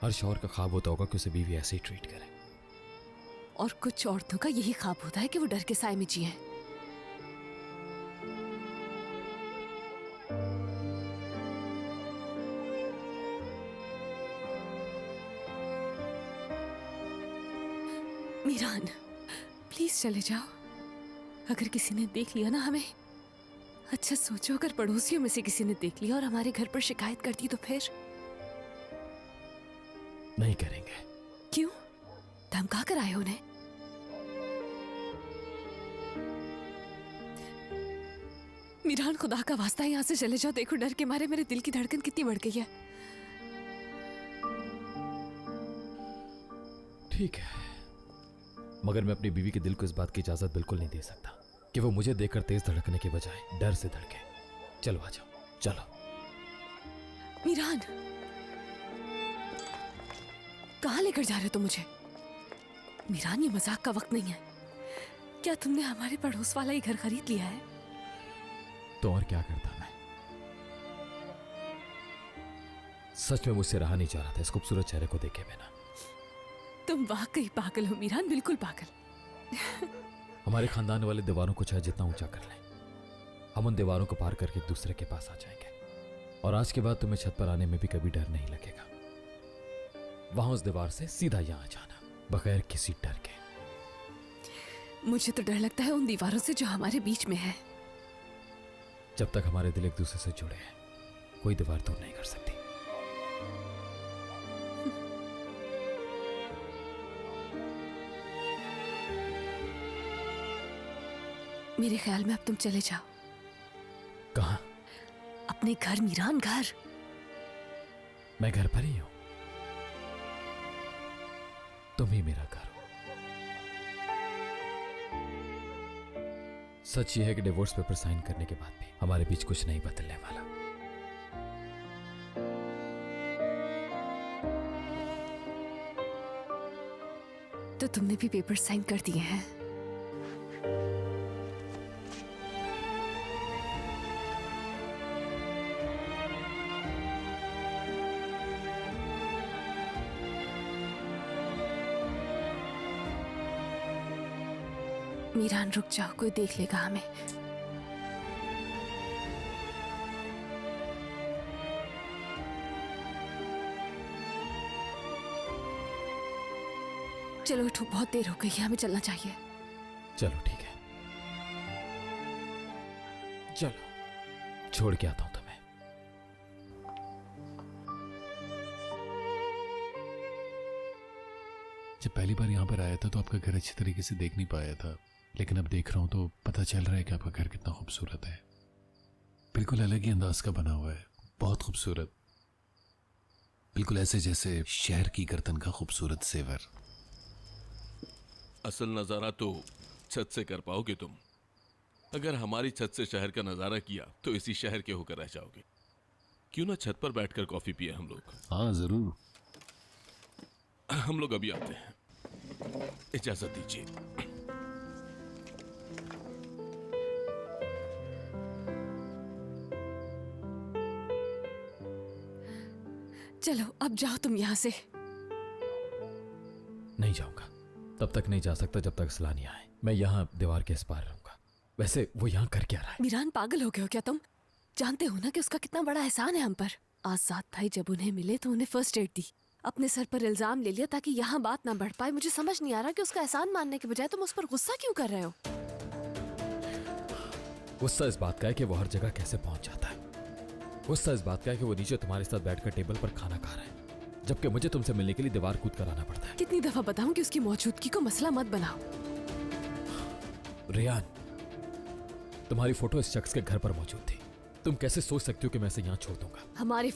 S1: हर शौहर का ख्वाब होता होगा कि उसे बीवी ऐसे ही ट्रीट करे।
S4: और कुछ औरतों का यही ख्वाब होता है कि वो डर के साए में जिए। मीरान, प्लीज चले जाओ। अगर किसी ने देख लिया ना हमें, अच्छा सोचो अगर पड़ोसियों में से किसी ने देख लिया और हमारे घर पर शिकायत कर दी तो फिर?
S1: नहीं करेंगे।
S4: क्यों? धमका कर आए उन्हें? मीरान, खुदा का वास्ता यहाँ से चले जाओ। देखो डर के मारे मेरे दिल की धड़कन कितनी बढ़ गई है।
S1: ठीक है, मगर मैं अपनी बीवी के दिल को इस बात की इजाजत बिल्कुल नहीं दे सकता कि वो मुझे देखकर तेज धड़कने के बजाय डर से धड़के। चलो आ जाओ, चलो।
S4: मीरान, कहाँ लेकर जा रहे हो तुम मुझे? मीरान, ये मजाक का वक्त नहीं है। क्या तुमने हमारे पड़ोस वाला ही घर खरीद लिया है?
S1: तो और क्या करता मैं? सच में मुझसे रहा नहीं जा रहा था इस खूबसूरत चेहरे को देखे बिना।
S4: तुम वाकई पागल हो मीरान, बिल्कुल पागल।
S1: हमारे खानदान वाले दीवारों को चाहे जितना ऊंचा कर लें, हम उन दीवारों को पार करके एक दूसरे के पास आ जाएंगे। और आज के बाद तुम्हें छत पर आने में भी कभी डर नहीं लगेगा। वहां उस दीवार से सीधा यहां जाना, बगैर किसी डर के।
S4: मुझे तो डर लगता है उन दीवारों से जो हमारे बीच में है।
S1: जब तक हमारे दिल एक दूसरे से जुड़े हैं, कोई दीवार दूर नहीं कर सकती।
S4: मेरे ख्याल में अब तुम चले जाओ।
S1: कहां?
S4: अपने घर मीरान, घर।
S1: मैं घर पर ही हूं, तुम ही मेरा घर हो। सच ये है कि डिवोर्स पेपर साइन करने के बाद भी हमारे बीच कुछ नहीं बदलने वाला।
S4: तो तुमने भी पेपर साइन कर दिए हैं? मीरान रुक जाओ, कोई देख लेगा हमें। चलो उठो, बहुत देर हो गई है, हमें चलना चाहिए।
S1: चलो ठीक है, चलो छोड़ के आता हूं तुम्हें।
S2: जब पहली बार यहाँ पर आया था तो आपका घर अच्छी तरीके से देख नहीं पाया था, लेकिन अब देख रहा हूं तो पता चल रहा है कि आपका घर कितना खूबसूरत है। बिल्कुल अलग ही अंदाज का बना हुआ है, बहुत खूबसूरत, बिल्कुल ऐसे जैसे शहर की गर्दन का खूबसूरत सेवर।
S15: असल नजारा तो छत से कर पाओगे तुम। अगर हमारी छत से शहर का नजारा किया तो इसी शहर के होकर रह जाओगे। क्यों ना छत पर बैठकर कॉफी पिए हम लोग?
S2: हाँ जरूर।
S15: हम लोग अभी आते हैं, इजाजत दीजिए।
S4: चलो अब जाओ तुम यहाँ से।
S1: नहीं जाऊंगा, तब तक नहीं जा सकता जब तक असलान आए। मैं यहाँ दीवार के इस पार रहूंगा। वैसे वो यहाँ कर क्या रहा है?
S4: मीरान पागल हो गए हो क्या तुम? जानते हो ना कि उसका कितना बड़ा एहसान है हम पर। आजाद भाई जब उन्हें मिले तो उन्हें फर्स्ट एड दी, अपने सर पर इल्जाम ले लिया ताकि यहाँ बात ना बढ़ पाए। मुझे समझ नहीं आ रहा कि उसका एहसान मानने के बजाय तुम उस पर गुस्सा क्यों कर रहे हो?
S1: गुस्सा इस बात का है कि वो हर जगह कैसे पहुंच जाता है। गुस्सा इस बात का है कि वो नीचे तुम्हारे साथ बैठकर टेबल पर खाना खा रहा है, जबकि मुझे तुमसे मिलने के लिए दीवार कूद कर आना पड़ता है।
S4: कितनी दफा बताऊं कि उसकी मौजूदगी को मसला मत बनाओ।
S1: रियान, तुम्हारी फोटो इस शख्स के घर पर मौजूद थी। तुम कैसे सोच सकती हो कि मैं इसे यहाँ छोड़ दूंगा?
S4: हमारे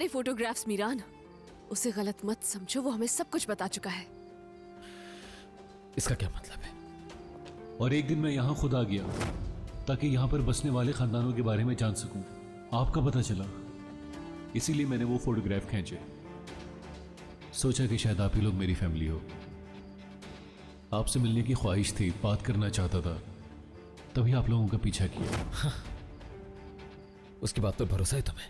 S4: फोटोग्राफ्स मीरान, उसे गलत मत समझो, वो हमें सब कुछ बता चुका है।
S1: इसका क्या मतलब है?
S2: और एक दिन मैं यहाँ खुद आ गया ताकि यहाँ पर बसने वाले खानदानों के बारे में जान सकूं। आपका पता चला, इसीलिए मैंने वो फोटोग्राफ खींचे। सोचा कि शायद आप ही लोग मेरी फैमिली हो। आपसे मिलने की ख्वाहिश थी, बात करना चाहता था, तभी आप लोगों का पीछा किया।
S1: हाँ। उसकी बात पर भरोसा है तुम्हें?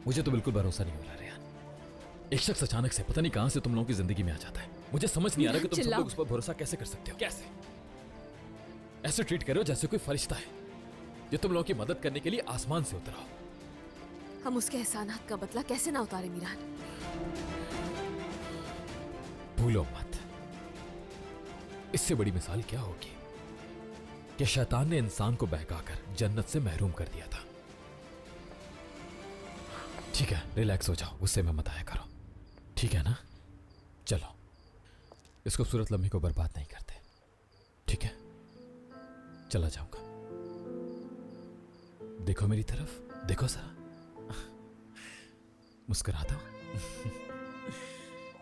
S1: मुझे तो बिल्कुल भरोसा नहीं हो रहा रियान। एक शख्स अचानक से पता नहीं कहां से तुम लोगों की जिंदगी में आ जाता है। मुझे समझ नहीं आ रहा कि तुम सब लोग उस पर भरोसा कैसे कर सकते हो। कैसे ऐसे ट्रीट करो जैसे कोई फरिश्ता है जो तुम लोगों की मदद करने के लिए आसमान से उतरा हो।
S4: हम उसके एहसानात का बदला कैसे ना उतारे मीरान?
S1: भूलो मत, इससे बड़ी मिसाल क्या होगी कि शैतान ने इंसान को बहकाकर जन्नत से महरूम कर दिया था। ठीक है, रिलैक्स हो जाओ, गुस्से में मत आया करो, ठीक है ना? चलो इस खूबसूरत लम्हे को बर्बाद नहीं करते, ठीक है? चला जाऊंगा। देखो मेरी तरफ, देखो जरा, मुस्कुरा दो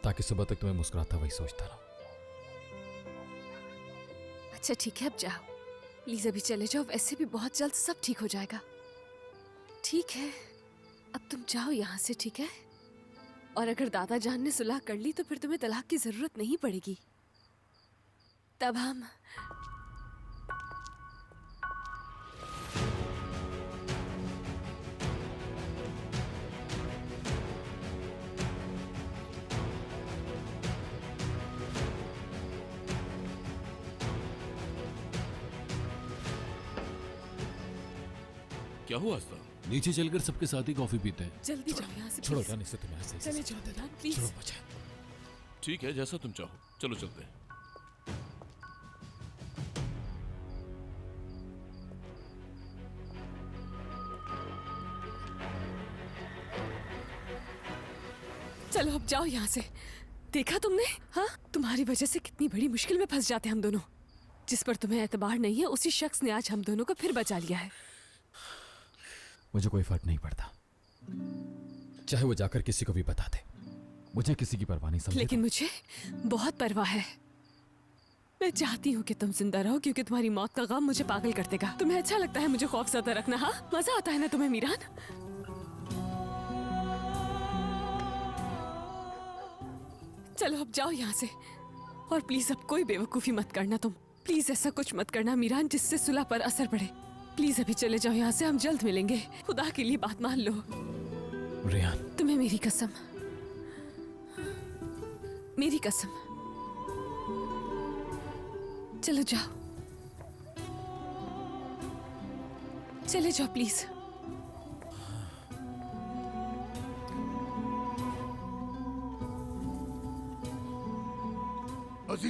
S1: ताकि सुबह तक तुम्हें मुस्कुराता वही सोचता रहो।
S4: अच्छा ठीक है, अब जाओ प्लीज, अभी चले जाओ। वैसे भी बहुत जल्द सब ठीक हो जाएगा। ठीक है, अब तुम जाओ यहाँ से, ठीक है? और अगर दादा जान ने सुलह कर ली तो फिर तुम्हें तलाक की जरूरत नहीं पड़ेगी। तब हम
S15: क्या हुआ अस्ता?
S2: नीचे चलकर सबके साथ ही कॉफी पीते हैं।
S4: जल्दी जाओ यहाँ से,
S1: छोड़ो
S4: please।
S1: जाने से तुम्हें ऐसे
S4: चले जाओ मीरान, प्लीज।
S1: छोड़ो मुझे।
S15: ठीक है, जैसा तुम चाहो, चलो चलते हैं।
S4: चलो अब जाओ यहाँ से। देखा तुमने? हाँ, तुम्हारी वजह से कितनी बड़ी मुश्किल में फंस जाते हम दोनों। जिस पर तुम्हें एतबार नहीं है उसी शख्स ने आज हम दोनों को फिर बचा लिया है।
S1: मुझे कोई फर्क नहीं पड़ता, चाहे वो जाकर किसी को भी बता दे, मुझे किसी की परवाह नहीं, समझे?
S4: लेकिन मुझे बहुत परवाह है। मैं चाहती हूँ कि तुम जिंदा रहो क्योंकि तुम्हारी मौत का गम मुझे पागल कर देगा। तुम्हें अच्छा लगता है मुझे खौफजदा रखना? हाँ, मजा आता है ना तुम्हें मीरान? चलो अब जाओ यहाँ से, और प्लीज अब कोई बेवकूफी मत करना तुम। प्लीज ऐसा कुछ मत करना मीरान जिससे सुलह पर असर पड़े। प्लीज अभी चले जाओ यहाँ से, हम जल्द मिलेंगे। खुदा के लिए बात मान लो।
S1: रियान,
S4: तुम्हें मेरी कसम, मेरी कसम। चलो जाओ, चले जाओ प्लीज।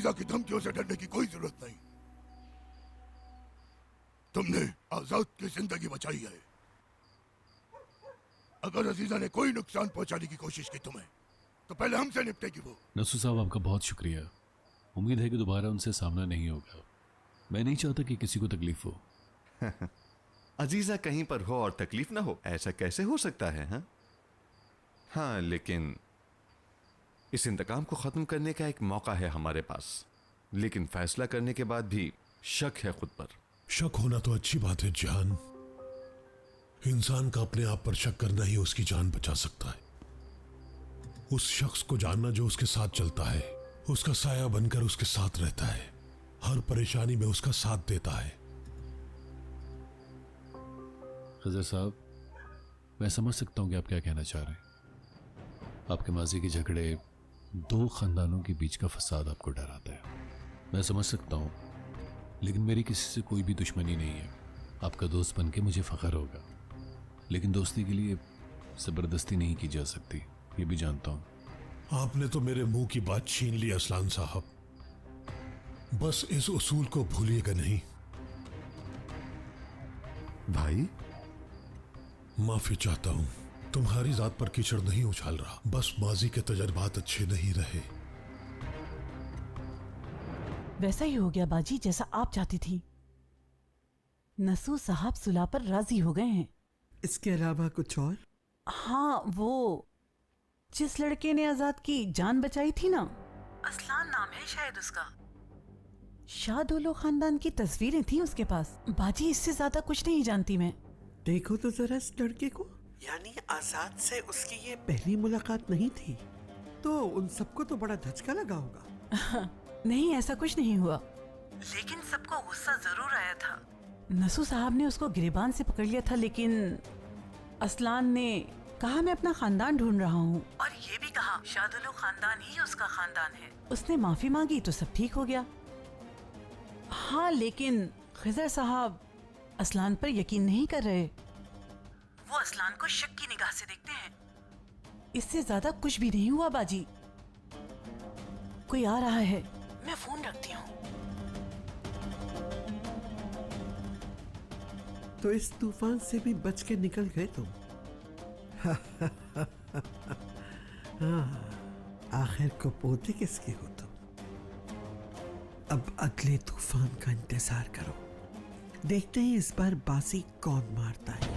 S17: अजीजा की धमकियों से डरने की कोई जरूरत नहीं। तुमने आजाद की जिंदगी बचाई है। अगर अजीजा ने कोई नुकसान पहुंचाने की कोशिश की तुम्हें, तो पहले हमसे निपटेगी वो।
S2: नसू साहब, आपका बहुत शुक्रिया। उम्मीद है कि दोबारा उनसे सामना नहीं होगा। मैं नहीं चाहता कि किसी को तकलीफ हो।
S12: अजीजा कहीं पर हो और तकलीफ ना हो, ऐसा कैसे हो सकता है? हाँ, लेकिन इस इंतकाम को खत्म करने का एक मौका है हमारे पास, लेकिन फैसला करने के बाद भी शक है खुद पर।
S3: शक होना तो अच्छी बात है जान। इंसान का अपने आप पर शक करना ही उसकी जान बचा सकता है। उस शख्स को जानना जो उसके साथ चलता है, उसका साया बनकर उसके साथ रहता है, हर परेशानी में उसका साथ देता है।
S2: खजर साहब, मैं समझ सकता हूं कि आप क्या कहना चाह रहे हैं। आपके माजी के झगड़े, दो खानदानों के बीच का फसाद आपको डराता है। मैं समझ सकता हूं, लेकिन मेरी किसी से कोई भी दुश्मनी नहीं है। आपका दोस्त बन के मुझे फख्र होगा, लेकिन दोस्ती के लिए जबरदस्ती नहीं की जा सकती, ये भी जानता हूं।
S3: आपने तो मेरे मुंह की बात छीन ली असलान साहब। बस इस उसूल को भूलिएगा नहीं।
S12: भाई,
S3: माफी चाहता हूं, तुम्हारी जात पर कीचड़ नहीं उछाल रहा, बस माजी के तजर्बात अच्छे नहीं रहे।
S8: वैसा ही हो गया बाजी जैसा आप चाहती थी। नसू साहब सुलह पर राजी हो गए हैं।
S10: इसके अलावा कुछ और?
S8: हाँ, वो जिस लड़के ने आजाद की जान बचाई थी ना, असलान नाम है शायद उसका। शाहदोलो खानदान की तस्वीरें थी उसके पास। बाजी, इससे ज्यादा कुछ नहीं जानती मैं।
S10: देखो तो जरा इस लड़के को। यानी आजाद से उसकी ये पहली मुलाकात नहीं थी, तो उन सबको तो बड़ा धचका लगा होगा।
S8: नहीं, ऐसा कुछ नहीं हुआ, लेकिन सबको गुस्सा जरूर आया था। नसू साहब ने उसको गिरबान से पकड़ लिया था, लेकिन असलान ने कहा मैं अपना खानदान ढूंढ रहा हूँ, और ये भी कहा शाहदुल्लो खानदान ही उसका खानदान है। उसने माफी मांगी तो सब ठीक हो गया। हाँ, लेकिन खिजर साहब असलान पर यकीन नहीं कर रहे। वो असलान को शक की निगाह से देखते हैं। इससे ज्यादा कुछ भी नहीं हुआ बाजी। कोई आ रहा है, मैं फोन रखती हूँ।
S10: तो इस तूफान से भी बच के निकल गए तुम। हाँ, आखिर को पोते किसके हो तुम। अब अगले तूफान का इंतजार करो, देखते हैं इस बार बाजी कौन मारता है।